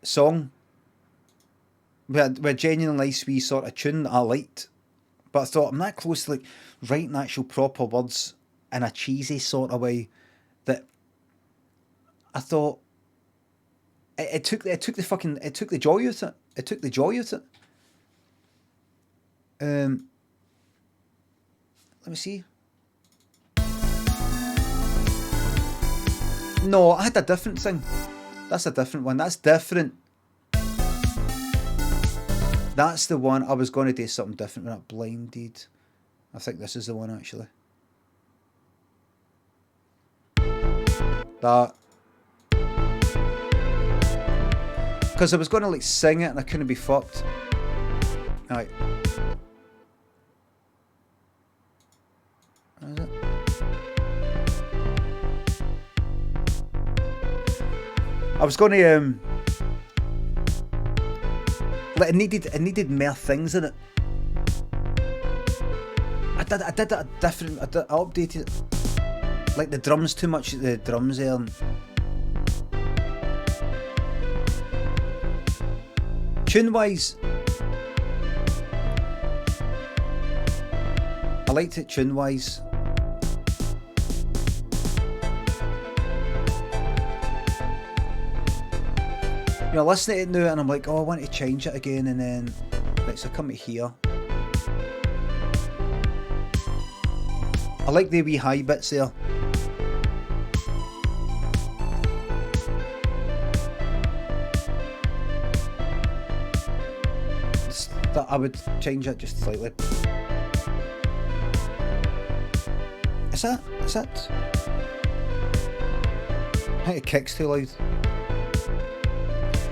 song. With a genuinely nice wee sort of tune that I liked. But I thought, I'm that close to like writing actual proper words in a cheesy sort of way that I thought it took the joy out of it. It took the joy out of it. Let me see. No, I had a different thing. That's a different one. That's different. That's the one. I was going to do something different when I blinded. I think this is the one actually. That. Because I was going to like sing it and I couldn't be fucked. Right. What is it? I was going to like it needed more things in it. I did a different. I updated it. Like the drums, too much. The drums there. Tune wise, I liked it tune wise. You know, listening to it now and I'm like, oh, I want to change it again, and then right, so come to here. I like the wee high bits there. That I would change it just slightly. Is that? Is that? I think it kicks too loud.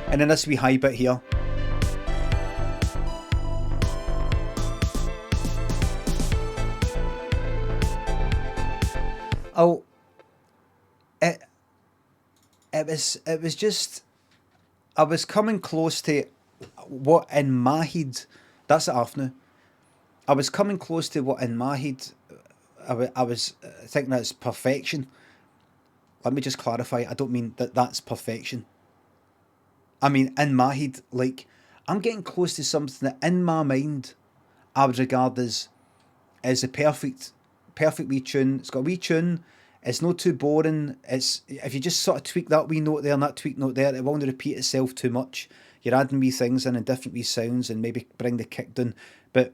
And then this wee high bit here. Oh, it was just, I was coming close to what in my head, that's it off now. I was coming close to what in my head, I was thinking that's perfection. Let me just clarify, I don't mean that that's perfection. I mean, in my head, like, I'm getting close to something that in my mind, I would regard as a perfect wee tune. It's got a wee tune. It's not too boring. It's, if you just sort of tweak that wee note there and that tweak note there, it won't repeat itself too much. You're adding wee things in and different wee sounds and maybe bring the kick down. But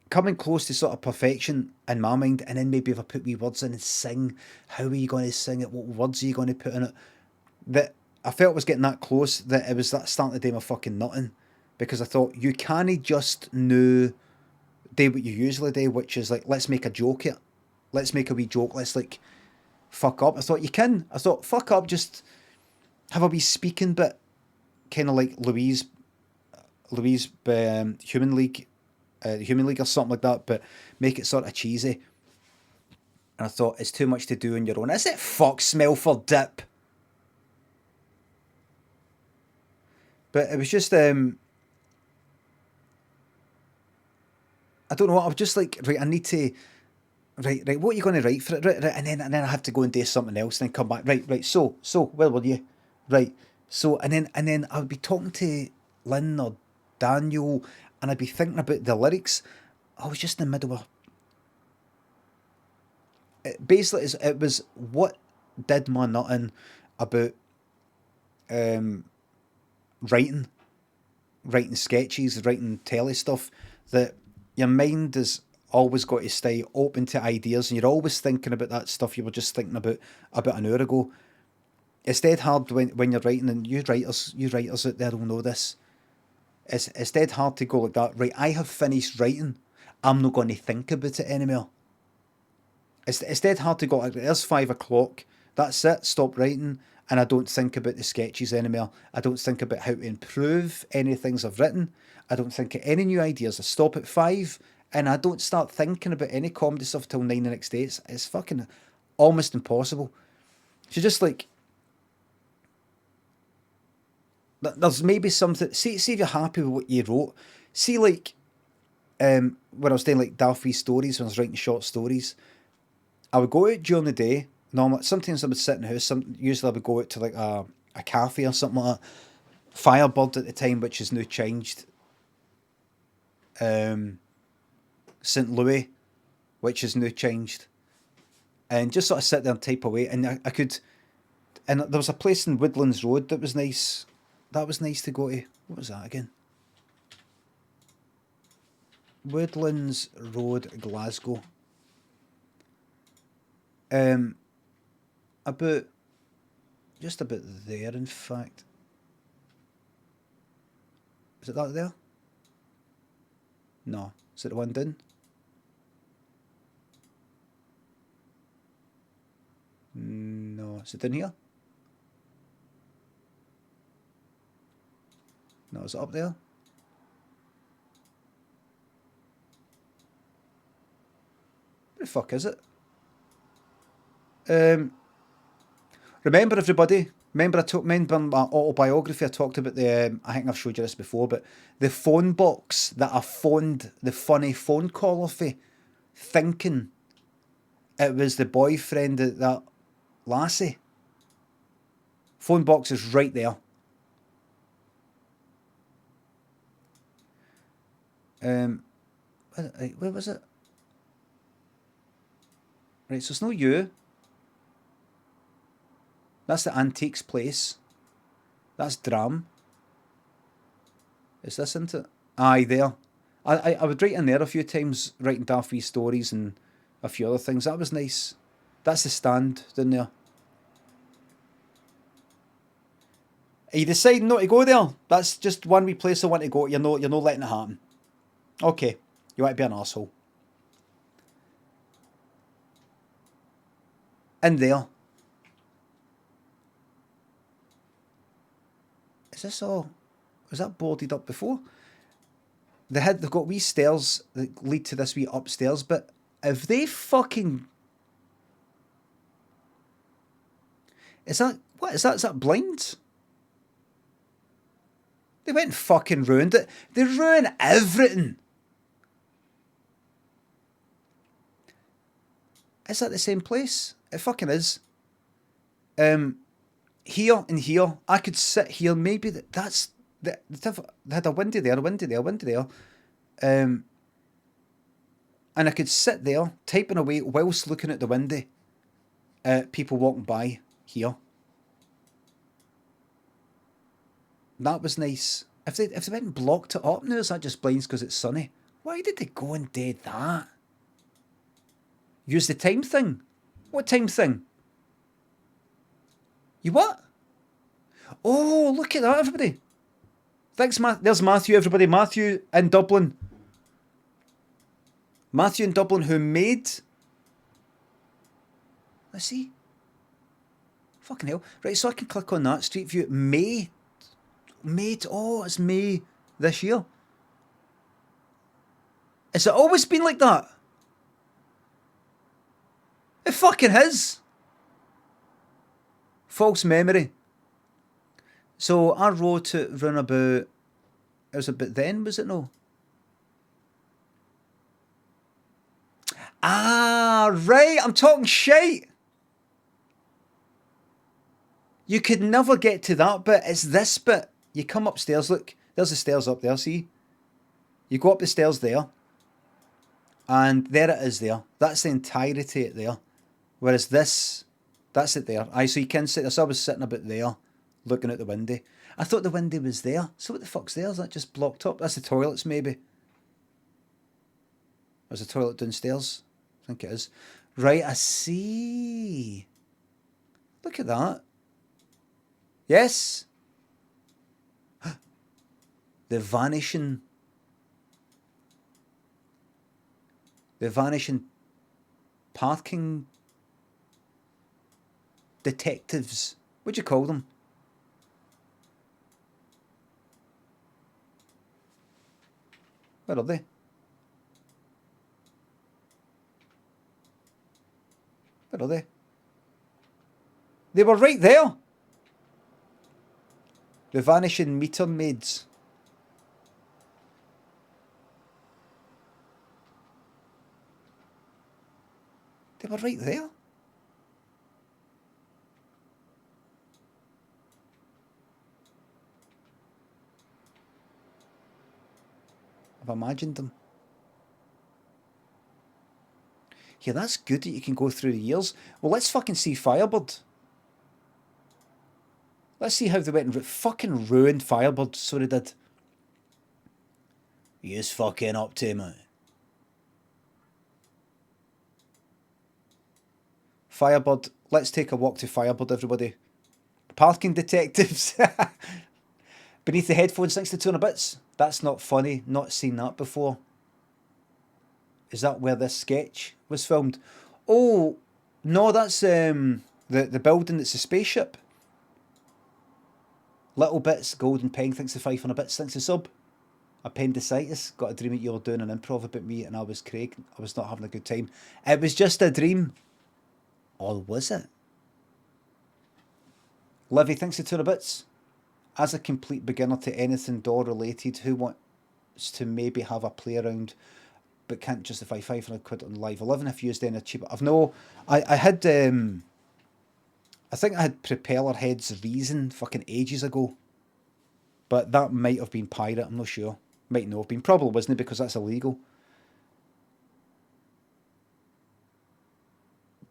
coming close to sort of perfection in my mind, and then maybe if I put wee words in and sing, how are you going to sing it? What words are you going to put in it? That I felt was getting that close, that it was that starting to do my fucking nutting. Because I thought, you can't just do what you usually do, which is like, let's make a joke here. Let's make a wee joke. Let's like fuck up. I thought you can. I thought fuck up, just have a wee speaking bit, kind of like Louise, Human League or something like that, but make it sort of cheesy. And I thought, it's too much to do on your own. Is it fuck smell for dip? But it was just I don't know. I was just like, right, I need to. Right. What are you going to write for it? Right, and then I have to go and do something else, and then come back. Right. So, where were you? Right. So, and then I would be talking to Lynn or Daniel, and I'd be thinking about the lyrics. I was just in the middle of. Basically, it was what did my nutting about writing sketches, writing telly stuff, that your mind is always got to stay open to ideas, and you're always thinking about that stuff you were just thinking about an hour ago. It's dead hard when you're writing, and you writers out there will know this. It's dead hard to go like that. Right, I have finished writing. I'm not going to think about it anymore. It's dead hard to go like, there's 5 o'clock. That's it. Stop writing. And I don't think about the sketches anymore. I don't think about how to improve any things I've written. I don't think of any new ideas. I stop at 5, and I don't start thinking about any comedy stuff till 9 the next day. It's fucking almost impossible. So just like, there's maybe something. See if you're happy with what you wrote. See, like, when I was doing like Daffy stories, when I was writing short stories, I would go out during the day. Normally, sometimes I would sit in the house. Usually I would go out to like a cafe or something like that. Firebird at the time, which is now changed. St. Louis, which is now changed. And just sort of sit there and type away. And I could... And there was a place in Woodlands Road that was nice. That was nice to go to. What was that again? Woodlands Road, Glasgow. Just about there, in fact. Is it that there? No. Is it the one down? No. Is it down here? No, is it up there? Where the fuck is it? Remember, everybody, Remember in my autobiography, I talked about the, I think I've showed you this before, but the phone box that I phoned the funny phone call off of, thinking it was the boyfriend of that lassie. Phone box is right there. Where was it? Right, so it's not you. That's the antiques place. That's Dram. Is this into it? Aye, there. I would write in there a few times, writing daft wee stories and a few other things. That was nice. That's the stand down there. Are you deciding not to go there? That's just one wee place I want to go. You're not letting it happen. Okay. You want to be an arsehole. In there. Is this all... Was that boarded up before? They've got wee stairs that lead to this wee upstairs bit. If they fucking... Is that... What is that? Is that blinds? They went and fucking ruined it. They ruin everything. Is that the same place? It fucking is. Here and here. I could sit here. Maybe that's... They had a window there, a window there, a window there. And I could sit there, typing away whilst looking at the window at people walking by here. That was nice. If they went and blocked it up now, is that just blinds because it's sunny? Why did they go and do that? Use the time thing. What time thing? You what? Oh, look at that, everybody. Thanks, there's Matthew, everybody. Matthew in Dublin. Matthew in Dublin who made... Let's see. Fucking hell. Right, so I can click on that. Street View. May. Oh, it's May this year. Has it always been like that? It fucking is. False memory. So I wrote it round about... It was about then, was it no? Ah, right. I'm talking shite. You could never get to that bit. It's this bit. You come upstairs. Look, there's the stairs up there, see? You go up the stairs there. And there it is there. That's the entirety of it there. Whereas this, that's it there. Aye, so you can sit there. So I was sitting about there, looking at the window. I thought the window was there. So what the fuck's there? Is that just blocked up? That's the toilets, maybe. There's a toilet downstairs. I think it is. Right, I see. Look at that. Yes. The vanishing parking detectives. What'd you call them? Where are they? Where are they? They were right there. The vanishing meter maids. They were right there. I've imagined them. Yeah, that's good that you can go through the years. Well, let's fucking see Firebird. Let's see how they went and fucking ruined Firebird. So they did. He's fucking up to me. Firebird. Let's take a walk to Firebird, everybody. Parking detectives. Beneath the headphones, thanks to 200 bits. That's not funny. Not seen that before. Is that where this sketch was filmed? Oh, no, that's the building that's a spaceship. Little Bits, Golden Peng, thanks to 500 bits, thanks to sub. Appendicitis, got a dream that you were doing an improv about me and I was Craig. I was not having a good time. It was just a dream. Or was it? Livy, thanks for 200 bits. As a complete beginner to anything door related, who wants to maybe have a play around but can't justify 500 quid on live 11 if used any cheaper? I had I think I had Propeller Head's Reason fucking ages ago, but that might have been pirate, I'm not sure. Might not have been, probably wasn't it, because that's illegal.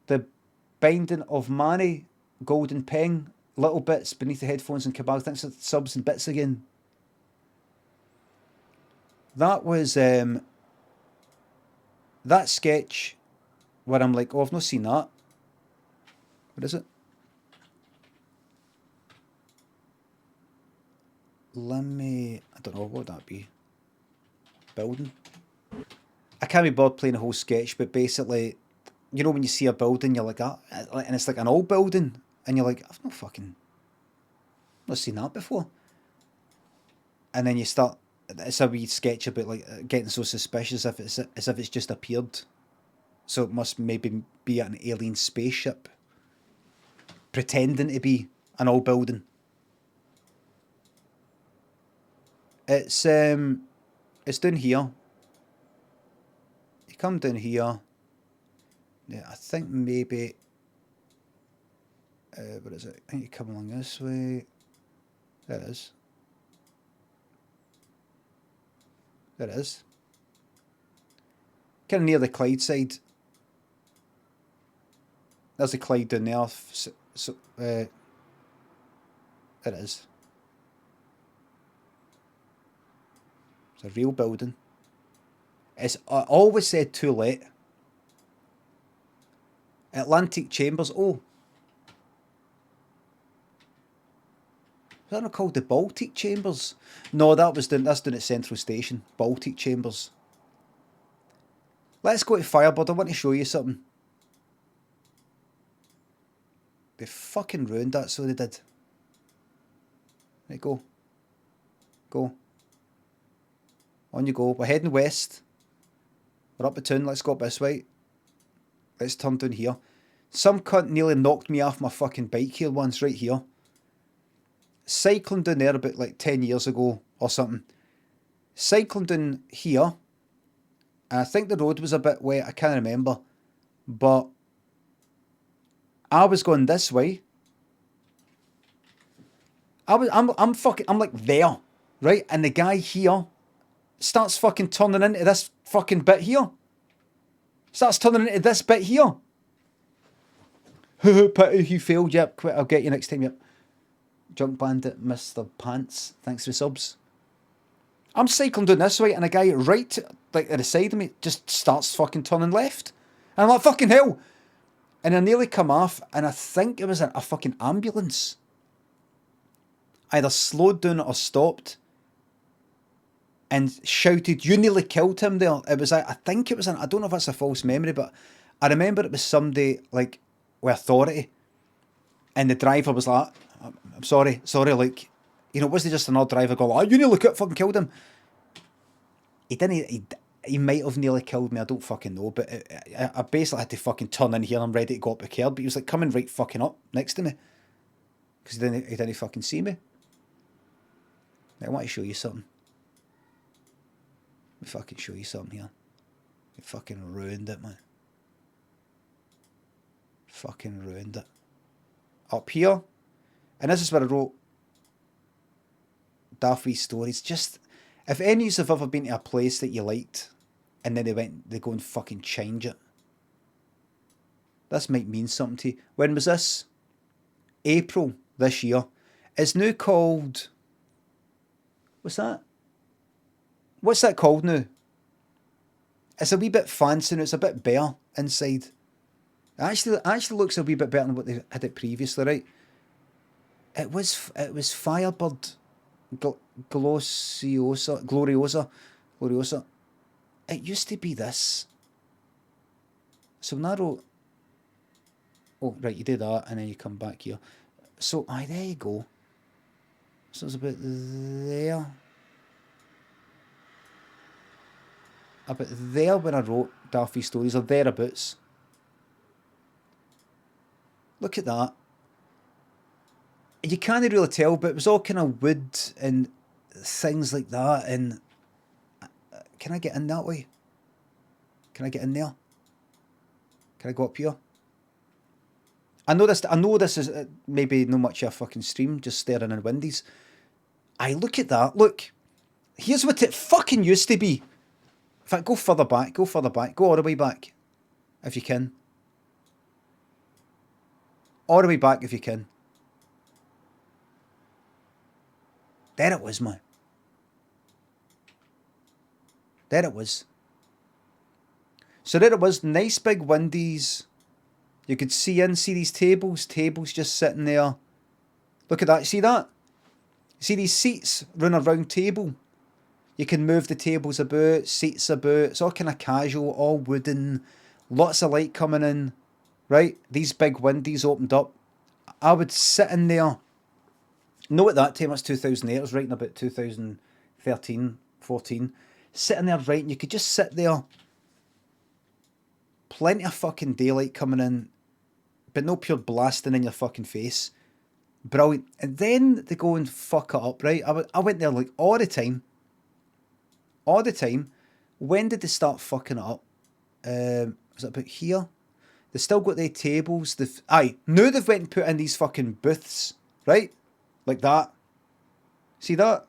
The Binding of Manny, Golden Peng, Little Bits Beneath the Headphones and Cabal, thanks for subs and bits again. That was that sketch where I'm like, oh, I've not seen that. What is it? Limmy, I don't know, what would that be? Building? I can't be bothered playing a whole sketch, but basically, you know when you see a building, you're like, ah, and it's like an old building, and you're like, I've not seen that before. And then you start, it's a wee sketch about like getting so suspicious as if it's just appeared. So it must maybe be an alien spaceship pretending to be an old building. It's down here. You come down here. Yeah, I think maybe. What is it? I think you come along this way. There it is. There it is. Kind of near the Clyde side. There's the Clyde down there. There it is. It's a real building. It's I always said too late. Atlantic Chambers. Oh. Is that not called the Baltic Chambers? No, that's down at Central Station. Baltic Chambers. Let's go to Firebird. I want to show you something. They fucking ruined that, so they did. Right, go. Go. On you go. We're heading west. We're up the town. Let's go up this way. Let's turn down here. Some cunt nearly knocked me off my fucking bike here once, right here. Cycling down there about like 10 years ago or something. Cycling down here. And I think the road was a bit wet. I can't remember. But I was going this way. I'm like there, right? And the guy here starts fucking turning into this fucking bit here. Starts turning into this bit here. Pity he failed. Yep, quit. I'll get you next time. Yep. Junk Bandit, Mr. Pants. Thanks for subs. I'm cycling down this way, and a guy right like at the side of me just starts fucking turning left. And I'm like, fucking hell. And I nearly come off, and I think it was a fucking ambulance. Either slowed down or stopped. And shouted, "You nearly killed him there." It was, I think it was, I don't know if that's a false memory, but I remember it was somebody like with authority. And the driver was like, I'm sorry, like, you know, wasn't just another driver going, "Oh, you nearly fucking killed him." He didn't, he might have nearly killed me, I don't fucking know, but I basically had to fucking turn in here and I'm ready to go up the curb, but he was like coming right fucking up next to me. Because he didn't fucking see me. I want to show you something. Let me fucking show you something here. You fucking ruined it, man. Fucking ruined it. Up here. And this is where I wrote Daffy Stories. Just, if any of you have ever been to a place that you liked, and then they go and fucking change it. This might mean something to you. When was this? April this year. It's now called, what's that? What's that called now? It's a wee bit fancy now. It's a bit bare inside. It actually looks a wee bit better than what they had it previously, right? It was Firebird Gloriosa. It used to be this. So narrow. Oh, right, you do that, and then you come back here. So, there you go. So it's about there. About there when I wrote Daffy Stories, or thereabouts. Look at that. you can't really tell, but it was all kind of wood and things like that. And can I get in that way? Can I get in there? Can I go up here? I know this is maybe not much of a fucking stream, just staring in windies. I look at that. Look, here's what it fucking used to be. In fact, go further back. Go all the way back, if you can. All the way back if you can. There it was, man. There it was. So there it was, nice big windies. You could see these tables just sitting there. Look at that, see that? See these seats run a round table? You can move the tables about, seats about, it's all kind of casual, all wooden, lots of light coming in, right? These big windies opened up. I would sit in there. No, at that time, it's 2008, I was writing about 2013, 14. Sitting there writing, you could just sit there. Plenty of fucking daylight coming in, but no pure blasting in your fucking face. Brilliant. And then they go and fuck it up, right? I went there like all the time. All the time. When did they start fucking it up? Was it about here? They still got their tables. Now they've went and put in these fucking booths, right? Like that. See that?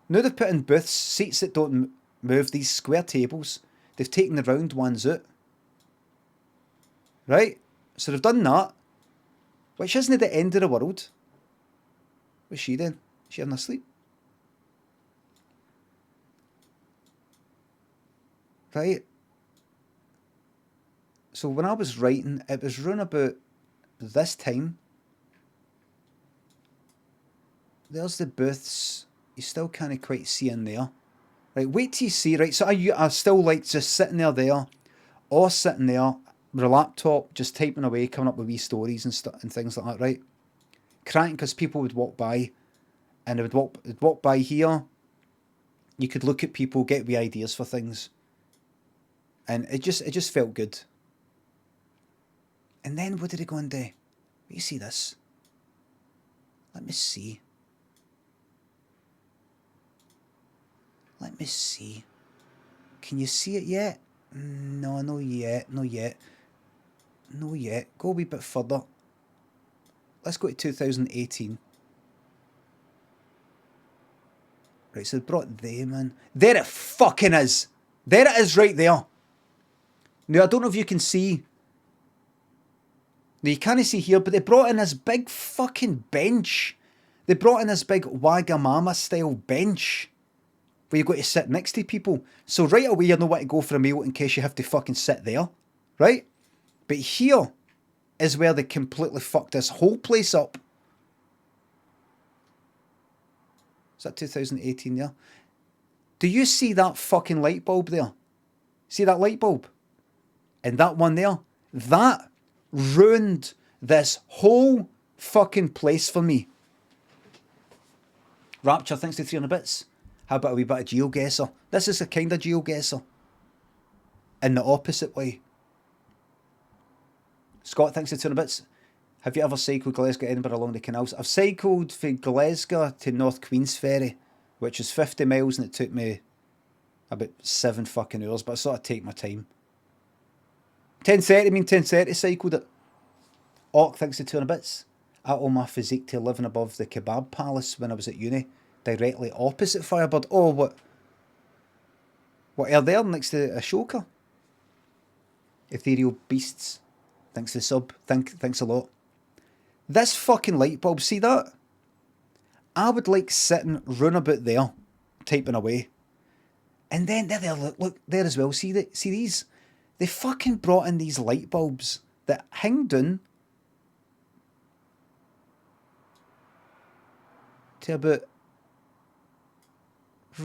Now they've put in booths, seats that don't move, these square tables. They've taken the round ones out. Right? So they've done that. Which isn't the end of the world. What's she doing? Is she having a sleep? Right? So when I was writing, it was round about this time. There's the booths. You still can't quite see in there. Right, wait till you see, right? So I still like just sitting there, or sitting there with a laptop, just typing away, coming up with wee stories and stuff and things like that, right? Cracking, because people would walk by, and they'd walk by here. You could look at people, get wee ideas for things, and it just felt good. And then what did it go and do? You see this? Let me see. Let me see. Can you see it yet? No, not yet. Not yet. No yet. Go a wee bit further. Let's go to 2018. Right, so they brought them in. There it fucking is. There it is right there. Now, I don't know if you can see. Now, you can't see here, but they brought in this big fucking bench. They brought in this big Wagamama style bench where you've got to sit next to people. So right away you know where to go for a meal in case you have to fucking sit there. Right? But here is where they completely fucked this whole place up. Is that 2018 there? Do you see that fucking light bulb there? See that light bulb? And that one there? That ruined this whole fucking place for me. Rapture, thanks to 300 bits. How about a wee bit of GeoGuessr? This is a kind of GeoGuessr. In the opposite way. Scott, thanks to 200 bits. Have you ever cycled Glasgow, Edinburgh along the canals? I've cycled from Glasgow to North Queensferry, which is 50 miles, and it took me about 7 fucking hours, but I sort of take my time. 10:30 cycled it. Orc, thanks to 200 bits. I owe my physique to living above the kebab palace when I was at uni, directly opposite Firebird. Oh, what are there next to Ashoka? Ethereal Beasts. Thanks to the sub. Thanks a lot. This fucking light bulb, see that? I would like sitting round about there, typing away. And then there, look there as well. See these? They fucking brought in these light bulbs that hang down to about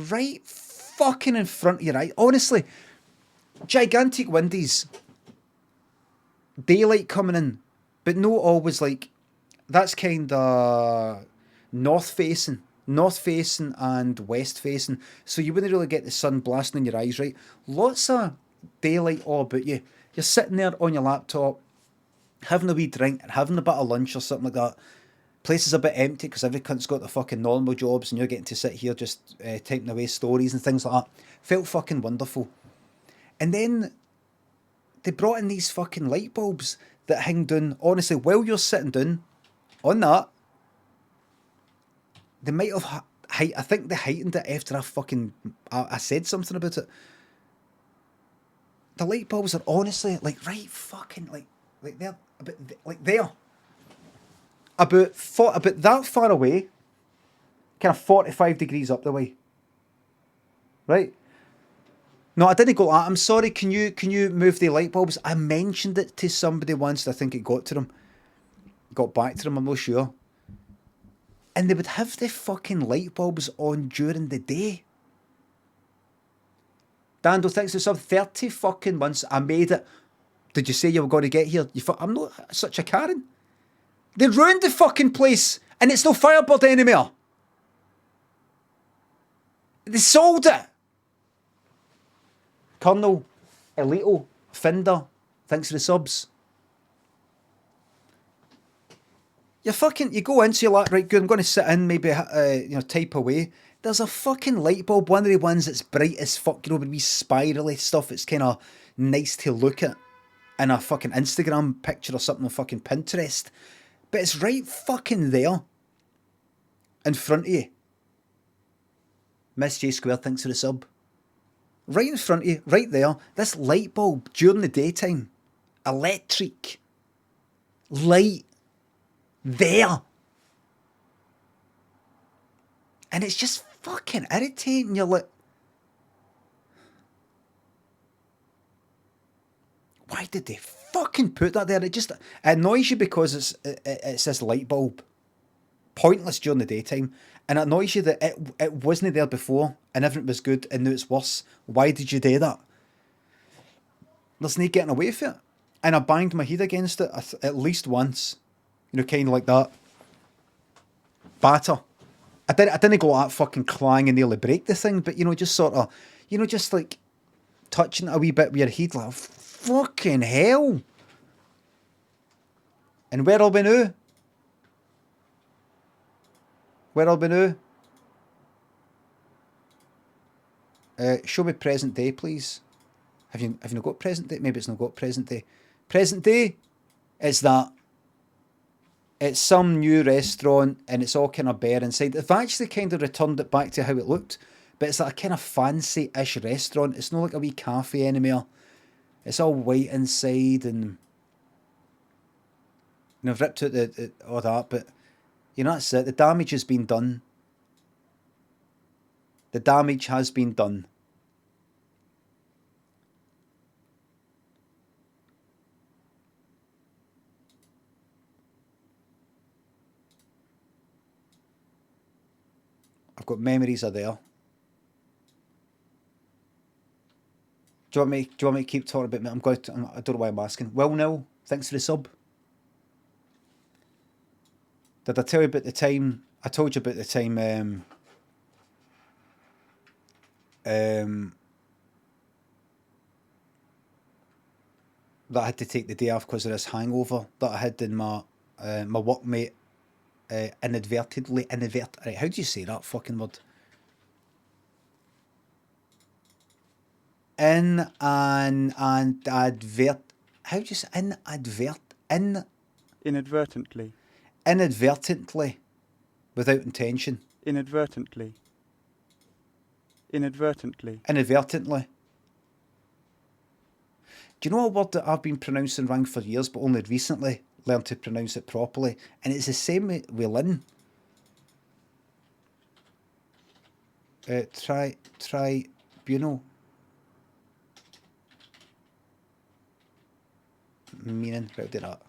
right fucking in front of your eye. Honestly, gigantic windies. Daylight coming in, but no always like, that's kind of north facing and west facing, so you wouldn't really get the sun blasting in your eyes, right? Lots of daylight all about you. You're sitting there on your laptop, having a wee drink, having a bit of lunch or something like that. Place is a bit empty because every cunt's got their fucking normal jobs and you're getting to sit here just typing away stories and things like that. Felt fucking wonderful. And then they brought in these fucking light bulbs that hang down. Honestly, while you're sitting down on that, they might have... I think they heightened it after I said something about it. The light bulbs are honestly like right fucking like they're a bit like there. About that far away, kind of 45 degrees up the way. Right? No, I didn't go. I'm sorry. Can you move the light bulbs? I mentioned it to somebody once. I think it got to them. Got back to them. I'm not sure. And they would have the fucking light bulbs on during the day. Dando, thanks for sub 30 fucking months. I made it. Did you say you were going to get here? I'm not such a Karen. They ruined the fucking place and it's no Firebird anymore. They sold it. Colonel, Elito, Finder, thanks for the subs. You go into your like, right, good, I'm going to sit in, maybe, type away. There's a fucking light bulb, one of the ones that's bright as fuck, with wee spirally stuff. It's kind of nice to look at in a fucking Instagram picture or something on fucking Pinterest. But it's right fucking there. In front of you. Miss J Square, thanks for the sub. Right in front of you, right there. This light bulb during the daytime. Electric. Light. There. And it's just fucking irritating. You're like, why did they fucking put that there? It just annoys you because it's this light bulb. Pointless during the daytime. And it annoys you that it wasn't there before and everything was good and now it's worse. Why did you do that? There's no getting away from it. And I banged my head against it at least once. Kind of like that. Batter. I didn't go like that fucking clang and nearly break the thing, but just sort of, just like touching it a wee bit with your head, like fucking hell. And where are we now? Show me present day, please. Have you not got present day? Maybe it's not got present day. Present day, it's that. It's some new restaurant and it's all kind of bare inside. They've actually kind of returned it back to how it looked, but it's like a kind of fancy-ish restaurant. It's not like a wee cafe anymore. It's all white inside and I've ripped out all that, but that's it. The damage has been done. The damage has been done. I've got memories are there. Do you want me to keep talking about me? I don't know why I'm asking. Well, no. Thanks for the sub. Did I tell you about the time? I told you about the time that I had to take the day off because of this hangover that I had in my workmate inadvertently. Right, how do you say that fucking word? How do you say Inadvertently. Inadvertently, without intention. Inadvertently. Inadvertently. Do you know a word that I've been pronouncing wrong for years, but only recently learned to pronounce it properly? And it's the same with Lynn. Tribunal. Meaning, how did that?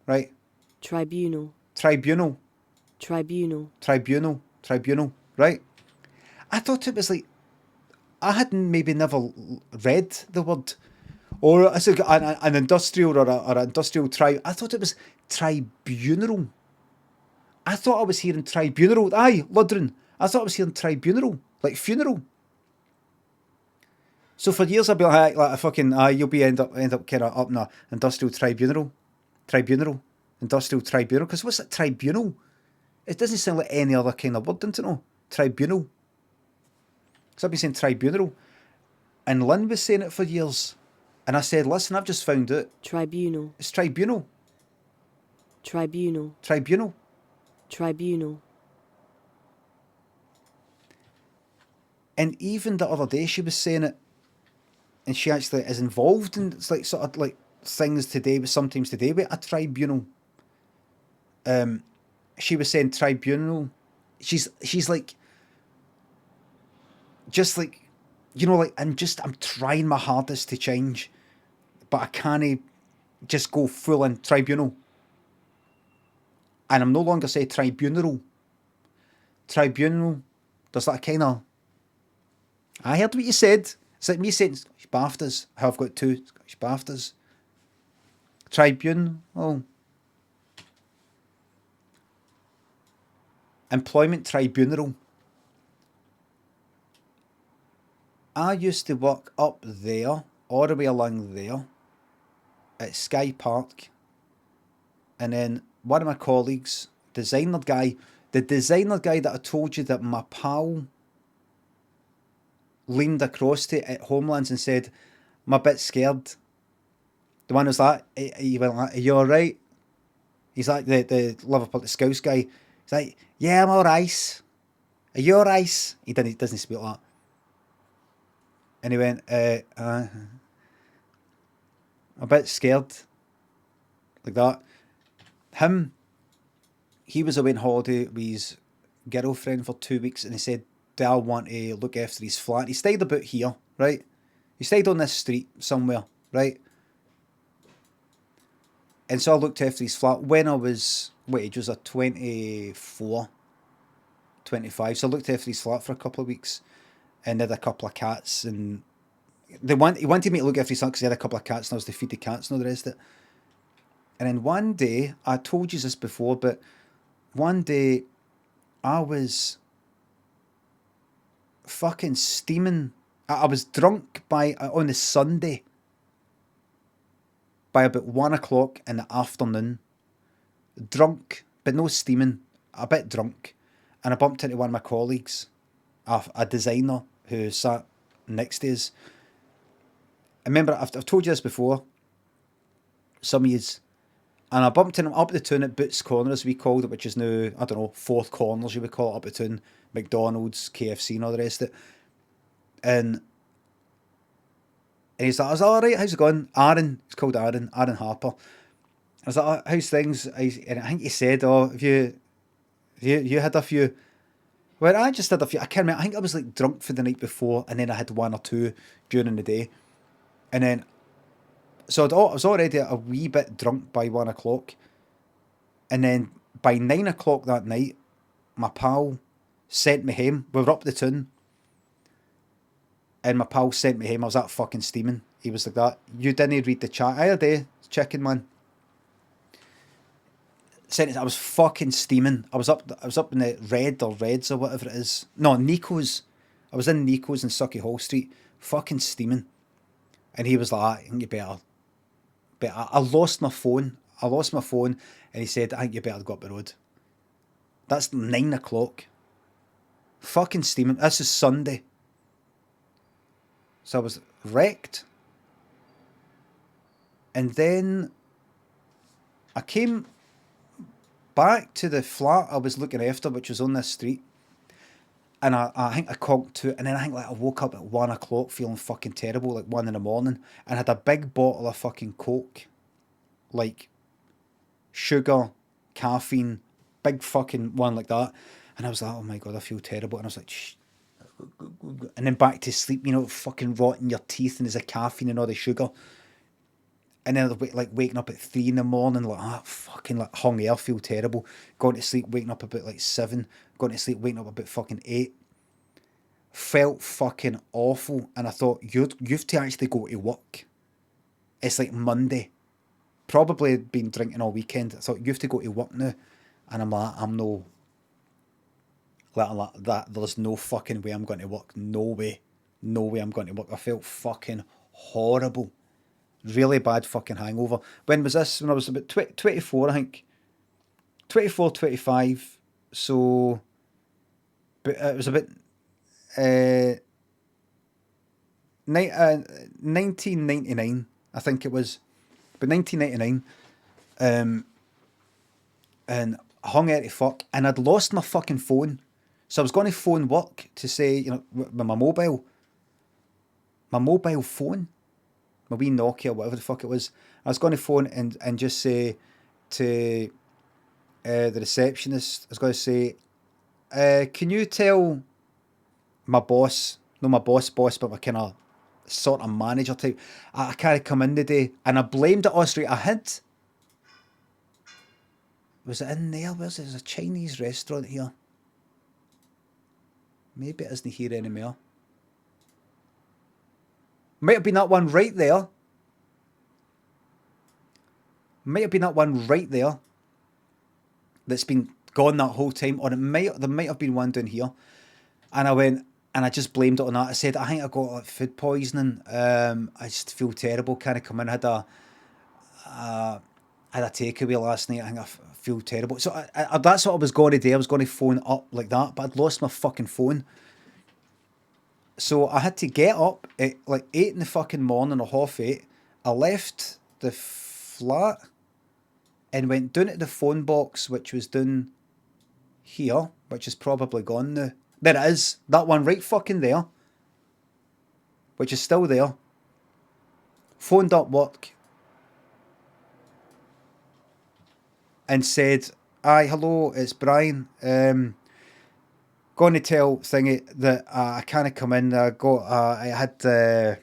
Right. Tribunal. Right. I thought it was like, I hadn't maybe never read the word, or as an industrial or an industrial tribe. I thought it was tribunal. I thought I was hearing tribunal. Aye, Ludren. I thought I was hearing tribunal, like funeral. So for years I've been like a fucking, you'll be end up kind of up in an industrial tribunal, industrial tribunal. Because what's that tribunal? It doesn't sound like any other kind of word, don't it? No, tribunal. Because I've been saying tribunal, and Lynn was saying it for years, and I said, listen, I've just found out Tribunal. it's tribunal. Tribunal. Tribunal. Tribunal. And even the other day she was saying it, and she actually is involved in it's like sort of like things today, but sometimes today with a tribunal. She was saying tribunal. She's like, just like, you know, like I'm trying my hardest to change, but I can't just go full in tribunal. And I'm no longer say tribunal. Tribunal. There's that kind of. I heard what you said. It's like me saying Scottish BAFTAs. How I've got 2 Scottish BAFTAs. Tribunal. Oh. Employment tribunal. I used to work up there, all the way along there, at Sky Park. And then one of my colleagues, the designer guy that I told you that my pal leaned across to at Homelands and said, I'm a bit scared. The one who's like, he went like, are you alright? He's like the Liverpool, the Scouse guy. He's like, yeah, I'm alright. Are you alright? He doesn't speak like that. And he went, a bit scared. Like that. He was away on holiday with his girlfriend for 2 weeks, and he said, do I want to look after his flat? He stayed about here, right? He stayed on this street somewhere, right? And so I looked after his flat when I was, what age was I? 24, 25. So I looked after his flat for a couple of weeks and had a couple of cats. And he wanted me to look after his flat because he had a couple of cats and I was to feed the cats and all the rest of it. And then one day, I told you this before, but one day I was fucking steaming. I was drunk on the Sunday by about 1 o'clock in the afternoon. Drunk, but no steaming, a bit drunk. And I bumped into one of my colleagues, a designer who sat next to us. I remember, I've told you this before, some of yous. And I bumped into him up the town at Boots Corner, as we called it, which is now, I don't know, 4th Corners, you would call it, up the town. McDonald's, KFC and all the rest of it. And he's like, I was like, alright, how's it going? Aaron, it's called Aaron Harper. I was like, how's things? And I think he said, oh, have you had a few? Well, I just had a few. I can't remember. I think I was like drunk for the night before, and then I had 1 or 2 during the day. And then, so I was already a wee bit drunk by 1 o'clock. And then by 9 o'clock that night, my pal sent me home. We were up the town. And my pal sent me home. I was that fucking steaming. He was like that. You didn't read the chat. Either day, chicken man. I was fucking steaming. I was up in the Reds or whatever it is. No, Nico's. I was in Nico's in Sucky Hall Street, fucking steaming. And he was like, I think you better. But I lost my phone. And he said, I think you better go up the road. That's 9 o'clock. Fucking steaming. This is Sunday. So I was wrecked. And then I came back to the flat I was looking after, which was on this street. And I think I conked to it. And then I think like I woke up at 1 o'clock feeling fucking terrible, like 1 in the morning. And had a big bottle of fucking Coke. Like sugar, caffeine, big fucking one like that. And I was like, oh my God, I feel terrible. And I was like, shh. And then back to sleep, you know, fucking rotting your teeth and there's a caffeine and all the sugar. And then like waking up at 3 in the morning, like, fucking like hung air, feel terrible. Going to sleep, waking up about like 7. Going to sleep, waking up about fucking 8. Felt fucking awful. And I thought, you've to actually go to work. It's like Monday. Probably been drinking all weekend. I thought, you have to go to work now. And I'm like, that there's no fucking way I'm going to work. No way I'm going to work. I felt fucking horrible. Really bad fucking hangover. When was this? When I was about 24, I think. 24, 25. So, but it was about 1999, I think it was. But 1999, and I hung out to fuck, and I'd lost my fucking phone. So I was going to phone work to say, you know, with my mobile phone, my wee Nokia, whatever the fuck it was. I was going to phone and just say to the receptionist, I was going to say, can you tell my boss, not my boss, but my kind of sort of manager type, I can't come in today. And I blamed it all straight. I had, was it in there? Where's it? There's a Chinese restaurant here. Maybe it isn't here anymore. Might have been that one right there. Might have been that one right there that's been gone that whole time, or there might have been one down here. And I went and I just blamed it on that. I said, I think I got like food poisoning. I just feel terrible. Can't come in. I had a takeaway last night. I think I feel terrible. So I that's what I was going to do. I was going to phone up like that, but I'd lost my fucking phone. So I had to get up at like 8 in the fucking morning or 8:30. I left the flat and went down to the phone box, which was down here, which is probably gone now. There it is. That one right fucking there, which is still there. Phoned up work and said, "Aye, hello, it's Brian. Going to tell thingy that I can't come in. I had a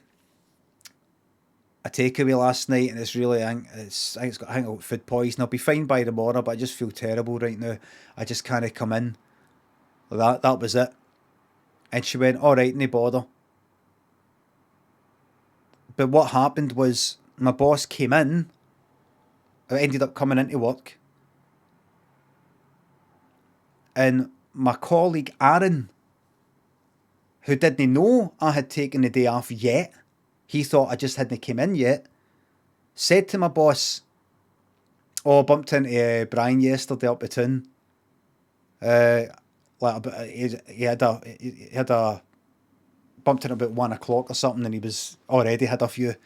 takeaway last night, and it's really, I think I got food poisoning. I'll be fine by tomorrow, but I just feel terrible right now. I just can't come in." That was it. And she went, "All right, no bother." But what happened was my boss came in. I ended up coming into work, and my colleague Aaron, who didn't know I had taken the day off yet, he thought I just hadn't come in yet, said to my boss, "Oh, I bumped into Brian yesterday up the town. He had a bumped in about 1 o'clock or something, and he was already had a few."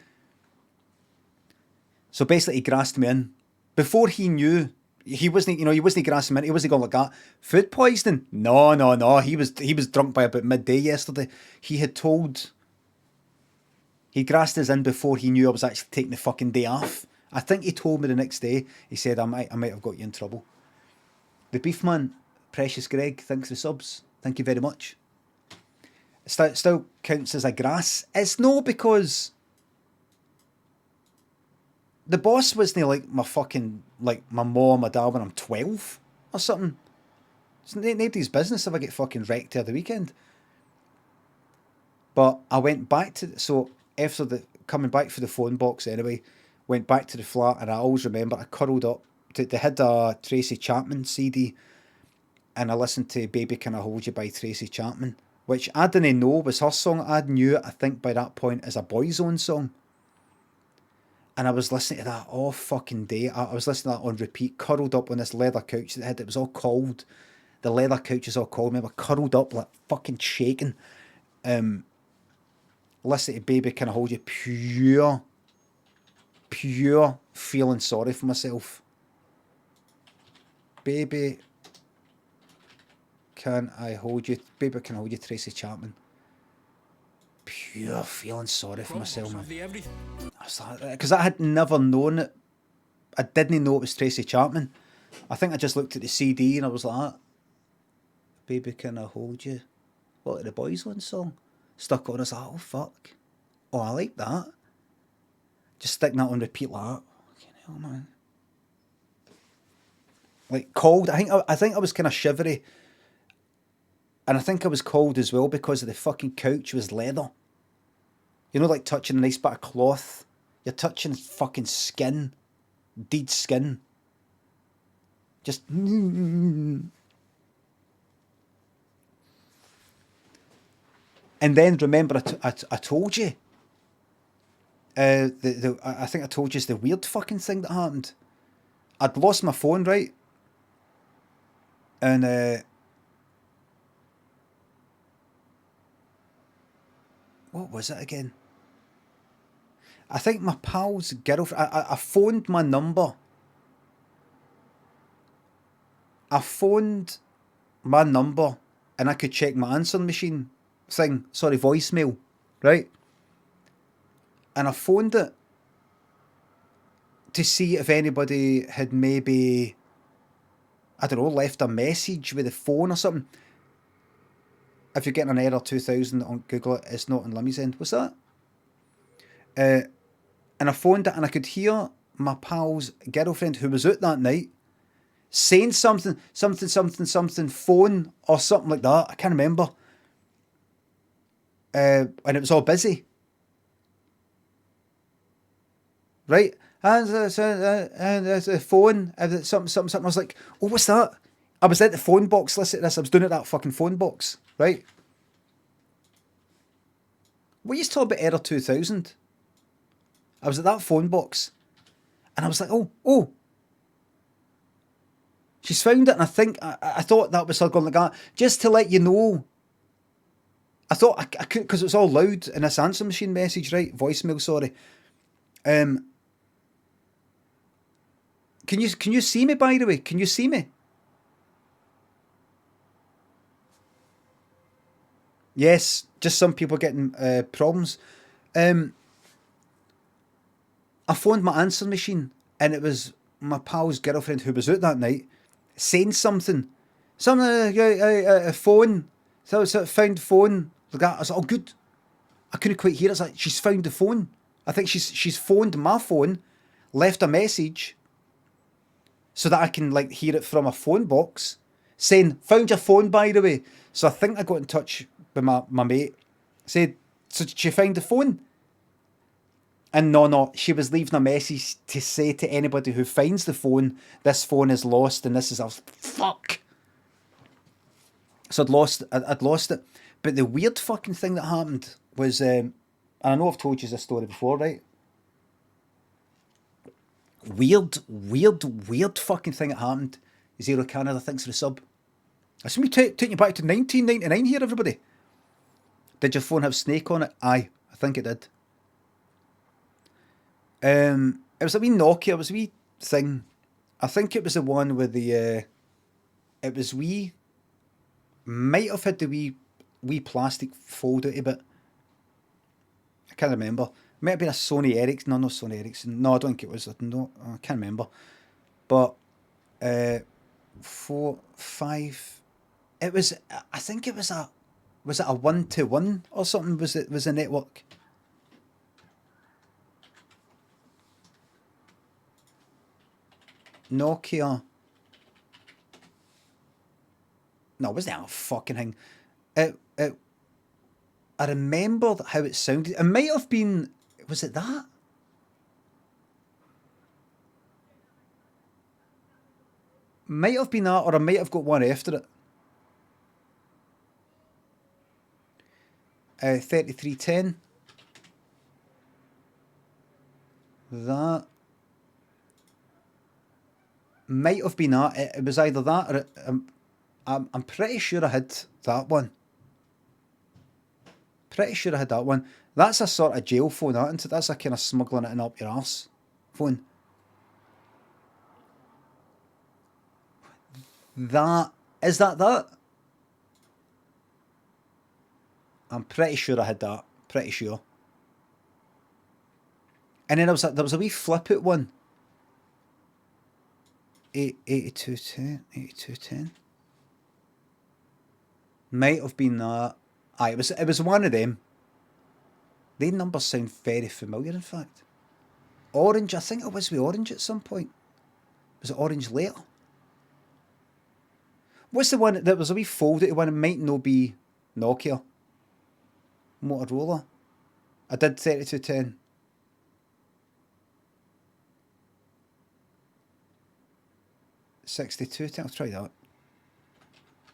So basically, he grassed me in before he knew. He wasn't grassing me in. He wasn't going like that. Food poisoning? No. He was drunk by about midday yesterday. He grassed us in before he knew I was actually taking the fucking day off. I think he told me the next day. He said, I might have got you in trouble. The Beef Man, Precious Greg, thanks for the subs. Thank you very much. It still counts as a grass. It's no, because the boss wasn't like my fucking, like my mom, my dad when I'm 12 or something. It's nobody's business if I get fucking wrecked here the weekend. But I went back to, so after coming back for the phone box anyway, went back to the flat, and I always remember I cuddled up. They had a Tracy Chapman CD, and I listened to Baby Can I Hold You by Tracy Chapman, which I didn't know was her song. I knew it, I think, by that point as a Boyzone song. And I was listening to that all fucking day. I was listening to that on repeat, curled up on this leather couch that had, it was all cold. The leather couch is all cold. I remember curled up, like fucking shaking. Listen to Baby Can I Hold You, pure feeling sorry for myself. Baby Can I Hold You, Baby Can I Hold You, Tracy Chapman. Pure feeling sorry for myself, man. I was like, because I had never known it. I didn't know it was Tracy Chapman. I think I just looked at the CD and I was like, Baby Can I Hold You? What, the Boyzone song? Stuck on, I was like, oh fuck. Oh, I like that. Just sticking that on repeat like that. Fucking hell, man. Like cold. I think I was kind of shivery. And I think I was cold as well because of the fucking couch was leather. You know, like touching a nice bit of cloth. You're touching fucking skin. Dead skin. Just... And then remember, I told you. I think I told you the weird fucking thing that happened. I'd lost my phone, right? And what was it again? I think my pal's girlfriend. I phoned my number. I phoned my number, and I could check my answering machine thing. Sorry, voicemail, right? And I phoned it to see if anybody had maybe, I don't know, left a message with the phone or something. If you're getting an error 2000 on Google, it's not on Limmy's end. What's that? And I phoned it, and I could hear my pal's girlfriend, who was out that night, saying something, phone or something like that. I can't remember. And it was all busy. Right? And the phone, something. I was like, oh, what's that? I was at the phone box. Listen to this. I was doing it at that fucking phone box. Right? What you talking about error 2000? I was at that phone box. And I was like, oh. She's found it, and I think, I thought that was her going like that. Just to let you know. I thought I couldn't, because it was all loud in this answer machine message, right? Voicemail, sorry. Can you see me, by the way? Can you see me? Yes, just some people getting problems. I phoned my answer machine, and it was my pal's girlfriend who was out that night saying something. A phone. So found phone. Like that. I was like, oh, good. I couldn't quite hear it. I was like, she's found the phone. I think she's phoned my phone, left a message, so that I can like hear it from a phone box, saying, found your phone, by the way. So I think I got in touch with my mate, said, so did she find the phone? And no, she was leaving a message to say to anybody who finds the phone, this phone is lost, and this is a fuck. So I'd lost it. But the weird fucking thing that happened was, and I know I've told you this story before, right? Weird fucking thing that happened. Zero Canada, thanks for the sub. I seem to be taking you back to 1999 here, everybody. Did your phone have Snake on it? Aye, I think it did. It was a wee Nokia, it was a wee thing. I think it was the one with the, it was wee, might have had the wee plastic fold out of it. I can't remember. Might have been a Sony Ericsson. No, not Sony Ericsson. No, I don't think it was. No, I can't remember. But 4, 5. It was. I think it was a. Was it a 1-to-1 or something? Was a network? Nokia. No, it wasn't a fucking thing. I remember how it sounded. It might have been. Was it that? Might have been that, or I might have got one after it. 3310. That might have been that. It was either that or I'm pretty sure I had that one. Pretty sure I had that one. That's a sort of jail phone, isn't it? That's a kind of smuggling it in up your arse phone. That is that? I'm pretty sure I had that. Pretty sure. And then there was a wee flip out one. 8210. Might have been that. Aye, it was one of them. They numbers sound very familiar, in fact. Orange, I think it was with Orange at some point. Was it Orange later? What's the one that was a wee folded one? It might not be Nokia. Motorola. I did 3210. $62. I'll try that.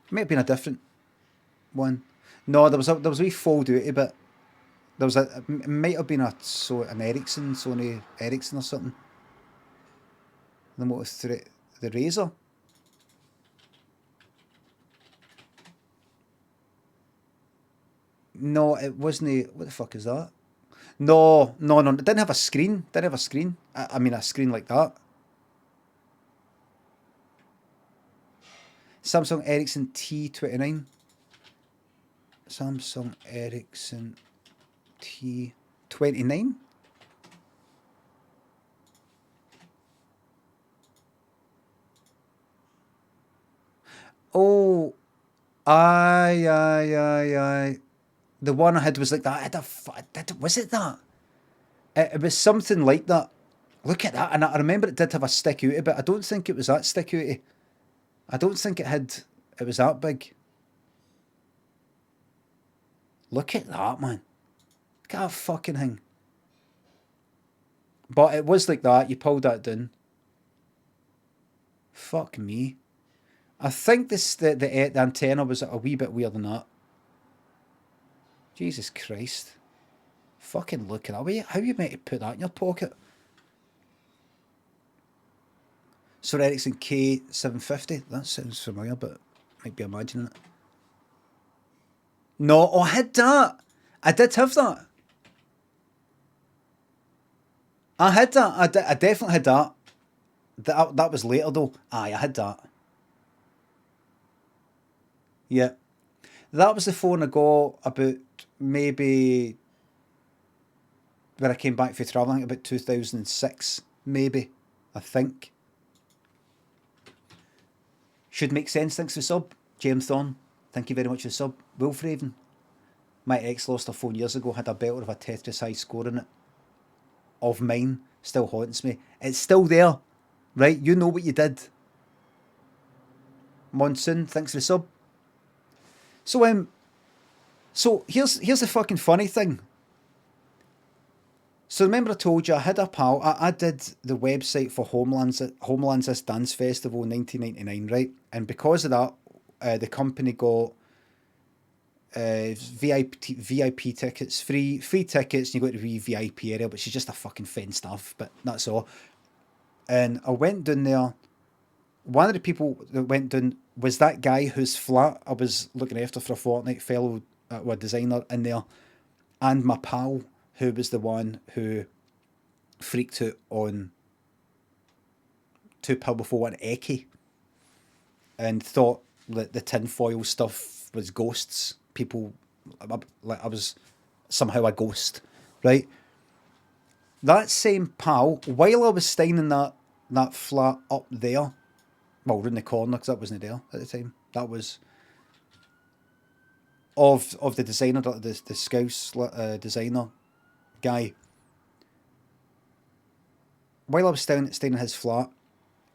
Might have been a different one. No, there was a wee fold out of it. There was it might have been an Ericsson, Sony Ericsson or something. The Moto 3, the Razor. No, it wasn't. What the fuck is that? No, no, no. It didn't have a screen. Didn't have a screen. I mean, a screen like that. Samsung Ericsson T29. Samsung Ericsson T29. Oh, aye. The one I had was like that. Was it that? It was something like that. Look at that. And I remember it did have a stick out, but I don't think it was that stick out. I don't think it was that big. Look at that, man. Look at that fucking thing. But it was like that. You pulled that down. Fuck me. I think the antenna was a wee bit weirder than that. Jesus Christ. Fucking look at that. How you meant to put that in your pocket? So Ericsson K750. That sounds familiar, but might be imagining it. No, I had that. I did have that. I had that. I definitely had that. That was later though. Aye, I had that. Yeah. That was the phone I got about maybe when I came back for travelling, about 2006, maybe, I think. Should make sense, thanks for the sub. James Thorne, thank you very much for the sub. Wilfraven, my ex lost her phone years ago, had a belter of a Tetris high score in it. Of mine, still haunts me. It's still there, right? You know what you did. Monsoon, thanks for the sub. So here's the fucking funny thing. So remember I told you I had a pal, I did the website for Homeland's This Dance Festival in 1999, right? And because of that, the company got VIP tickets, free tickets, and you go to the VIP area, which is just a fucking fenced off, but that's all. And I went down there. One of the people that went down was that guy whose flat I was looking after for a fortnight, fellow designer in there, and my pal, who was the one who freaked out on Too Powerful One Eki and thought that the tinfoil stuff was ghosts. People, like I was somehow a ghost, right? That same pal, while I was staying in that flat up there, well, round the corner, because that wasn't there at the time. That was of the designer, the Scouse designer guy. While I was staying in his flat,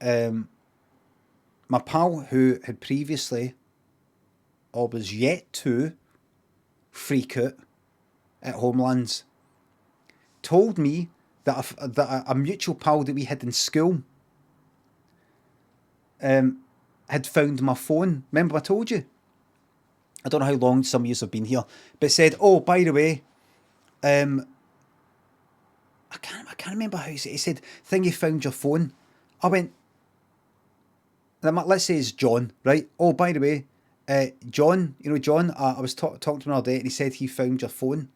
my pal, who had previously, or was yet to, freak out at Homelands, told me that a mutual pal that we had in school had found my phone. Remember I told you? I don't know how long some of you have been here, but said, oh, by the way, I can't remember how he said, thing you found your phone. I went, let's say it's John, right? Oh, by the way, John, you know John, I was talking to him the other day and he said he found your phone.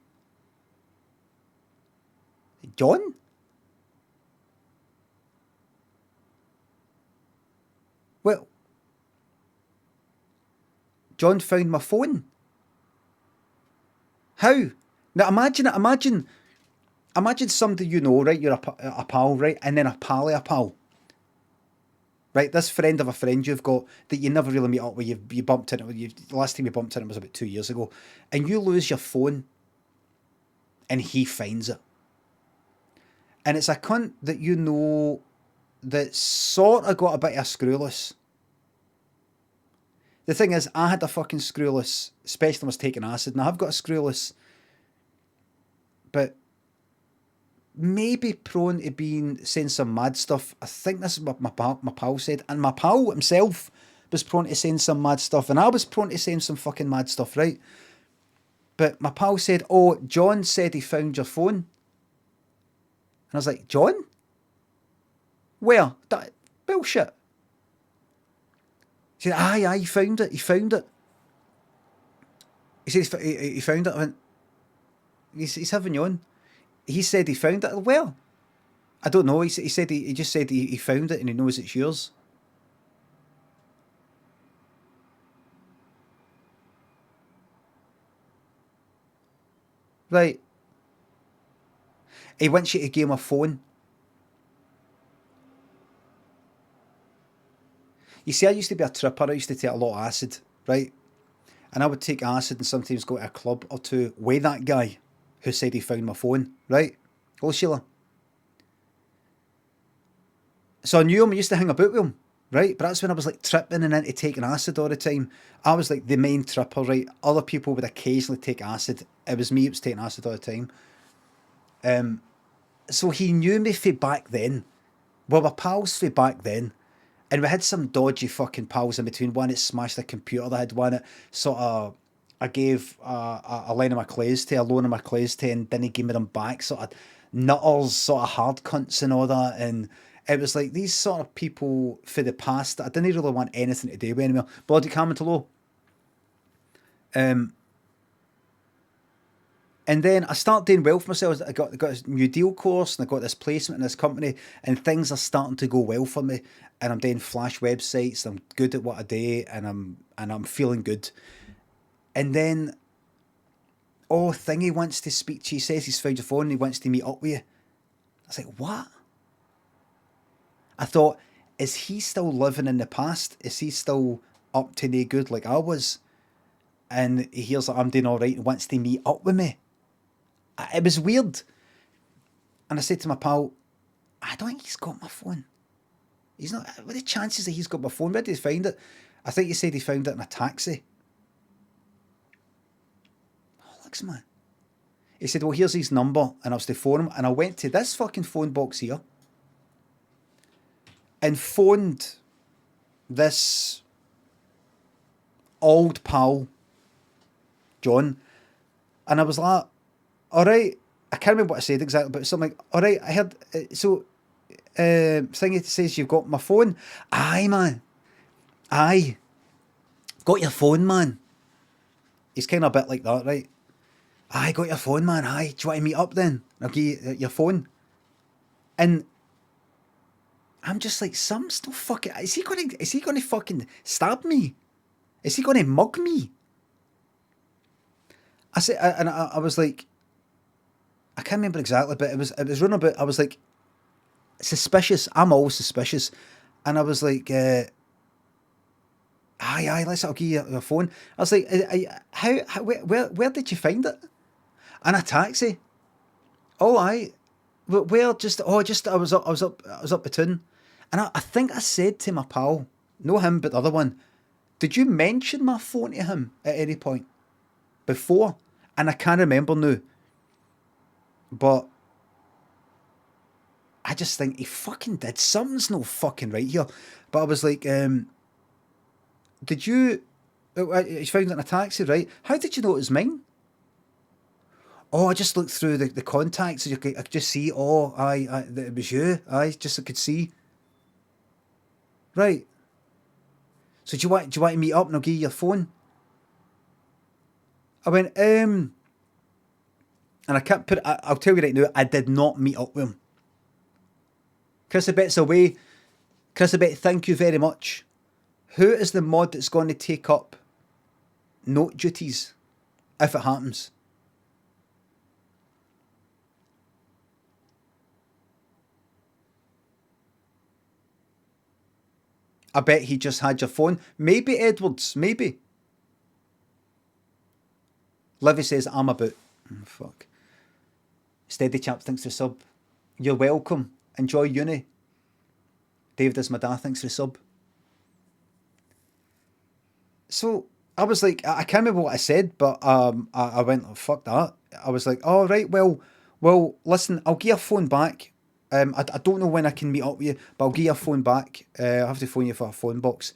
John? Well, John found my phone. How? Now imagine somebody you know, right? You're a pal, right? And then a pal of a pal. Right, this friend of a friend you've got that you never really meet up with, you bumped into, the last time you bumped into him was about 2 years ago, and you lose your phone, and he finds it. And it's a cunt that you know that sort of got a bit of a screwless. The thing is, I had a fucking screwless, especially when I was taking acid, and I have got a screwless, but maybe prone to being saying some mad stuff. I think this is what my pal said, and my pal himself was prone to saying some mad stuff, and I was prone to saying some fucking mad stuff, right? But my pal said, oh, John said he found your phone. And I was like, John? Where? That bullshit. He said, aye, he found it. He said he found it. I went, he's having you on. He said he found it. Well, I don't know. He said he just said he found it and he knows it's yours. Right. He wants you to give him a phone. You see, I used to be a tripper. I used to take a lot of acid, right? And I would take acid and sometimes go to a club or two with that guy who said he found my phone, right? Oh, Sheila. So I knew him. I used to hang about with him, right? But that's when I was like tripping and into taking acid all the time. I was like the main tripper, right? Other people would occasionally take acid. It was me who was taking acid all the time. So he knew me for back then. We were pals for back then. And we had some dodgy fucking pals in between. One that smashed the computer. I had one that sort of, I gave a line of my clays to, a loan of my clays to, and didn't give me them back. Sort of nutters, sort of hard cunts and all that. And it was like these sort of people for the past that I didn't really want anything to do with anymore. Bloody coming to low. And then I started doing well for myself. I got this new deal course and I got this placement in this company and things are starting to go well for me. And I'm doing Flash websites. I'm good at what I do and I'm feeling good. And then, Thingy wants to speak to you. He says he's found your phone and he wants to meet up with you. I was like, what? I thought, is he still living in the past? Is he still up to no good like I was? And he hears that I'm doing all right and wants to meet up with me. It was weird. And I said to my pal, I don't think he's got my phone. He's not. What are the chances that he's got my phone? Where did he find it? I think he said he found it in a taxi. Bollocks, man. He said, well, here's his number. And I was to phone him. And I went to this fucking phone box here. And phoned this old pal, John. And I was like, all right, I can't remember what I said exactly, but something like, all right, I heard, Thingy says you've got my phone. Aye, man. Aye. Got your phone, man. He's kind of a bit like that, right? Aye, got your phone, man. Aye, do you want to meet up then? I'll give you your phone. And I'm just like, something's no fucking, is he going to fucking stab me? Is he going to mug me? I said, and I was like, I can't remember exactly, but it was running about. I was like, suspicious. I'm always suspicious, and I was like, aye, I'll give you your phone. I was like, where did you find it? In a taxi. Oh, aye. Where? I was up the town, and I think I said to my pal, no him, but the other one, did you mention my phone to him at any point before? And I can't remember now. But I just think he fucking did. Something's no fucking right here. But I was like, did you... You found it in a taxi, right? How did you know it was mine? Oh, I just looked through the contacts. I could just see, that it was you. I could see. Right. So do you want to meet up and I'll give you your phone? I went, and I can't put it, I'll tell you right now, I did not meet up with him. Chris Abet's away. Chris Abet, thank you very much. Who is the mod that's going to take up note duties if it happens? I bet he just had your phone. Maybe Edwards, maybe. Livy says, I'm about. Oh, fuck. Steady Chap thinks for sub. You're welcome. Enjoy uni. David is my dad thinks for sub. So I was like, I can't remember what I said, but I went, oh, fuck that. I was like, all right, well, listen, I'll give you a phone back. I don't know when I can meet up with you, but I'll give you a phone back. I have to phone you for a phone box.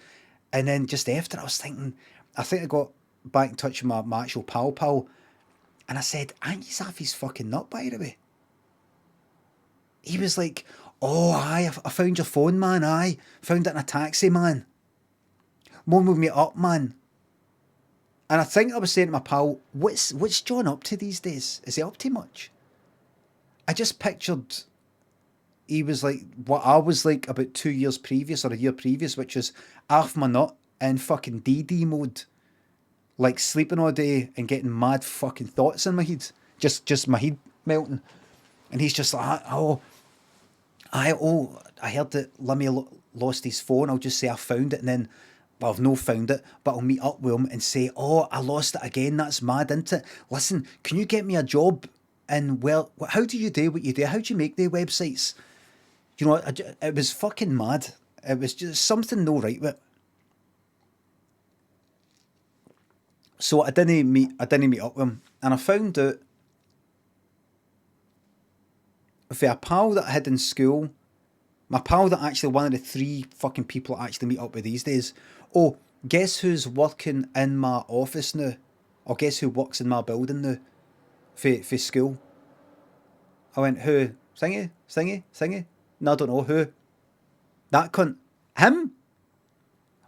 And then just after, I was thinking, I think I got back in touch with my actual pal, and I said, ain't you off his fucking nut, by the way? He was like, oh, aye, I found your phone, man, aye. Found it in a taxi, man. When we meet up, man. And I think I was saying to my pal, what's John up to these days? Is he up to much? I just pictured he was like what I was like about 2 years previous or a year previous, which is off my nut in fucking DD mode. Like sleeping all day and getting mad fucking thoughts in my head. Just my head melting. And he's just like, I heard that Limmy lost his phone. I'll just say I found it, and then, well, I've no found it, but I'll meet up with him and say, oh, I lost it again. That's mad, isn't it? Listen, can you get me a job? And well, how do you do what you do? How do you make the websites? You know, it was fucking mad. It was just something no right with it. So I didn't meet up with him, and I found out for a pal that I had in school, my pal that actually one of the 3 fucking people I actually meet up with these days. Oh, guess who's working in my office now? Or guess who works in my building now? For school. I went, who? Thingy? No, I don't know who. That cunt. Him?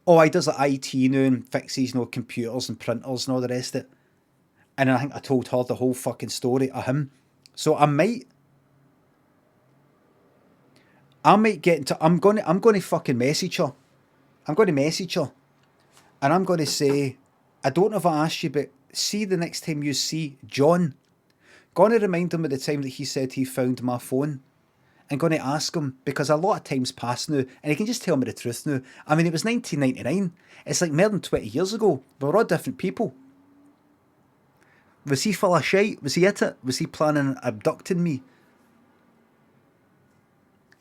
Oh, he does like IT now and fixes, you know, computers and printers and all the rest of it. And I think I told her the whole fucking story of him. So I might get into. I'm gonna fucking message her. I'm gonna message her, and I'm gonna say, I don't know if I asked you, but see the next time you see John, gonna remind him of the time that he said he found my phone. I'm gonna ask him, because a lot of time's passed now, and he can just tell me the truth now. I mean, it was 1999. It's like more than 20 years ago. But we're all different people. Was he full of shite? Was he at it? Was he planning on abducting me?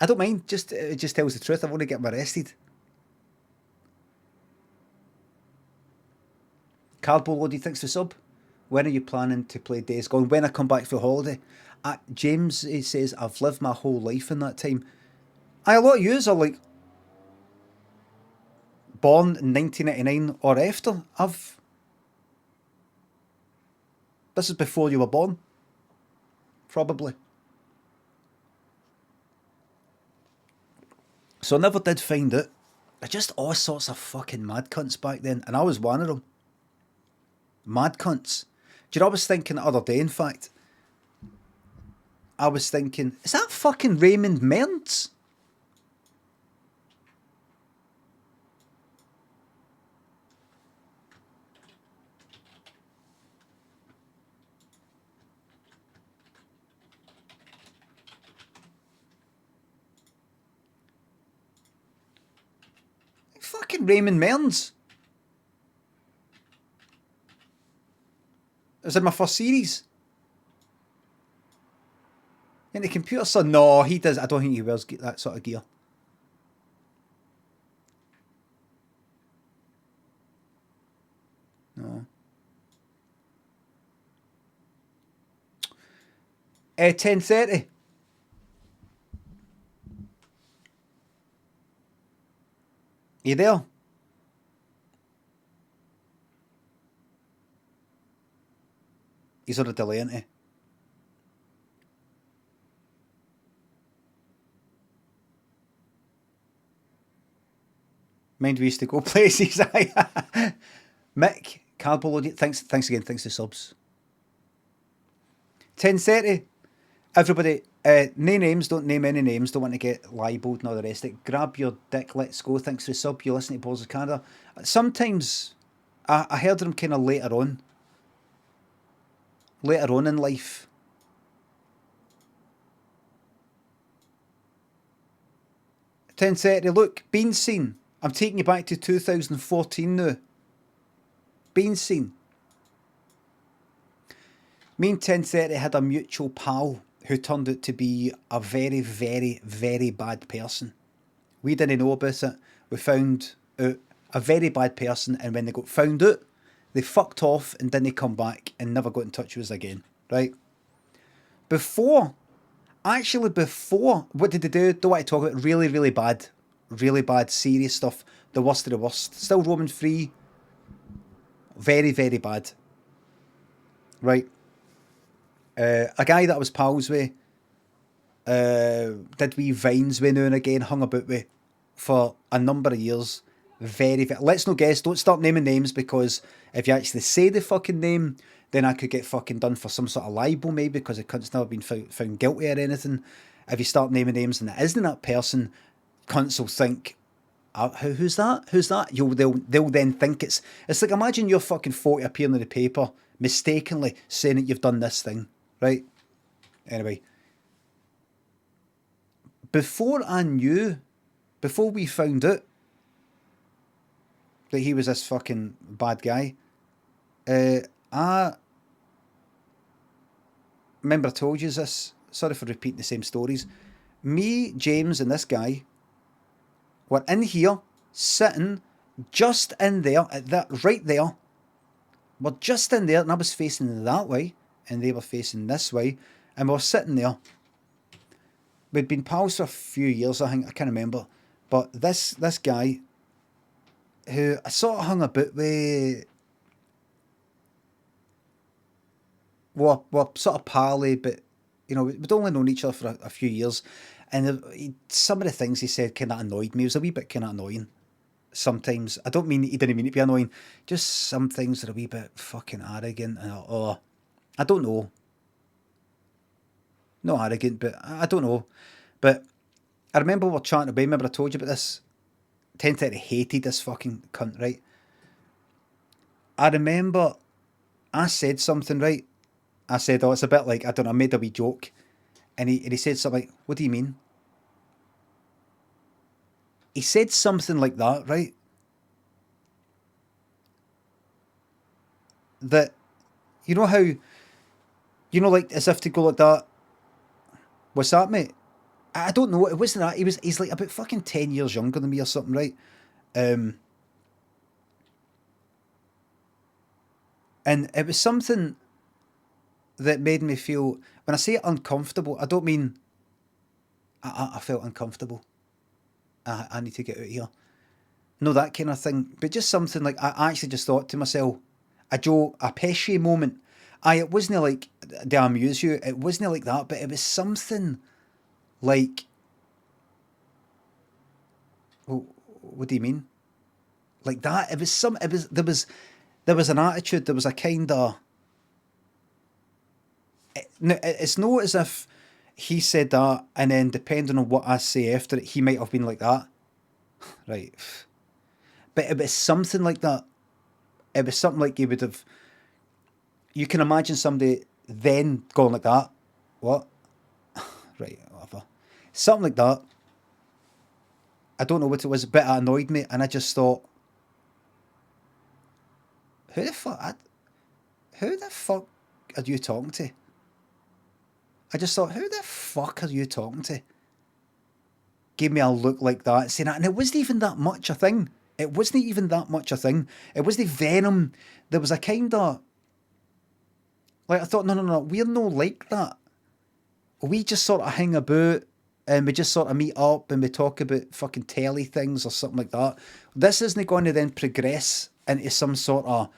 I don't mind. It just tells the truth. I want to get him arrested. Cardboard Loaded, thanks for sub. When are you planning to play Days Gone? When I come back for holiday. James, he says, I've lived my whole life in that time. A lot of yous are like born in 1999 or after. This is before you were born. Probably. So I never did find it. They're just all sorts of fucking mad cunts back then, and I was one of them. Mad cunts. Do you know what I was thinking the other day, in fact? I was thinking, is that fucking Raymond Mearns? Fucking Raymond Mearns. It was in my first series. In the computer, so no, he does. I don't think he wears that sort of gear. No. 10:30. You there? He's on a delay, isn't he? Mind we used to go places. Mick, Cardboard, thanks again, thanks to subs. 10:30. Everybody, no names, don't name any names, don't want to get libelled and all the rest of it. Grab your dick, let's go. Thanks for the sub. You listen to Balls of Canada. Sometimes I heard them kind of later on in life. $10.30. Look, Bean Scene. I'm taking you back to 2014 now. Bean Scene. Me and 10:30 had a mutual pal who turned out to be a very, very, very bad person. We didn't know about it. We found out a very bad person, and when they got found out, they fucked off and didn't come back and never got in touch with us again. Right? Before, what did they do? Don't want to talk about really, really bad, serious stuff. The worst of the worst. Still roaming free. Very, very bad. Right? A guy that I was pals with, did wee vines with now and again, hung about with for a number of years. Very, very. Let's no guess. Don't start naming names, because if you actually say the fucking name, then I could get fucking done for some sort of libel, maybe, because the cunt's never been found guilty or anything. If you start naming names and it isn't that person, cunts will think, who's that? Who's that? They'll then think it's like, imagine you're fucking 40 appearing in the paper, mistakenly saying that you've done this thing, right? Anyway. Before we found out that he was this fucking bad guy, I remember I told you this, sorry for repeating the same stories. Me, James, and this guy were in here, sitting just in there, at that right there. We're just in there, and I was facing that way, and they were facing this way, and we were sitting there. We'd been pals for a few years, I think, I can't remember. But this guy, who I sort of hung about with, we're sort of pally, but, you know, we'd only known each other for a few years. And some of the things he said kind of annoyed me. It was a wee bit kind of annoying sometimes. I don't mean, he didn't mean it to be annoying. Just some things are a wee bit fucking arrogant. And, I don't know. Not arrogant, but I don't know. But I remember we were chatting about, remember I told you about this? 10:30 hated this fucking cunt, right? I remember I said something, right? I said, it's a bit like, I don't know, I made a wee joke. And he said something like, what do you mean? He said something like that, right? That, you know how, like, as if to go like that. What's that, mate? I don't know. It wasn't that. He's like about fucking 10 years younger than me or something, right? And it was something that made me feel, when I say uncomfortable, I don't mean I felt uncomfortable. I need to get out of here. No, that kind of thing. But just something like, I actually just thought to myself, a Pesci moment. It wasn't like, do I amuse you? It wasn't like that, but it was something like, what do you mean? Like that? There was an attitude, there was a kind of, it's not as if he said that and then depending on what I say after it, he might have been like that. Right. But it was something like that. It was something like he would have, you can imagine somebody then going like that. What? Right, whatever. Something like that. I don't know what it was, but it annoyed me, and I just thought, who the fuck are you talking to? I just thought, who the fuck are you talking to? Gave me a look like that, saying that, and it wasn't even that much a thing. It wasn't even that much a thing. It was the venom. There was a kind of, like, I thought, no, we're no like that. We just sort of hang about and we just sort of meet up and we talk about fucking telly things or something like that. This isn't going to then progress into some sort of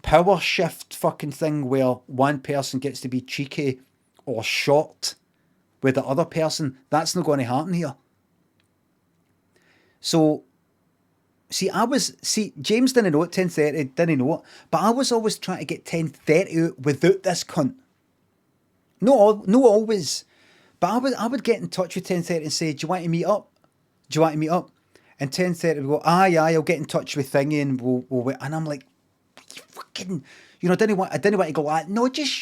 power shift fucking thing where one person gets to be cheeky or short with the other person. That's not going to happen here. So, James didn't know it, 10:30, didn't know it, but I was always trying to get 10:30 out without this cunt. No, always. But I would get in touch with 10:30 and say, do you want to meet up? Do you want to meet up? And 10:30 would go, aye, I'll get in touch with Thingy and we'll and I'm like, fucking, I didn't want to go, no, just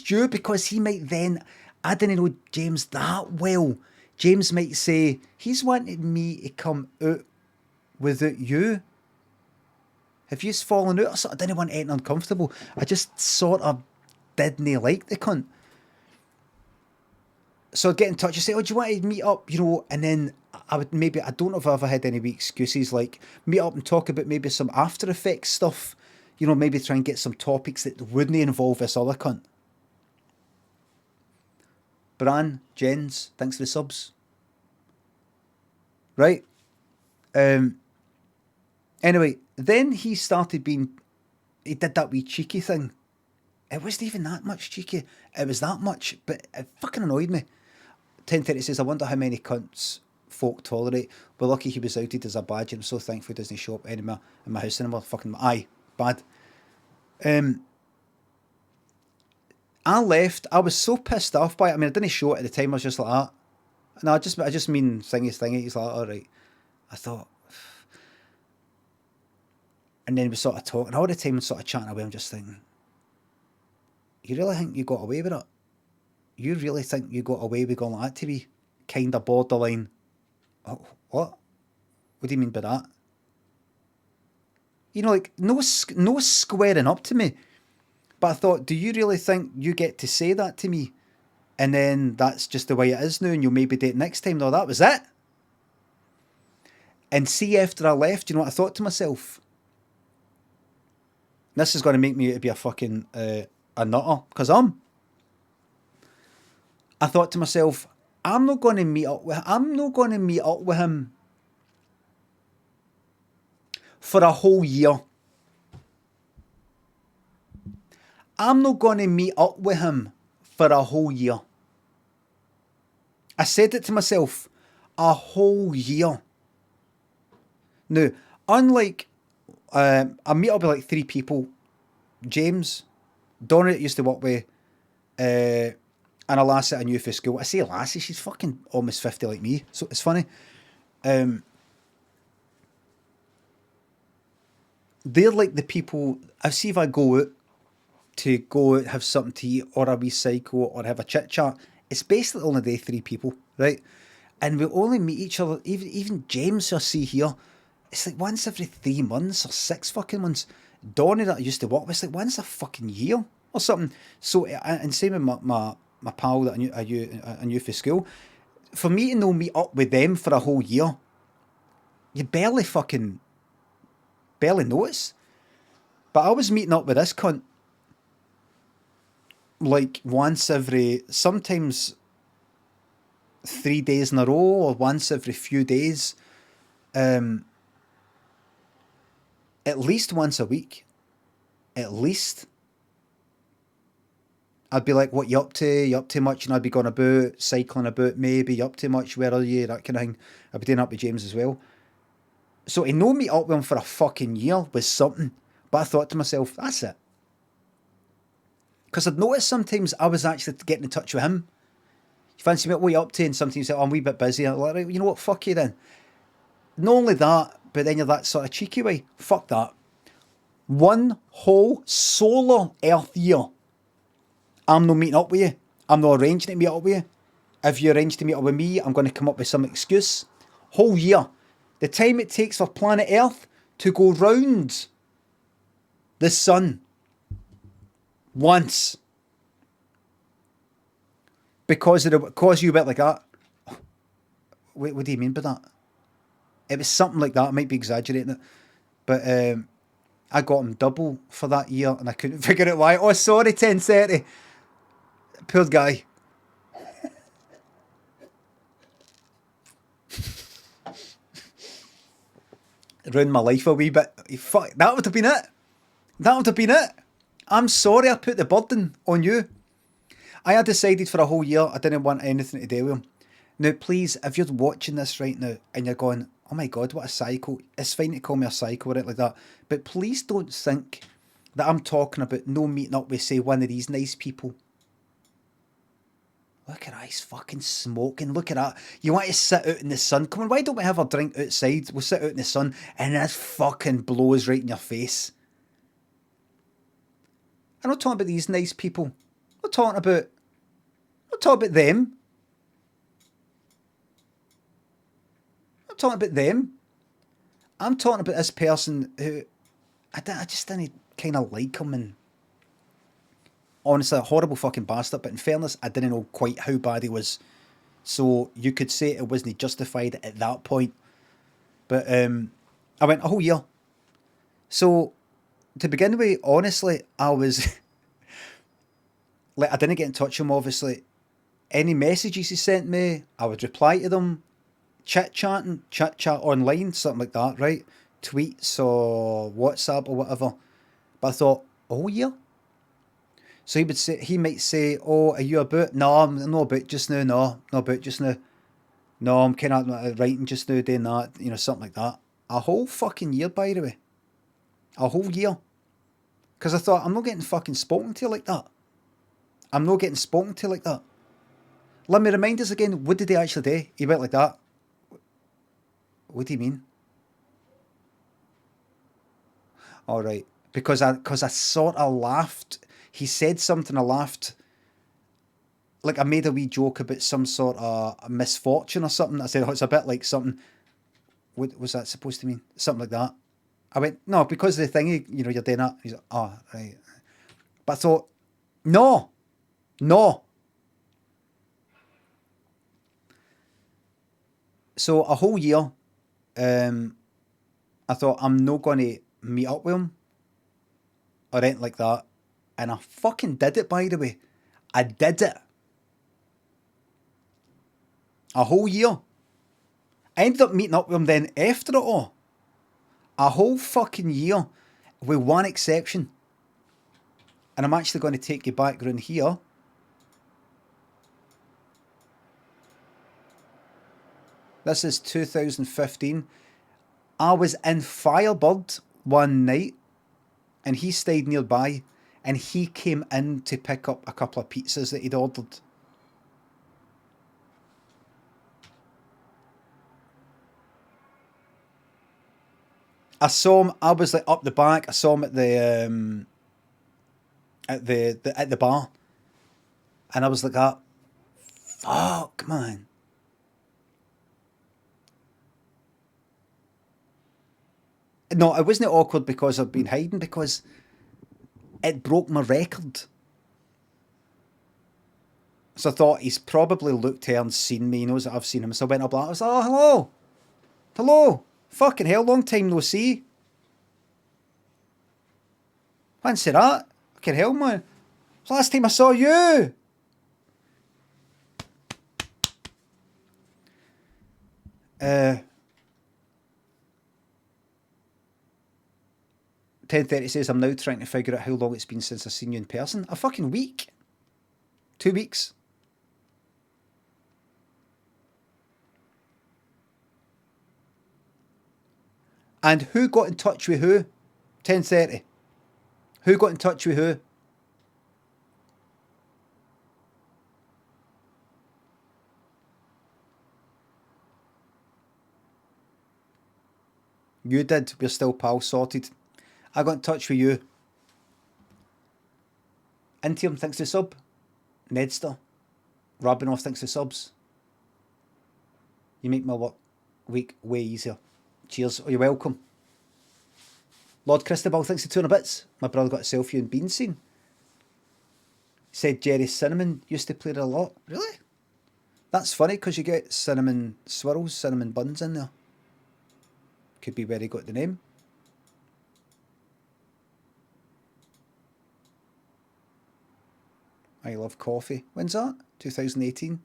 you, because he might then, I didn't know James that well. James might say, he's wanted me to come out without you. If you've fallen out or something, I didn't want anything uncomfortable. I just sort of didn't like the cunt. So I'd get in touch and say, do you want to meet up? And then I would maybe, I don't know if I ever had any wee excuses, like meet up and talk about maybe some After Effects stuff. Maybe try and get some topics that wouldn't involve this other cunt. Bran, Jens, thanks for the subs. Right. Anyway, then he did that wee cheeky thing. It wasn't even that much cheeky. It was that much, but it fucking annoyed me. 10:30 says, I wonder how many cunts folk tolerate. We're lucky he was outed as a badge, and I'm so thankful he doesn't show up anymore in my house anymore. Fucking aye, bad. I left. I was so pissed off by it. I mean, I didn't show it at the time. I was just like, ah. No, I just mean thingy. He's like, all right. I thought, and then we sort of talking all the time and sort of chatting away. I'm just thinking, you really think you got away with it? You really think you got away with going like that to me? Kind of borderline. Oh, what? What do you mean by that? You know, like, no squaring up to me. But I thought, do you really think you get to say that to me? And then that's just the way it is now, and you'll maybe date next time. No, that was it. And see, after I left, you know what I thought to myself? This is going to make me out to be a fucking a nutter, because I thought to myself, I'm not going to meet up with him for a whole year. I'm not going to meet up with him for a whole year. I said it to myself, a whole year. Now, unlike, I meet up with like 3 people. James, Donna that used to work with, and a lassie I knew for school. I say lassie, she's fucking almost 50 like me, so it's funny. They're like the people, I see if I go out, have something to eat, or a wee cycle, or have a chit chat, it's basically only they 3 people, right? And we only meet each other, even James I see here, it's like once every 3 months or 6 fucking months. Donnie that I used to work with, it's like once a fucking year or something. So, and same with my pal that I knew for school. For me to no meet up with them for a whole year, you barely notice. But I was meeting up with this cunt like once every, sometimes 3 days in a row, or once every few days. At least once a week. At least. I'd be like, what you up to? You up to much? And I'd be going about, cycling about, maybe. You up to much? Where are you? That kind of thing. I'd be doing up with James as well. So to no meet up with him for a fucking year was something. But I thought to myself, that's it. Because I'd noticed sometimes I was actually getting in touch with him. You fancy me, what you up to? And sometimes you say, oh, I'm a wee bit busy. I'm like, right, you know what, fuck you then. Not only that, but then you're that sort of cheeky way. Fuck that. 1 whole solar earth year, I'm not meeting up with you. I'm not arranging to meet up with you. If you arrange to meet up with me, I'm going to come up with some excuse. Whole year. The time it takes for planet Earth to go round the sun once. Because you a bit like that. Wait, what do you mean by that? It was something like that. I might be exaggerating it. But I got him double for that year and I couldn't figure out why. Oh, sorry, 1030. Poor guy. Ruined my life a wee bit. Fuck, that would have been it. That would have been it. I'm sorry I put the burden on you. I had decided for a whole year I didn't want anything to do with him. Now, please, if you're watching this right now and you're going, oh my God, what a psycho. It's fine to call me a psycho or anything like that. But please don't think that I'm talking about no meeting up with, say, one of these nice people. Look at that, he's fucking smoking. Look at that. You want to sit out in the sun? Come on, why don't we have a drink outside? We'll sit out in the sun and this fucking blows right in your face. I'm not talking about these nice people. I'm not talking about them. I'm talking about them. I'm talking about this person who I just didn't kind of like him, and honestly, a horrible fucking bastard. But in fairness, I didn't know quite how bad he was, so you could say it wasn't justified at that point. But I went a whole year. So to begin with, honestly, I was like, I didn't get in touch with him. Obviously, any messages he sent me, I would reply to them. Chit chat online, something like that, right? Tweets or WhatsApp or whatever. But I thought, oh yeah. So he might say, oh, are you about? No, I'm not about just now. No, not about just now. No, I'm kind of writing just now, doing that, you know, something like that. A whole fucking year, by the way. A whole year. Because I thought, I'm not getting fucking spoken to like that. I'm not getting spoken to like that. Let me remind us again, what did he actually do? He went like that. What do you mean? All right. Because I sort of laughed. He said something, I laughed. Like I made a wee joke about some sort of misfortune or something. I said, oh, it's a bit like something. What was that supposed to mean? Something like that. I went, no, because of the thing, you know, you're doing that. He's like, oh, right. But I thought, no. So a whole year, I thought, I'm not going to meet up with him or anything like that. And I fucking did it, by the way. I did it. A whole year. I ended up meeting up with him then after it all. A whole fucking year, with one exception. And I'm actually going to take you back around here. This is 2015. I was in Firebird one night, and he stayed nearby, and he came in to pick up a couple of pizzas that he'd ordered. I saw him. I was like up the back. I saw him at the bar, and I was like, "Ah, fuck, man." No, it wasn't awkward because I've been hiding, because it broke my record. So I thought he's probably looked here and seen me. He knows that I've seen him. So I went up. I was like, "Oh, hello. Fucking hell, long time no see." I didn't say that. Fucking hell, man. It's the last time I saw you. Uh, 10:30 says, I'm now trying to figure out how long it's been since I've seen you in person. A fucking week. 2 weeks. And who got in touch with who? 10:30. Who got in touch with who? You did. We're still pals, sorted. I got in touch with you. Intium, thanks for sub. Nedster. Rabinoff, thanks for subs. You make my week way easier. Cheers. Oh, you're welcome. Lord Christabel, thanks for 200 bits. My brother got a selfie in Bean Scene. Said Jerry Cinnamon used to play it a lot. Really? That's funny, because you get cinnamon swirls, cinnamon buns in there. Could be where he got the name. I love coffee. When's that? 2018.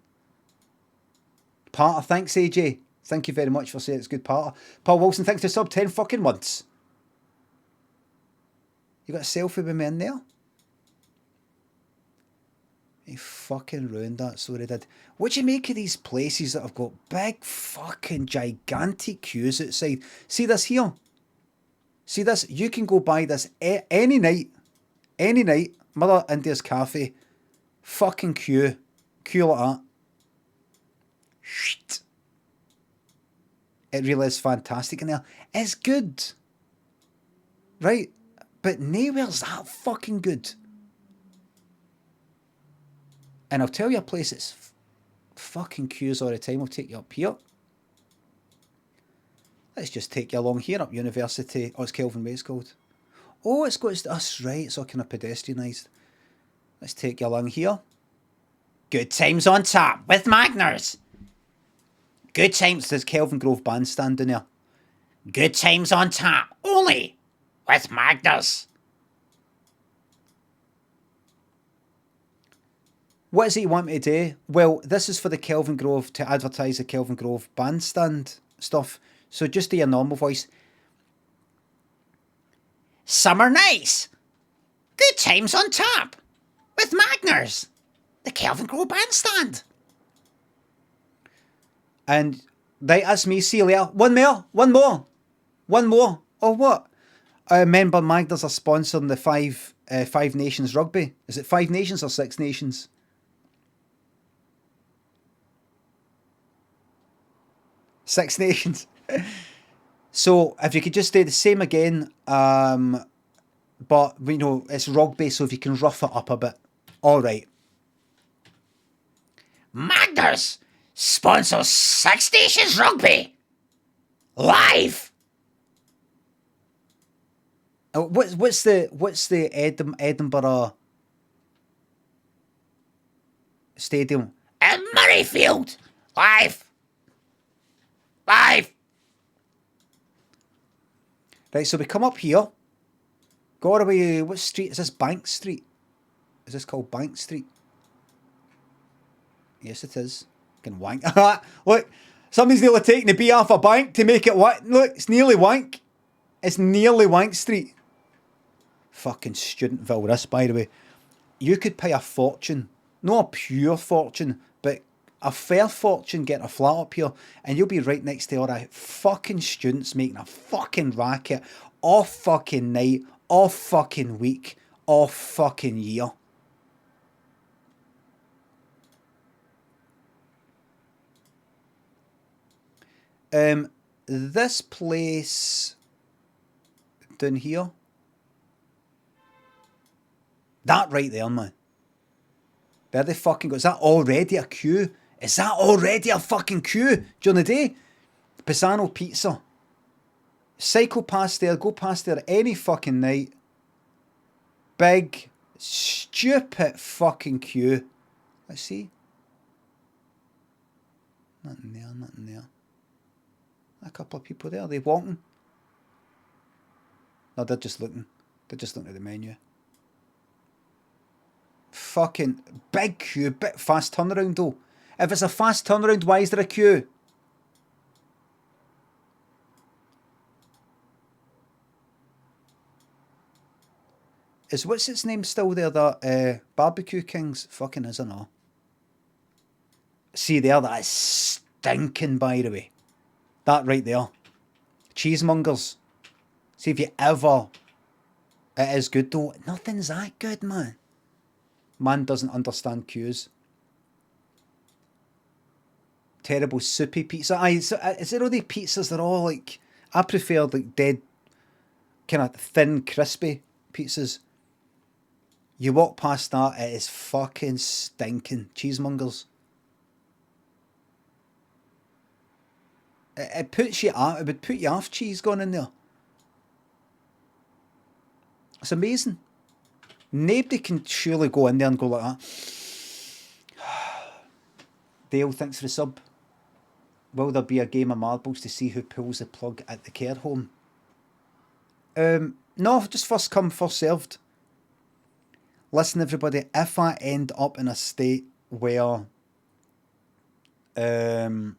Parter, thanks AJ. Thank you very much for saying it's good, Parter. Paul Wilson, thanks for sub 10 fucking months. You got a selfie with me in there? He fucking ruined that, so he did. What do you make of these places that have got big fucking gigantic queues outside? See this here? See this? You can go buy this any night. Any night. Mother India's Cafe. Fucking queue. Queue like that. Shit. It really is fantastic in there. It's good. Right? But nowhere's that fucking good. And I'll tell you a place that's fucking queues all the time. I'll take you up here. Let's just take you along here up University. Oh, it's Kelvin Way it's called. Oh, it's got us right. It's all kind of pedestrianised. Let's take you along here. Good times on tap with Magners. Good times. There's Kelvin Grove bandstand in there. Good times on tap only with Magners. What is it you want me to do? Well, this is for the Kelvin Grove, to advertise the Kelvin Grove bandstand stuff. So just do your normal voice. Summer nice. Good times on tap with Magners. The Kelvin Grove bandstand. And right, that's me. See you later. One more. Oh, what? I remember Magda's are sponsoring the Five Nations rugby. Is it 5 Nations or 6 Nations? Six Nations. So if you could just do the same again, but you know it's rugby, so if you can rough it up a bit. All right. Magda's sponsors Six Nations rugby live. What's the Edinburgh Stadium? At Murrayfield live. Right, so we come up here. Go all the way. What street is this? Bank Street. Is this called Bank Street? Yes, it is. Can wank. Look, somebody's nearly taking the B off a bank to make it wank. Look, it's nearly wank. It's nearly Wank Street. Fucking Studentville, this, by the way. You could pay a fortune. Not a pure fortune, but a fair fortune getting a flat up here, and you'll be right next to all the fucking students making a fucking racket all fucking night, all fucking week, all fucking year. This place down here, that right there, man. There they fucking go. Is that already a queue? Is that already a fucking queue during the day? Pisano Pizza. Cycle past there, go past there any fucking night. Big, stupid fucking queue. Let's see. Nothing there. A couple of people there. Are they walking? No, they're just looking. They're just looking at the menu. Fucking big queue, bit fast turnaround though. If it's a fast turnaround, why is there a queue? Is what's its name still there? That Barbecue King's fucking is or not? See there, that is stinking, by the way. That right there. Cheesemongers. See if you ever... It is good though. Nothing's that good, man. Man doesn't understand queues. Terrible soupy pizza. Is it all the pizzas? They're all like... I prefer like dead, kind of thin, crispy pizzas. You walk past that, it is fucking stinking. Cheesemongers. It puts you out. It would put you off cheese going in there. It's amazing. Nobody can surely go in there and go like that. Dale, thanks for the sub. Will there be a game of marbles to see who pulls the plug at the care home? No, just first come, first served. Listen, everybody, if I end up in a state where if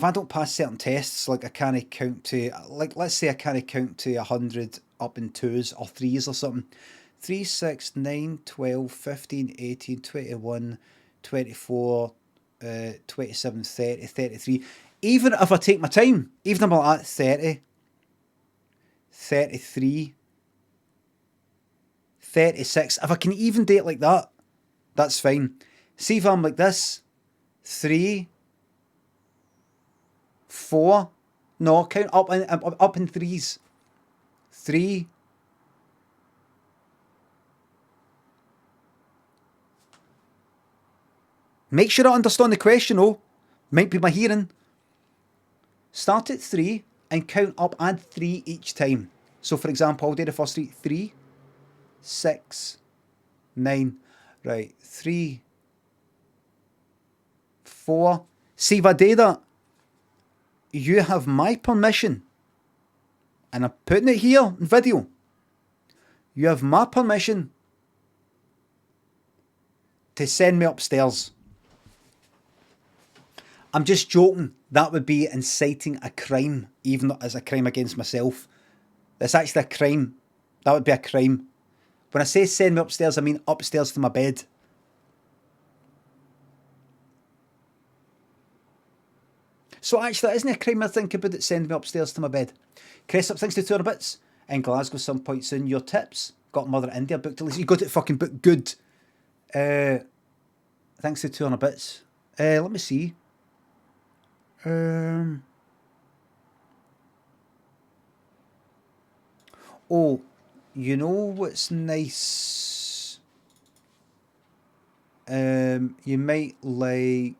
I don't pass certain tests, like I can't count to, like let's say I can't count to 100 up in 2s or 3s or something. 3, 6, 9, 12, 15, 18, 21, 24, 27, 30, 33. Even if I take my time, even if I'm at 30, 33, 36, if I can even do it like that, that's fine. See if I'm like this, 3, 4, no, count up in 3s. 3, make sure I understand the question, oh. Might be my hearing. Start at 3 and count up, add 3 each time. So for example, I'll do the first 3. 3, 6, 9. Right, 3, 4. See if I do that. You have my permission. And I'm putting it here in video. You have my permission to send me upstairs. I'm just joking. That would be inciting a crime, even as a crime against myself. It's actually a crime. That would be a crime. When I say send me upstairs, I mean upstairs to my bed. So actually, that isn't a crime I think about it. Send me upstairs to my bed. Cress up, thanks to 200 bits. In Glasgow some point soon. Your tips. Got Mother India booked to listen. You got it fucking booked good. Thanks to 200 bits. Let me see. Oh, you know what's nice? You might like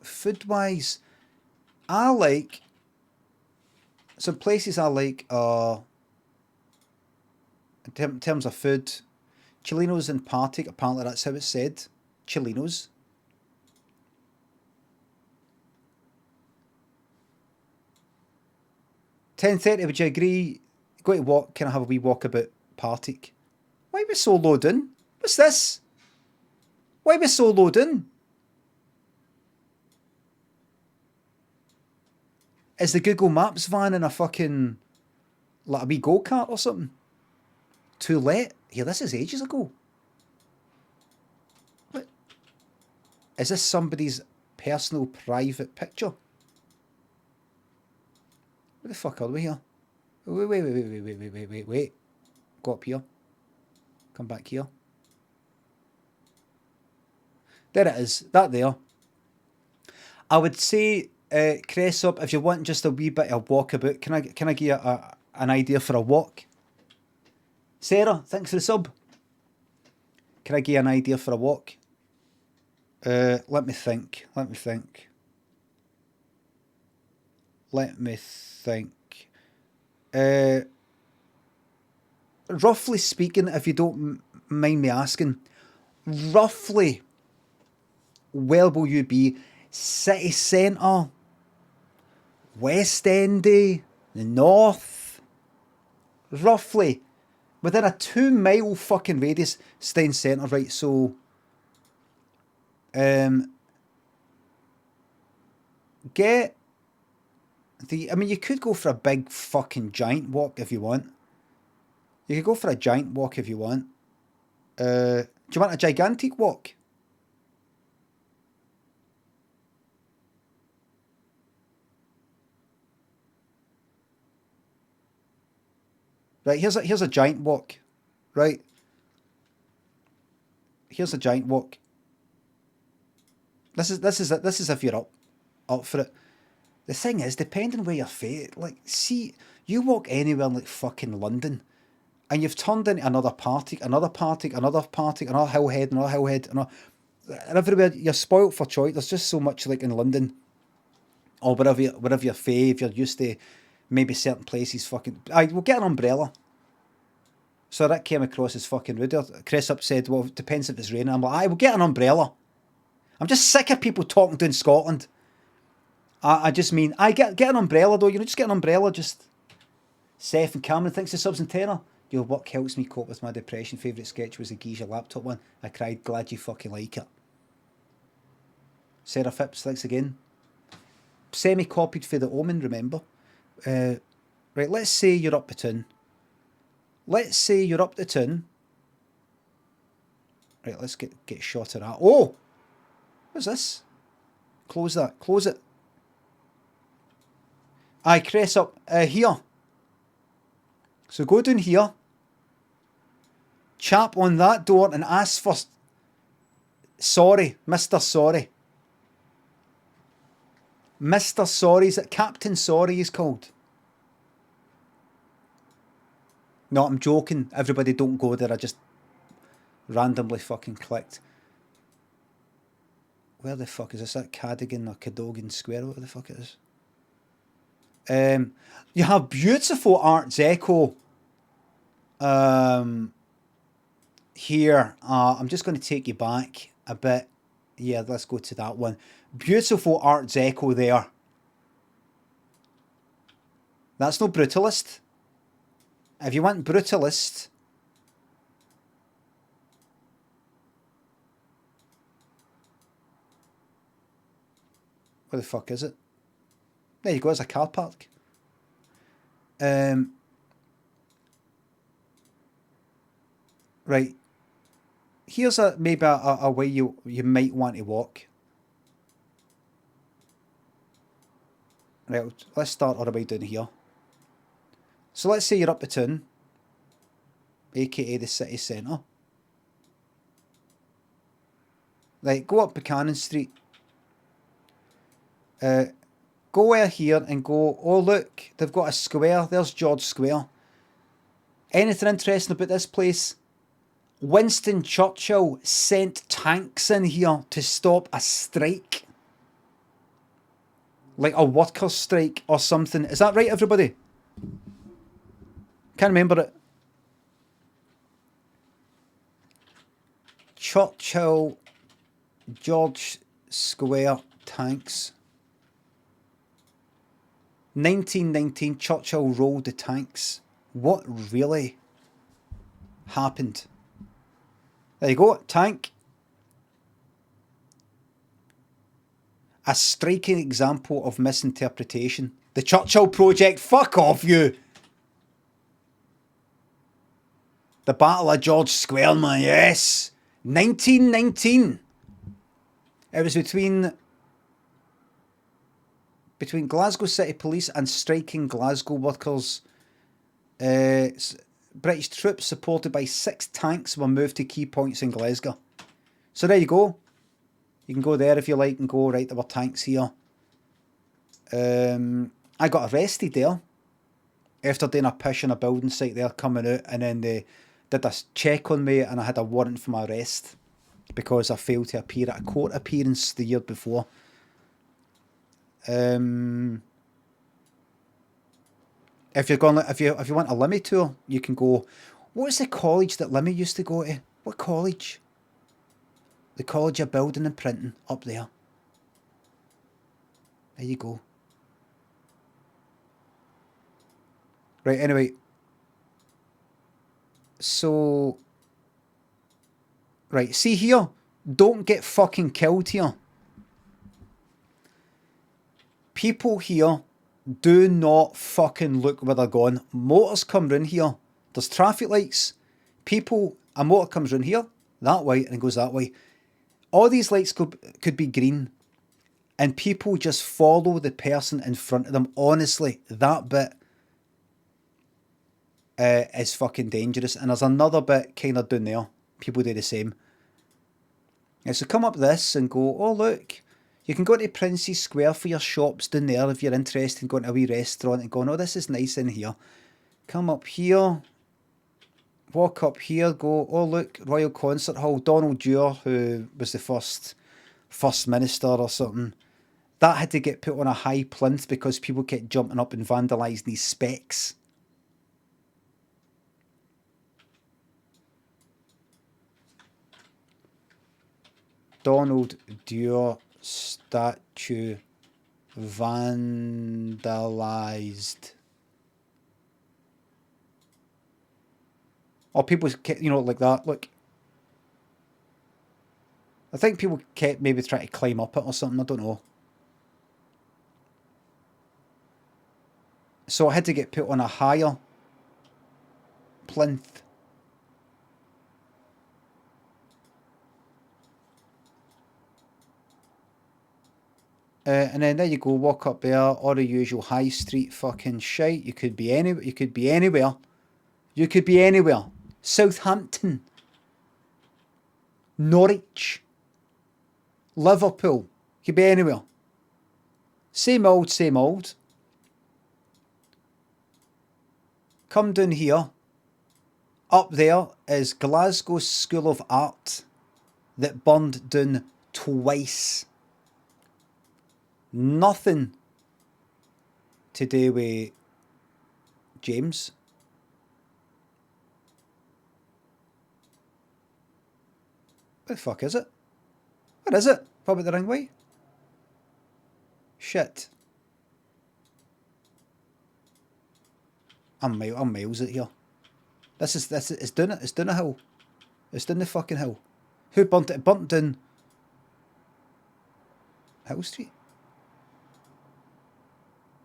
food-wise. I like some places I like in terms of food. Chilinos and Partick, apparently that's how it's said. Chilinos. $10.30, would you agree? Go to walk, can I have a wee walk about Partick? Why are we so low down? What's this? Why are we so low down? Is the Google Maps van in a fucking, like a wee go-kart or something? Too late? Yeah, this is ages ago. What? Is this somebody's personal private picture? Where the fuck are we here? Wait. Go up here. Come back here. There it is. That there. I would say, Cress up, if you want just a wee bit of walkabout, can I give you an idea for a walk? Sarah, thanks for the sub. Can I give you an idea for a walk? Let me think. Roughly speaking, if you don't mind me asking, roughly, where will you be? City centre, West Endy, the north, roughly within a 2 mile fucking radius. Staying centre, right? So, get the. I mean, you could go for a big fucking giant walk if you want. You could go for a giant walk if you want. Do you want a gigantic walk? Right, here's a giant walk. Right. Here's a giant walk. This is if you're up for it. The thing is, depending where you're fate, like, see, you walk anywhere in like fucking London, and you've turned into another Partick, another hillhead, and everywhere you're spoilt for choice. There's just so much, like in London, or wherever you're fae, if you're used to maybe certain places. Fucking, we'll get an umbrella. So that came across as fucking rude. Chris up said, well, it depends if it's raining. I'm like, we'll get an umbrella. I'm just sick of people talking down Scotland. I just mean, get an umbrella though. You know, just get an umbrella. Just Seth and Cameron, thanks for subs and tenner. Your work helps me cope with my depression. Favourite sketch was the geezer laptop one. I cried. Glad you fucking like it. Sarah Phipps, thanks again. Semi-copied for the Omen, remember? Right, let's say you're up the town. Right, let's get shot at that. Oh! What's this? Close that. Close it. Aye, Cress up. Here. So go down here. Chap on that door and ask for... Sorry. Mr. Sorry. Mr. Sorry. Is it Captain Sorry he's called? No, I'm joking. Everybody don't go there. I just randomly fucking clicked. Where the fuck is this? That Cadogan or Cadogan Square? What the fuck it is? You have beautiful Art Deco here. I'm just going to take you back a bit. Yeah, let's go to that one. Beautiful Art Deco there. That's no brutalist. If you want brutalist, where the fuck is it? There you go, there's a car park. Right. Here's maybe a way you might want to walk. Right, let's start all the way down here. So let's say you're up the town, aka the city centre. Right, go up Buchanan Street. Go over here and go, oh look, they've got a square. There's George Square. Anything interesting about this place? Winston Churchill sent tanks in here to stop a strike. Like a workers' strike or something. Is that right, everybody? Can't remember it. Churchill, George Square tanks. 1919, Churchill rolled the tanks. What really happened? There you go, tank. A striking example of misinterpretation. The Churchill Project, fuck off you! The Battle of George Square, man, yes! 1919. It was between Glasgow City Police and striking Glasgow workers. British troops supported by 6 tanks were moved to key points in Glasgow. So there you go. You can go there if you like and go, right, there were tanks here. I got arrested there after doing a push on a building site there, coming out, and then they did a check on me and I had a warrant for my arrest because I failed to appear at a court appearance the year before. If you're going, if you want a Limmy tour, you can go. What's the college that Limmy used to go to? What college? The College of Building and Printing up there. There you go. Right, anyway. So, right, see here? Don't get fucking killed here. People here do not fucking look where they're going. Motors come round here. There's traffic lights. A motor comes round here, that way, and goes that way. All these lights could be green. And people just follow the person in front of them. Honestly, that bit is fucking dangerous. And there's another bit kind of down there. People do the same. And so come up this and go, oh look, you can go to Princess Square for your shops down there if you're interested in going to a wee restaurant and going, oh, this is nice in here. Come up here. Walk up here, go, oh look, Royal Concert Hall. Donald Dewar, who was the first minister or something. That had to get put on a high plinth because people kept jumping up and vandalising these specs. Donald Dewar statue vandalised. Or people, you know, like that. Look. I think people kept maybe trying to climb up it or something. I don't know. So I had to get put on a higher plinth. And then there you go, walk up there, all the usual high street fucking shite. You could be anywhere. You could be anywhere. You could be anywhere. Southampton. Norwich. Liverpool. You could be anywhere. Same old, same old. Come down here. Up there is Glasgow School of Art that burned down twice. Nothing to do with James. What the fuck is it? What is it? Probably the wrong way. Shit. I'm miles out here. It's down it. It's down a hill. It's down the fucking hill. Who burnt it? It burnt down Hill Street.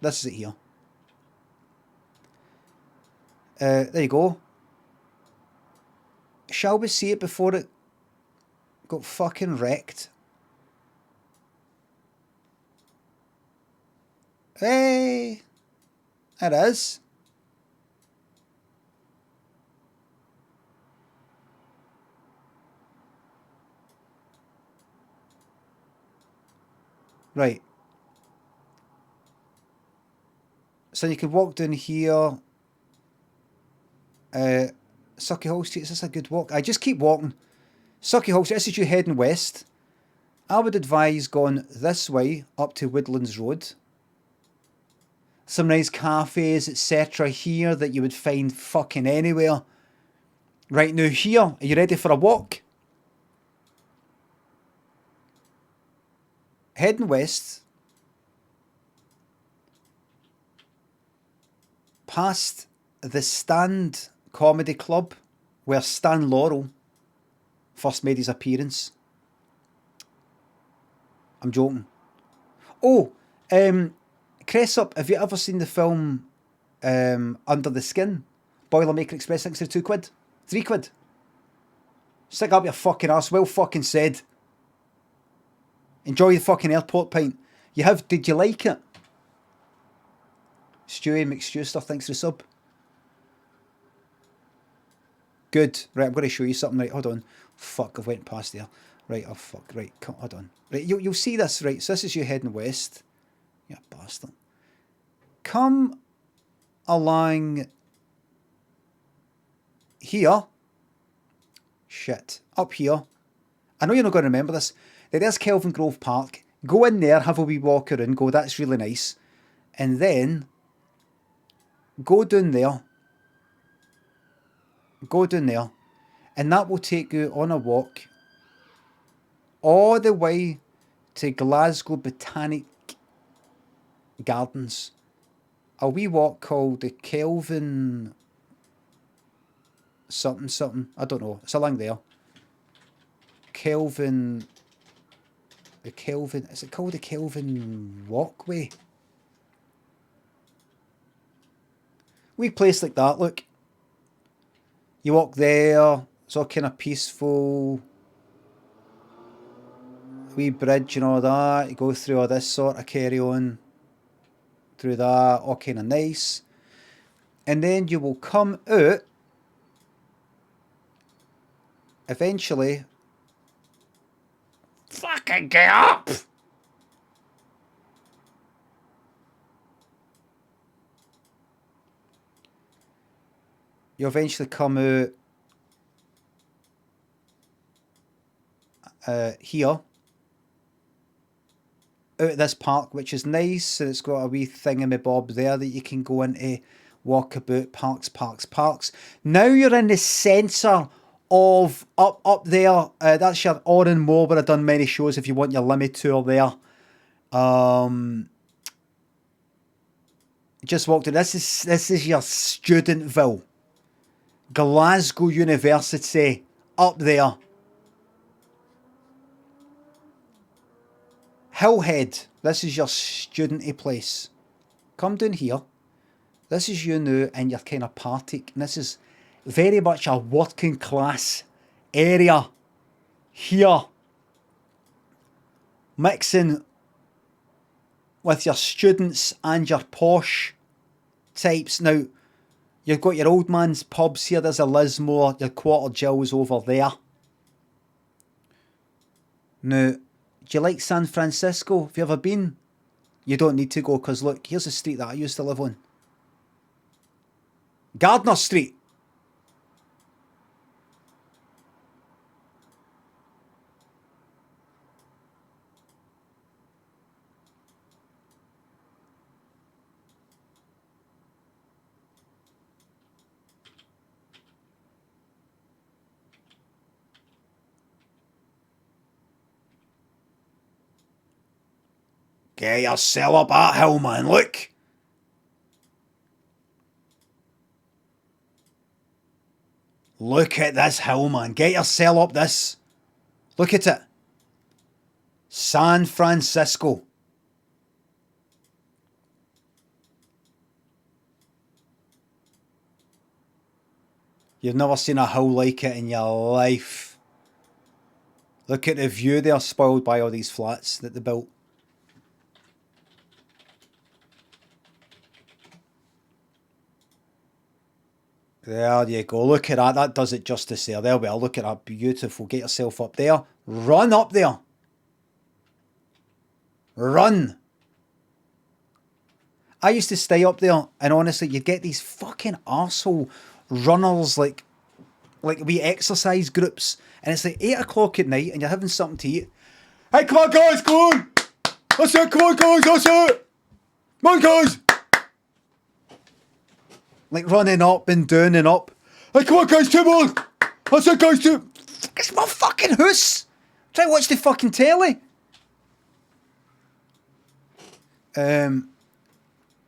This is it here. There you go. Shall we see it before it got fucking wrecked? Hey, it is. Right. So you could walk down here. Sucky Hall Street, is this a good walk? I just keep walking. Sucky Hall Street, this is you heading west. I would advise going this way up to Woodlands Road. Some nice cafes, etc. here that you would find fucking anywhere. Right now here, are you ready for a walk? Heading west. Past the Stand Comedy Club, where Stan Laurel first made his appearance. I'm joking. Oh, Cressup, have you ever seen the film Under the Skin? Boilermaker Express, thinks they're £2. £3. Stick up your fucking arse, well fucking said. Enjoy the fucking airport pint. Did you like it? Stewie McStewster thinks the sub. Good. Right, I'm going to show you something. Right, hold on. Fuck, I've went past there. Right, oh fuck. Right, come, hold on. Right, you'll see this. Right, so this is you heading west. You bastard. Come along here. Shit. Up here. I know you're not going to remember this. There's Kelvin Grove Park. Go in there, have a wee walk around, go, that's really nice. And then go down there. Go down there. And that will take you on a walk all the way to Glasgow Botanic Gardens. A wee walk called the Kelvin something something. I don't know. It's along there. Kelvin. The Kelvin. Is it called the Kelvin Walkway? Wee place like that, look. You walk there, it's all kind of peaceful. Wee bridge and all that. You go through all this sort of carry on. Through that, all kind of nice. And then you will come out. Eventually. Fucking get up! You eventually come out here, out of this park, which is nice, and it's got a wee thingamabob there that you can go into, walk about, parks. Now you're in the centre of up there. That's your Oran Moor, where I've done many shows. If you want your Limmy tour there, just walked in. This is your Studentville. Glasgow University, up there. Hillhead, this is your studenty place. Come down here. This is you now in your kind of party. And this is very much a working class area here. Mixing with your students and your posh types. Now, you've got your old man's pubs here. There's a Lismore. Your Quarter Jill's over there. Now, do you like San Francisco? Have you ever been? You don't need to go, because look, here's the street that I used to live on. Gardner Street. Get yourself up that hill, man, look. Look at this hill, man. Get yourself up this. Look at it. San Francisco. You've never seen a hill like it in your life. Look at the view there, spoiled by all these flats that they built. There you go. Look at that. That does it justice there. There we are. Look at that. Beautiful. Get yourself up there. Run up there. Run. I used to stay up there, and honestly, you get these fucking arsehole runners, like wee exercise groups, and it's like 8 o'clock at night, and you're having something to eat. Hey, come on, guys, come on! That's it, come on, guys, that's it! Come on, guys! Like running up and down and up. Hey, come on, guys, 2 more! That's it, guys, 2. It's my fucking house! Try to watch the fucking telly.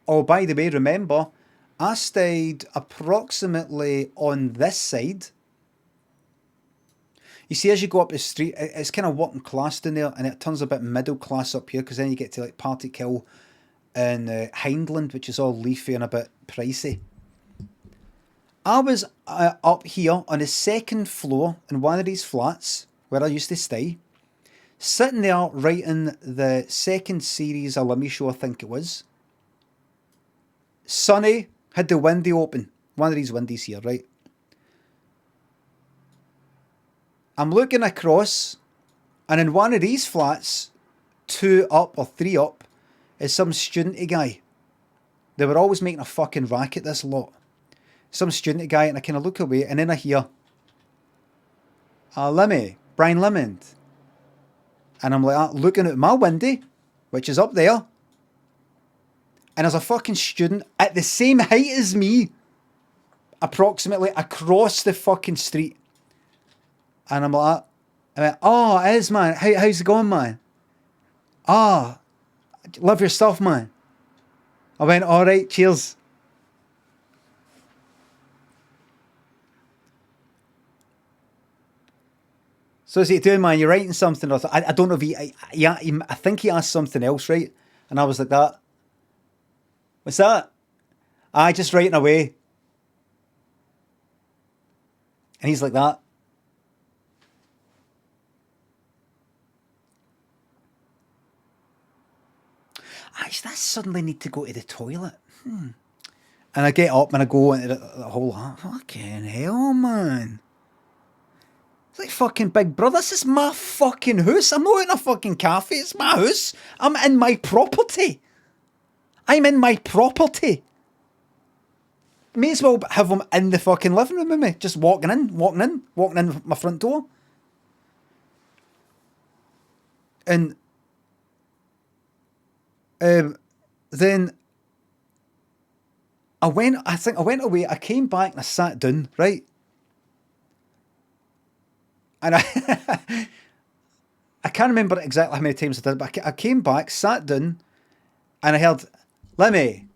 Oh, by the way, remember, I stayed approximately on this side. You see, as you go up the street, it's kind of working class down there, and it turns a bit middle class up here, because then you get to like Partikill and Hindland, which is all leafy and a bit pricey. I was up here on the 2nd floor in one of these flats where I used to stay, sitting there writing the 2nd series of Limmy show, I think it was. Sunny, had the window open, one of these windows here, right? I'm looking across, and in one of these flats, 2 up or 3 up, is some studenty guy. They were always making a fucking racket, this lot. Some studenty guy, and I kind of look away, and then I hear, Limmy, Brian Limond. And I'm like, looking at my window, which is up there, and there's a fucking student at the same height as me, approximately across the fucking street. And I'm like, oh, it is, man. How's it going, man? Love your stuff, man. I went, all right, cheers. So what's he doing, man? You're writing something? I don't know if I think he asked something else, right? And I was like that. What's that? I just writing away. And he's like that. I suddenly need to go to the toilet. And I get up and I go into the whole, fucking hell, man. It's like fucking Big Brother. This is my fucking house. I'm not in a fucking cafe. It's my house. I'm in my property. I'm in my property. May as well have him in the fucking living room with me. Just walking in my front door. And then I went away, I came back and I sat down, right? And I can't remember exactly how many times I did it, but I came back, sat down, and I heard, Limmy.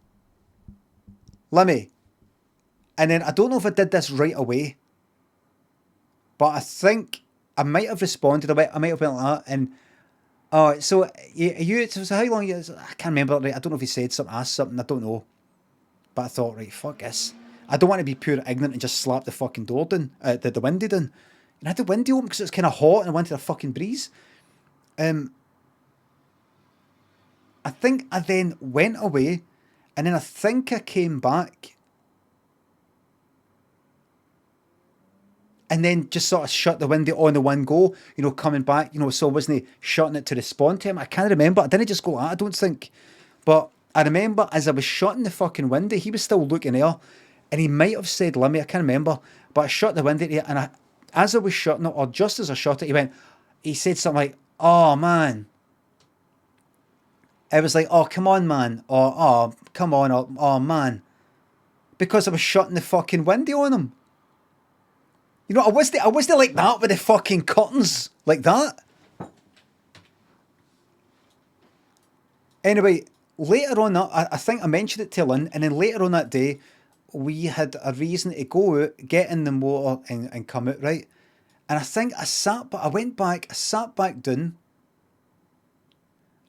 And then I don't know if I did this right away, but I think I might have responded. I might have been like that. And so how long? I can't remember. Right? I don't know if he said something, asked something. I don't know. But I thought, right, fuck this. I don't want to be pure ignorant and just slap the fucking door down, the window down. And I had the window open because it was kind of hot and I wanted a fucking breeze. I think I then went away, and then I think I came back. And then just sort of shut the window on the one go, coming back, so I wasn't shutting it to respond to him. I can't remember. I didn't just go, I don't think. But I remember as I was shutting the fucking window, he was still looking there, and he might have said Limmy, I can't remember. But I shut the window there, and as I was shutting it, or just as I shut it, he said something like, oh, man. It was like, oh, come on, man. Or, oh, come on, oh, man. Because I was shutting the fucking window on him. I wasn't like that with the fucking curtains, like that. Anyway, later on that, I think I mentioned it to Lynn, and then later on that day, we had a reason to go out, get in the motor, and come out, right? And I think I sat back down.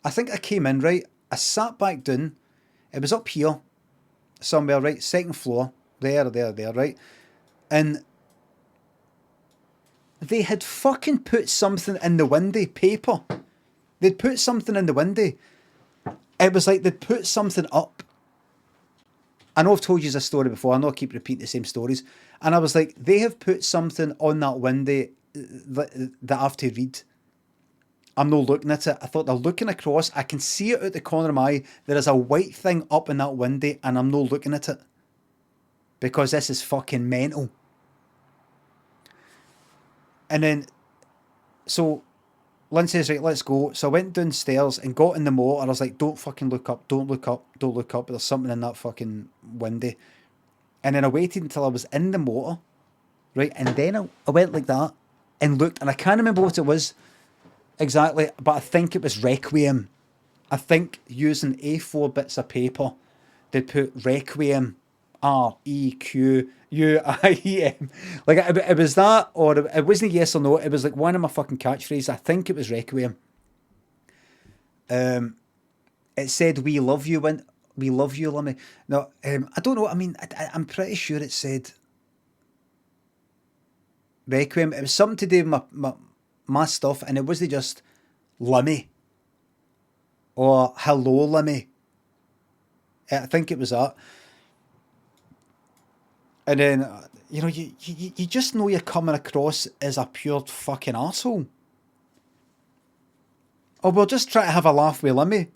I think I came in, right? I sat back down. It was up here, somewhere, right? 2nd floor, there, right? And they had fucking put something in the window, paper. They'd put something in the window. It was like they'd put something up. I know I've told you this story before. I know I keep repeating the same stories. And I was like, they have put something on that window that I have to read. I'm not looking at it. I thought they're looking across. I can see it out the corner of my eye. There is a white thing up in that window and I'm not looking at it. Because this is fucking mental. And then, so Lynn says, right, let's go. So I went downstairs and got in the motor. I was like, don't fucking look up, don't look up, don't look up. There's something in that fucking window. And then I waited until I was in the motor, right? And then I went like that and looked, and I can't remember what it was exactly, but I think it was Requiem. I think using A4 bits of paper, they put Requiem, REQUIEM. Like it was that, or it wasn't yes or no. It was like one of my fucking catchphrases. I think it was Requiem. It said "We love you" when we love you, Limmy. No, I don't know. I mean, I'm pretty sure it said Requiem. It was something to do with my stuff, and it wasn't just Limmy or Hello Limmy. I think it was that. And then, you know, you just know you're coming across as a pure fucking arsehole. Or we'll just try to have a laugh with Limmy.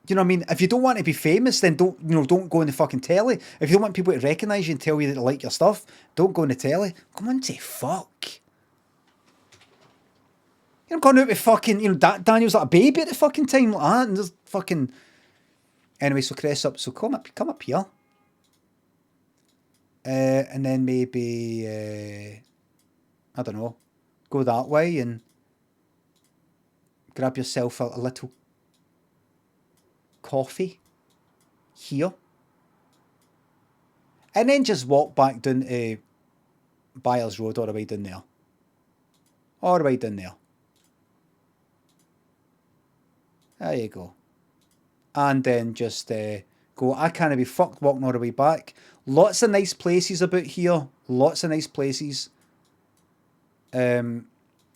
You know what I mean? If you don't want to be famous, then don't go on the fucking telly. If you don't want people to recognise you and tell you that they like your stuff, don't go on the telly. Come on, say fuck. I'm going out with fucking, Daniel's like a baby at the fucking time like that, and there's fucking... Anyway, so Cress up, so come up here. And then maybe, I don't know, go that way and grab yourself a little coffee here. And then just walk back down to Byers Road all the way down there. All the way down there. There you go. And then just go, I can't be fucked walking all the way back. Lots of nice places about here. Lots of nice places. And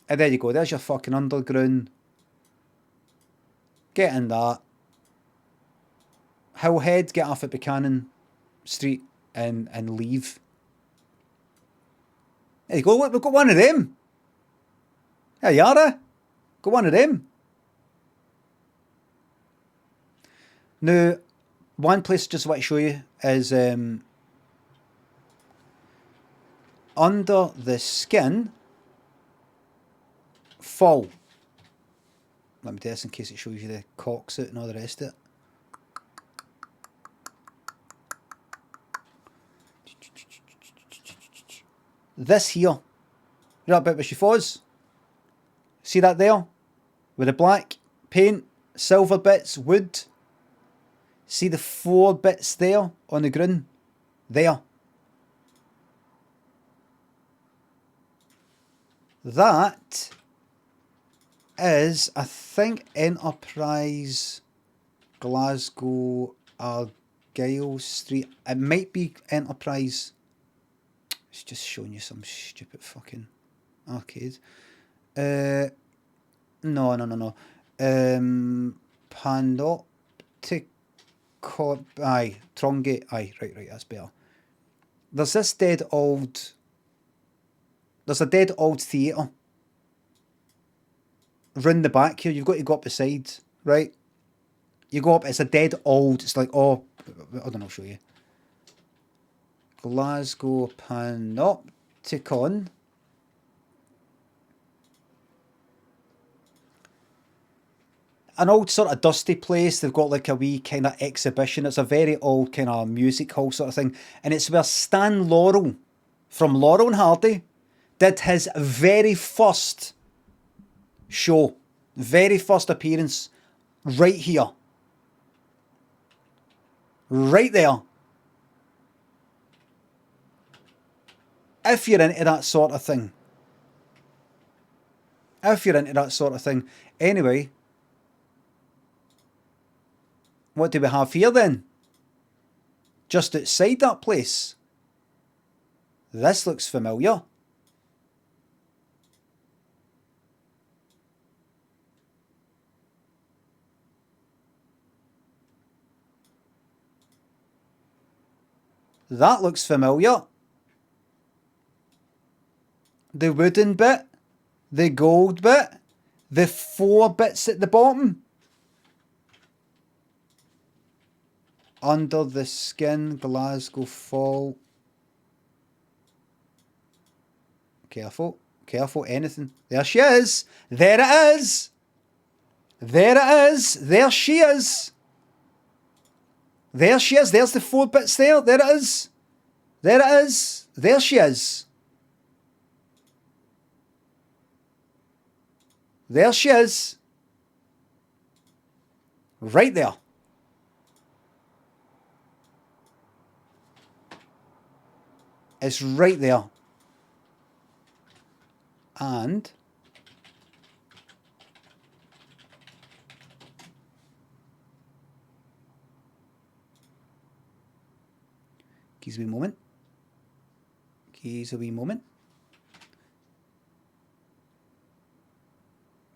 there you go. There's your fucking underground. Get in that. Hillhead, get off at Buchanan Street and leave. There you go. Look, we've got one of them. There you are. Got one of them. Now, one place I just want to show you is under the skin, fall. Let me do this in case it shows you the cocks out and all the rest of it. This here, you know that bit where she falls? See that there? With the black paint, silver bits, wood. See the 4 bits there on the ground? There. That is, I think, Enterprise Glasgow Argyle Street. It might be Enterprise. It's just showing you some stupid fucking arcade. No. Panoptic. Aye, Trongate. Aye, right, that's better. There's a dead old theatre. Round the back here, you've got to go up the side, right? You go up, it's a dead old, it's like, oh, I don't know, I'll show you. Glasgow Panopticon. An old sort of dusty place. They've got like a wee kind of exhibition. It's a very old kind of music hall sort of thing. And it's where Stan Laurel from Laurel and Hardy did his very first show. Very first appearance. Right here. Right there. If you're into that sort of thing. Anyway. What do we have here then? Just outside that place. This looks familiar. That looks familiar. The wooden bit. The gold bit. The 4 bits at the bottom. Under the Skin, Glasgow Fall. Careful. Careful, anything. There she is. There it is. There it is. There she is. There she is. There's the 4 bits there. There it is. There it is. There she is. There she is. Right there. It's right there. And keys a wee moment. Keys a wee moment.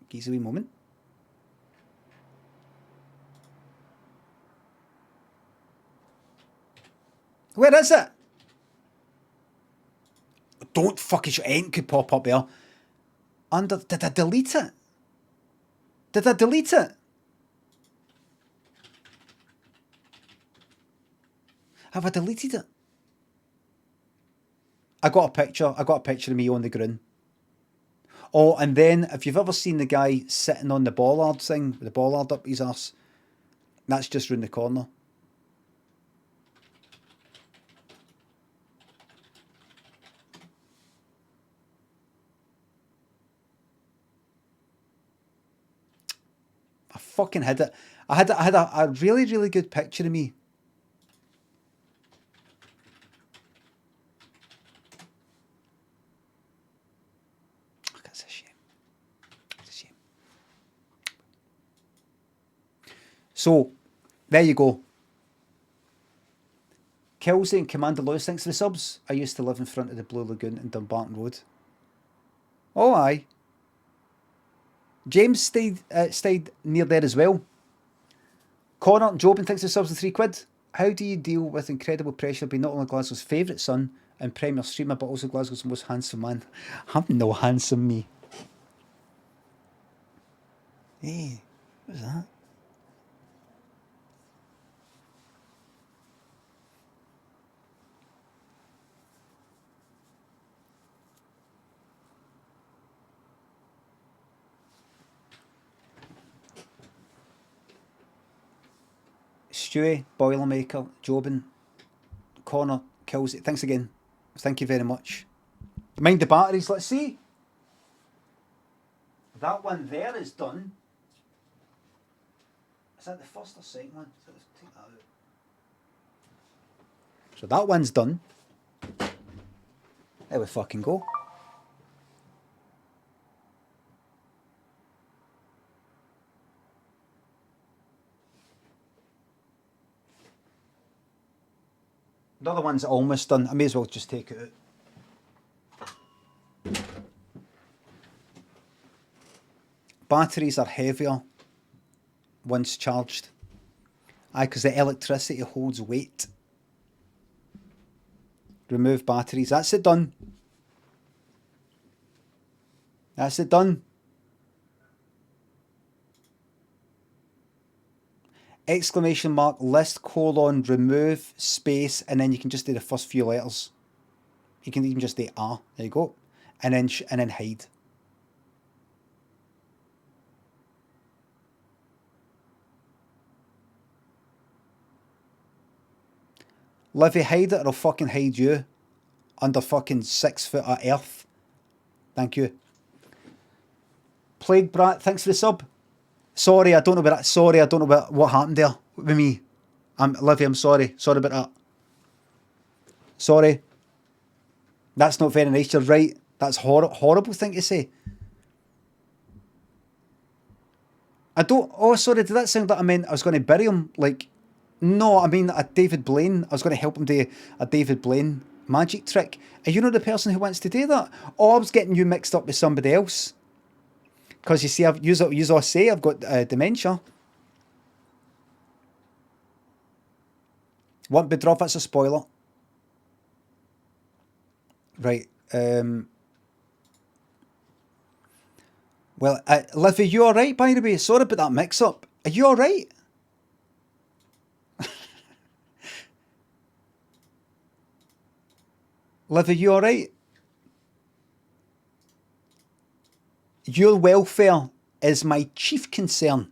Keys a wee moment. Where is it? Don't fucking show. Ain't could pop up there. Under. Did I delete it? Did I delete it? Have I deleted it? I got a picture. I got a picture of me on the ground. Oh, and then if you've ever seen the guy sitting on the bollard thing, with the bollard up his arse, that's just round the corner. I fucking had it. I had a really, really good picture of me. It's a shame. It's a shame. So, there you go. Kelsey and Commander Lewis, thanks for the subs. I used to live in front of the Blue Lagoon in Dumbarton Road. Oh, aye. James stayed near there as well. Connor and Jobin, thanks for the subs with £3. How do you deal with incredible pressure being not only Glasgow's favourite son and premier streamer, but also Glasgow's most handsome man? I'm no handsome, me. Hey, what was that? Stewie, Boilermaker, Jobin, Connor, Kills it. Thanks again. Thank you very much. Mind the batteries, let's see. That one there is done. Is that the first or second one? So let's take that out. So that one's done. There we fucking go. The other one's almost done. I may as well just take it out. Batteries are heavier once charged. Aye, because the electricity holds weight. Remove batteries. That's it done. That's it done. Exclamation mark, list, colon, remove, space, and then you can just do the first few letters. You can even just do R. There you go. And then hide. Livy, hide it or I'll fucking hide you under fucking 6 foot of earth. Thank you. Plague Brat, thanks for the sub. Sorry, I don't know about that. Sorry, I don't know about what happened there with me. Livy, I'm sorry. Sorry about that. Sorry. That's not very nice. You're right. That's horrible thing to say. I don't... Oh, sorry. Did that sound like I meant I was going to bury him? Like... No, I mean a David Blaine. I was going to help him do a David Blaine magic trick. Are you not the person who wants to do that? Or I was getting you mixed up with somebody else. Because you see, you all say I've got dementia. Won't be drop, that's a spoiler. Right. Well, Liv, are you alright, by the way? Sorry about that mix-up. Are you alright? Liv, are you alright? Your welfare is my chief concern.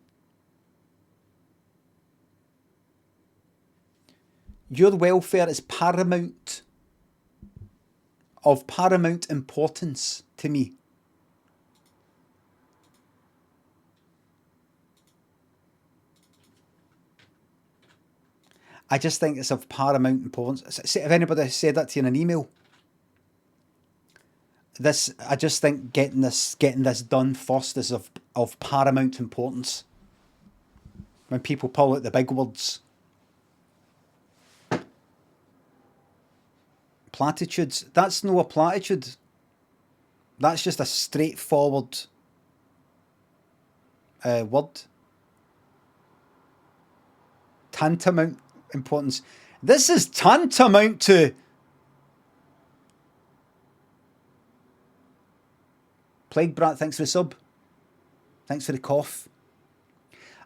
Your welfare is paramount, of paramount importance to me. I just think it's of paramount importance. If anybody said that to you in an email, I just think getting this done first is of paramount importance. When people pull out the big words, platitudes. That's no a platitude. That's just a straightforward word. Tantamount importance. This is tantamount to Plague Brat, thanks for the sub. Thanks for the cough.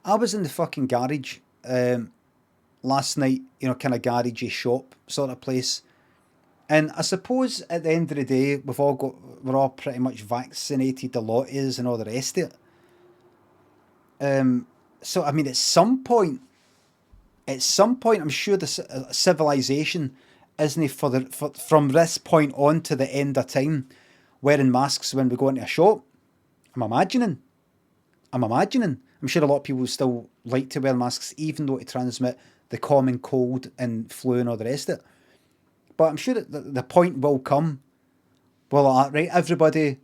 I was in the fucking garage last night, you know, kind of garagey shop sort of place. And I suppose at the end of the day, we're all pretty much vaccinated, a lot is, and all the rest of it. So, I mean, at some point, I'm sure the civilization isn't from this point on to the end of time wearing masks when we go into a shop. I'm imagining. I'm sure a lot of people still like to wear masks, even though to transmit the common cold and flu and all the rest of it. But I'm sure that the point will come. Well, right, everybody,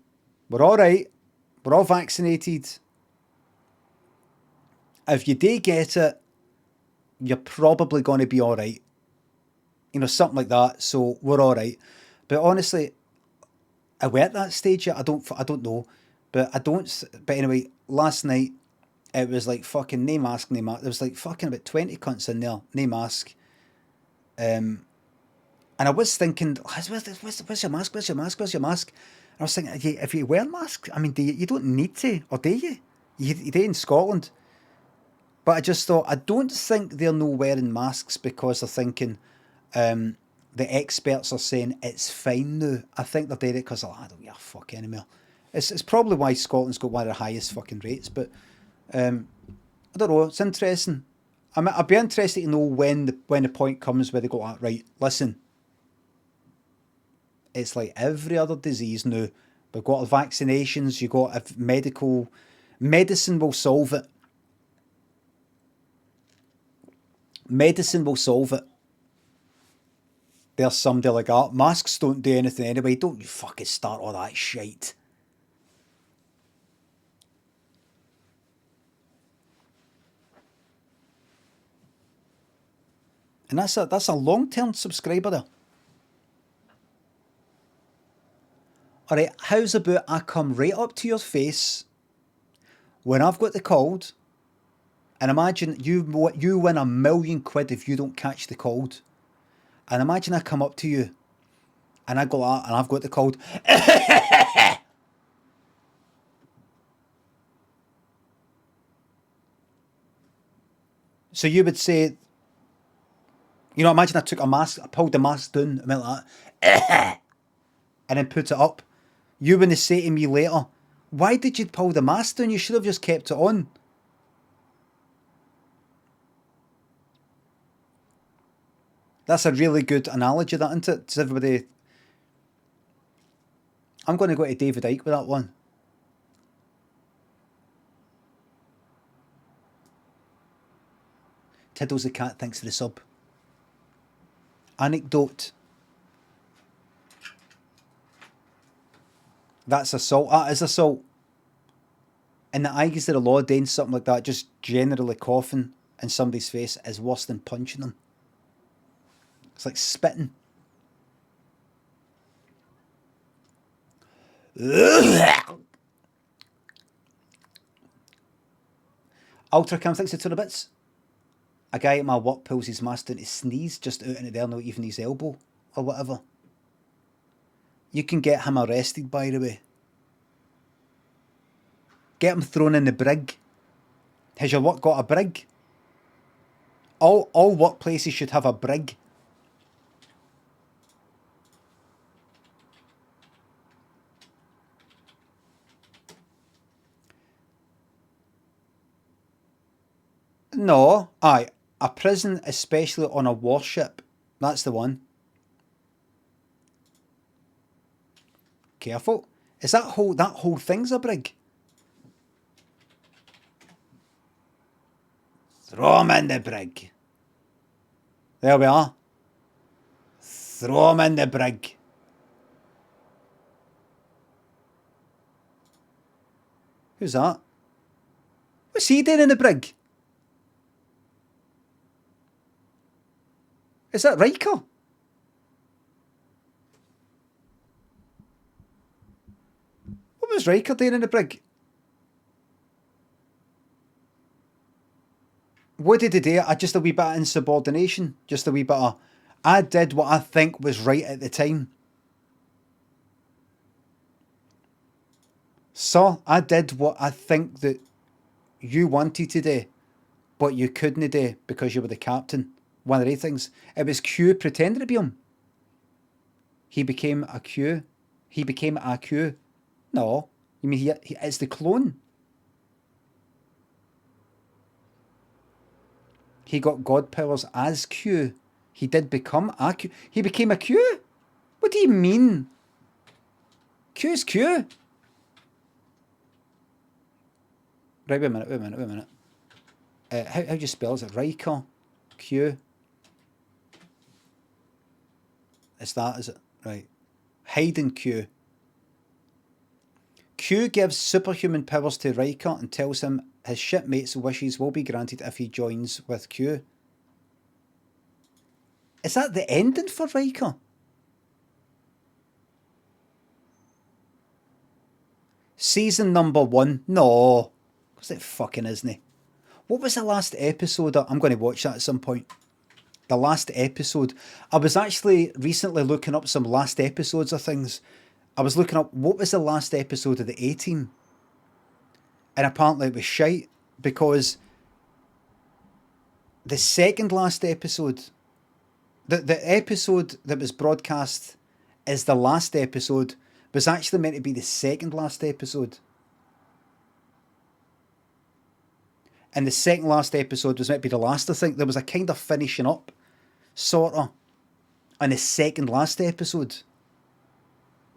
we're all right. We're all vaccinated. If you do get it, you're probably going to be all right. You know, something like that. So we're all right. But honestly, are we at that stage yet? I don't know. But anyway, last night, it was like fucking no mask. There was like fucking about 20 cunts in there, no mask. And I was thinking, where's your mask? Where's your mask? Where's your mask? And I was thinking, if you wear a mask, I mean, you don't need to, or do you? You do in Scotland. But I just thought, I don't think they're no wearing masks because they're thinking the experts are saying it's fine now. I think they're doing it because I don't give a fuck anymore. It's probably why Scotland's got one of the highest fucking rates, but I don't know, it's interesting. I'd be interested to know when the point comes where they go, right, listen, it's like every other disease now. We've got vaccinations, you've got medicine will solve it. Medicine will solve it. There's somebody like that. Masks don't do anything anyway. Don't you fucking start all that shite. And that's a long-term subscriber there. Alright, how's about I come right up to your face when I've got the cold, and imagine you win £1 million if you don't catch the cold. And imagine I come up to you and I go out and I've got the cold. So you would say, you know, imagine I took a mask, I pulled the mask down, I went like that, and then put it up. You wouldn't say to me later, why did you pull the mask down? You should have just kept it on. That's a really good analogy, that, isn't it? Does everybody... I'm going to go to David Icke with that one. Tiddles the cat, thanks for the sub. Anecdote. That's assault. That is assault. In the eyes of the law, doing something like that, just generally coughing in somebody's face, is worse than punching them. It's like spitting. Ultracam, thanks for 2 bits. A guy at my work pulls his mask down to sneeze just out in there, not even his elbow or whatever. You can get him arrested, by the way. Get him thrown in the brig. Has your work got a brig? All workplaces should have a brig. No, aye, a prison, especially on a warship. That's the one. Careful. Is that whole thing's a brig? Throw him in the brig. There we are. Throw him in the brig. Who's that? What's he doing in the brig? Is that Riker? What was Riker doing in the brig? What did he do? Just a wee bit of insubordination. Just a wee bit of... I did what I think was right at the time. So, I did what I think that you wanted to do, but you couldn't do because you were the captain. One of the things. It was Q pretending to be him. He became a Q. He became a Q. No. You mean it's the clone? He got god powers as Q. He did become a Q. He became a Q? What do you mean? Q's Q. Right, wait a minute. How do you spell it? Riker? Q? It's that, is it? Right. Hiding Q. Q gives superhuman powers to Riker and tells him his shipmates' wishes will be granted if he joins with Q. Is that the ending for Riker? Season number 1? No. Because it fucking isn't. What was the last episode? I'm going to watch that at some point. The last episode. I was actually recently looking up some last episodes of things. I was looking up what was the last episode of the A-Team. And apparently it was shite because the second last episode, the episode that was broadcast as the last episode was actually meant to be the second last episode. And the second last episode was meant to be the last, I think. There was a kind of finishing up, sort of, on the second last episode.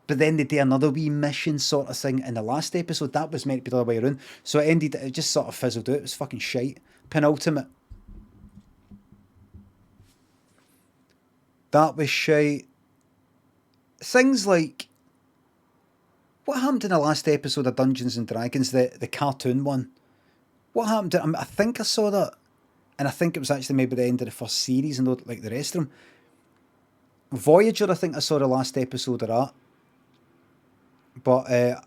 But then they did another wee mission sort of thing in the last episode. That was meant to be the other way around. So it just sort of fizzled out. It was fucking shite. Penultimate. That was shite. Things like... What happened in the last episode of Dungeons and Dragons? The cartoon one. What happened? I think I saw that. And I think it was actually maybe the end of the first series and not like the rest of them. Voyager, I think I saw the last episode of that. But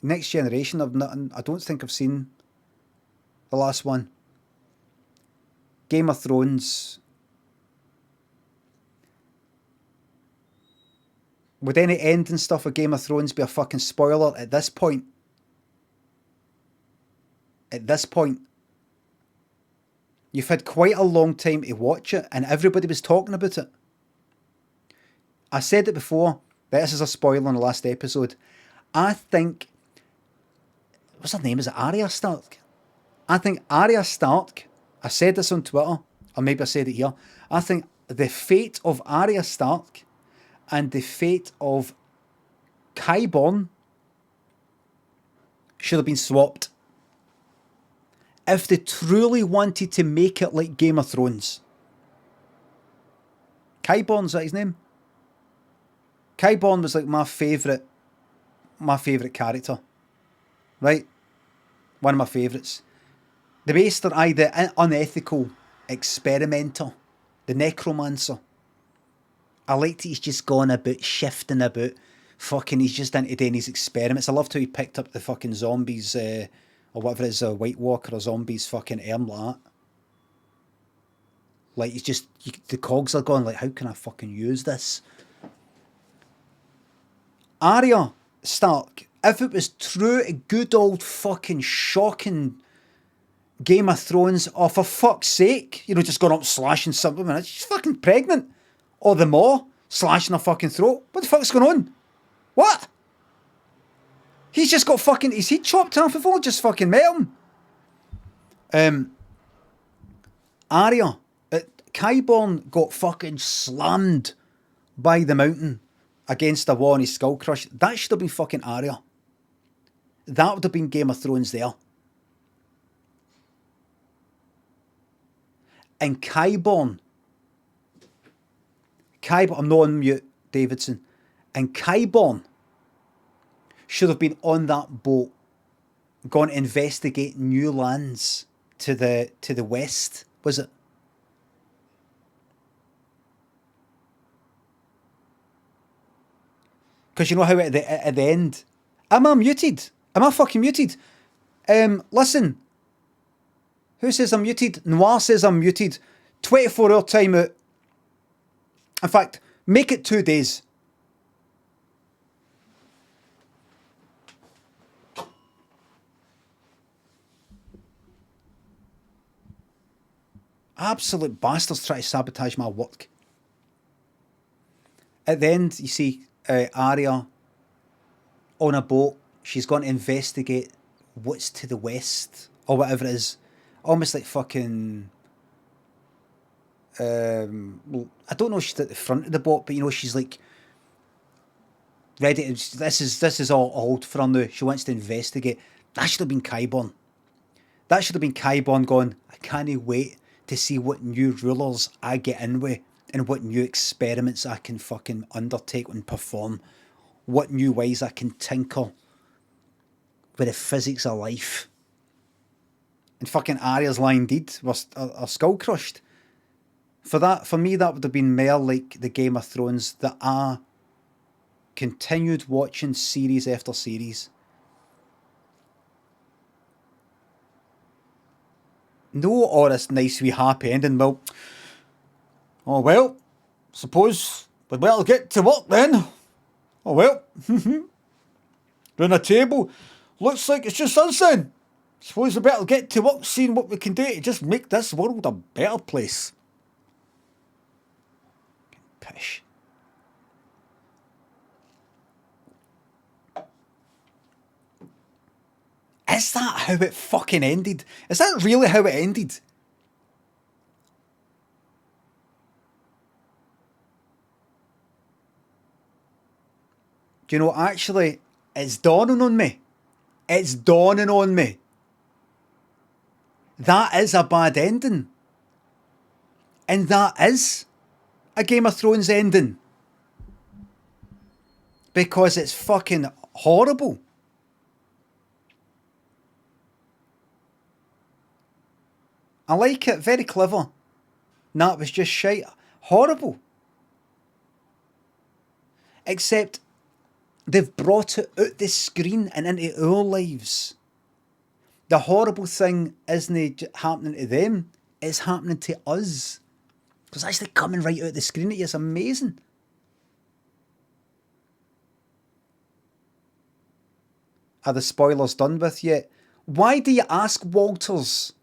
Next Generation, I don't think I've seen the last one. Game of Thrones. Would any ending stuff of Game of Thrones be a fucking spoiler at this point? At this point. You've had quite a long time to watch it and everybody was talking about it. I said it before. This is a spoiler in the last episode. I think... What's her name? Is it Arya Stark? I think Arya Stark... I said this on Twitter. Or maybe I said it here. I think the fate of Arya Stark and the fate of Qyburn should have been swapped. If they truly wanted to make it like Game of Thrones. Qyburn's that his name? Qyburn was like my favourite character. Right? One of my favourites. The Maester, the unethical experimenter. The necromancer. I liked he's just gone about, shifting about. Fucking, he's just into doing his experiments. I loved how he picked up the fucking zombies, or whatever it is, a White Walker or zombies fucking arm like that. Like, he's just, the cogs are going like, how can I fucking use this? Arya Stark, if it was true, good old fucking shocking Game of Thrones, oh, for fuck's sake, you know, just going up slashing some woman, she's fucking pregnant. Or the Maw slashing her fucking throat. What the fuck's going on? What? He's just got fucking, is he chopped off before? Just fucking met him. Arya, Qyburn got fucking slammed by the mountain against a wall and his skull crushed. That should have been fucking Arya. That would have been Game of Thrones there. And Qyburn, I'm not on mute, Davidson. And Qyburn should have been on that boat, gone to investigate new lands to the west, was it? Because you know how at the end, am I muted? Am I fucking muted? Listen. Who says I'm muted? Noir says I'm muted. 24-hour timeout. In fact, make it 2 days. Absolute bastards try to sabotage my work. At the end, you see Arya on a boat. She's going to investigate what's to the west, or whatever it is. Almost like fucking... I don't know if she's at the front of the boat, but you know, she's like... ready to... This is all old for her now. She wants to investigate. That should have been Qyburn. That should have been Qyburn going, I can't wait to see what new rulers I get in with and what new experiments I can fucking undertake and perform. What new ways I can tinker with the physics of life. And fucking Arya's lying dead was her skull crushed. For me, that would have been more like the Game of Thrones that I continued watching series after series. No, all this nice wee happy ending. Well, suppose we'd better get to work then. Oh well, round the table, looks like it's just us then. Suppose we better get to work seeing what we can do to just make this world a better place. Pish. Is that how it fucking ended? Is that really how it ended? Do you know, actually, it's dawning on me. It's dawning on me. That is a bad ending. And that is a Game of Thrones ending. Because it's fucking horrible. I like it, very clever. Nah, it was just shite. Horrible. Except they've brought it out the screen and into our lives. The horrible thing isn't happening to them, it's happening to us. Because it's actually coming right out the screen at you. It's amazing. Are the spoilers done with yet? Why do you ask, Walters?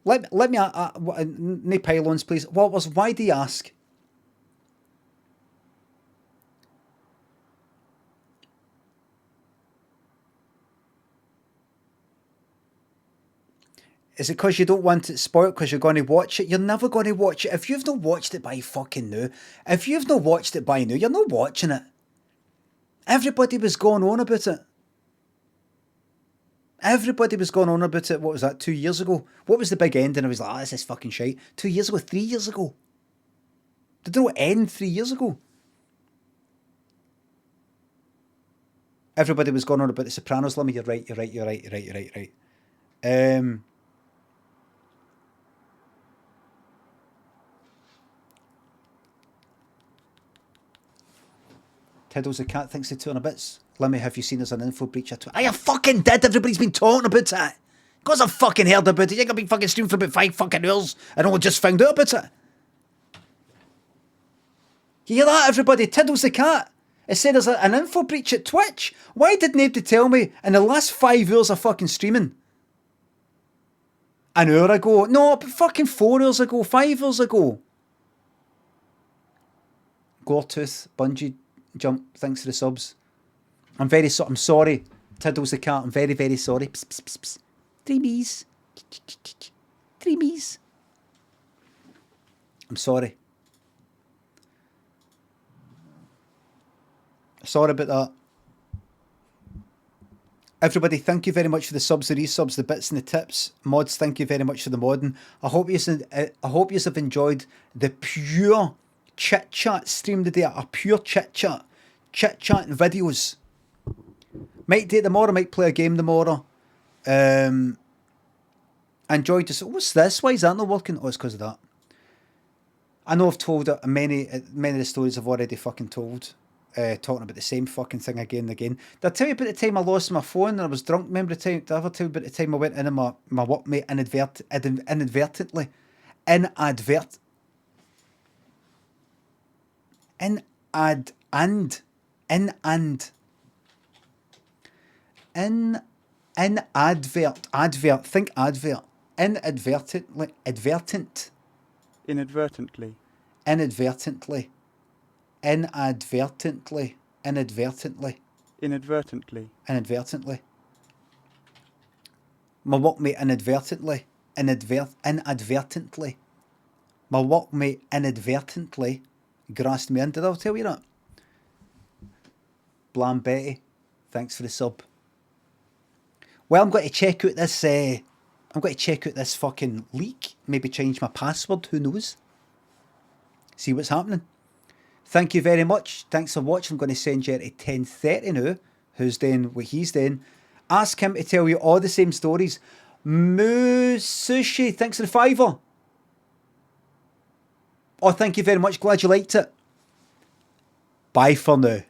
Let me, no pylons, please. Walters, why do you ask? Is it because you don't want it spoiled because you're going to watch it? You're never going to watch it. If you've not watched it by fucking now, you're not watching it. Everybody was going on about it. Everybody was going on about it, what was that, 2 years ago? What was the big end? And I was like, this is fucking shite. 2 years ago, 3 years ago. Did it not end 3 years ago? Everybody was going on about The Sopranos, Limmy. You're right. Tiddles the cat thinks the 200 bits. Limmy, have you seen there's an info breach at Twitter? I fucking did. Everybody's been talking about it. Because I've fucking heard about it. You think I've been fucking streaming for about 5 fucking hours and only just found out about it? You hear that, everybody? Tiddles the cat. It said there's an info breach at Twitch. Why didn't anybody tell me in the last 5 hours of fucking streaming? An hour ago? No, but fucking 4 hours ago, 5 hours ago. Goretooth, bungee jump, thanks for the subs. I'm sorry. Tiddles the cat, I'm very, very sorry. Psst, psst, psst, psst. Dreamies. Dreamies. I'm sorry. Sorry about that. Everybody, thank you very much for the subs, the resubs, the bits and the tips. Mods, thank you very much for the modding. I hope you have enjoyed the pure chit-chat stream today. A pure chit-chat. Chit-chat and videos. Might do it tomorrow, might play a game tomorrow. Enjoyed this. What's this? Why is that not working? Oh, it's because of that. I know I've told many of the stories I've already fucking told. Talking about the same fucking thing again and again. Did I tell you about the time I lost my phone and I was drunk? Remember the time? Did I ever tell you about the time I went in my workmate inadvertently? Think advert. Inadvertently. Inadvertently. Inadvertently. Inadvertently. Inadvertently. Inadvertently. Inadvertently. My workmate inadvertently. Inadvertently. My workmate inadvertently grassed me in. Did I tell you that? Blam Betty. Thanks for the sub. Well, I'm going to check out this. I'm going to check out this fucking leak. Maybe change my password. Who knows? See what's happening. Thank you very much. Thanks for watching. I'm going to send you to 10:30 now. Who's doing what he's doing. Ask him to tell you all the same stories. Moo Sushi. Thanks for the $5. Oh, thank you very much. Glad you liked it. Bye for now.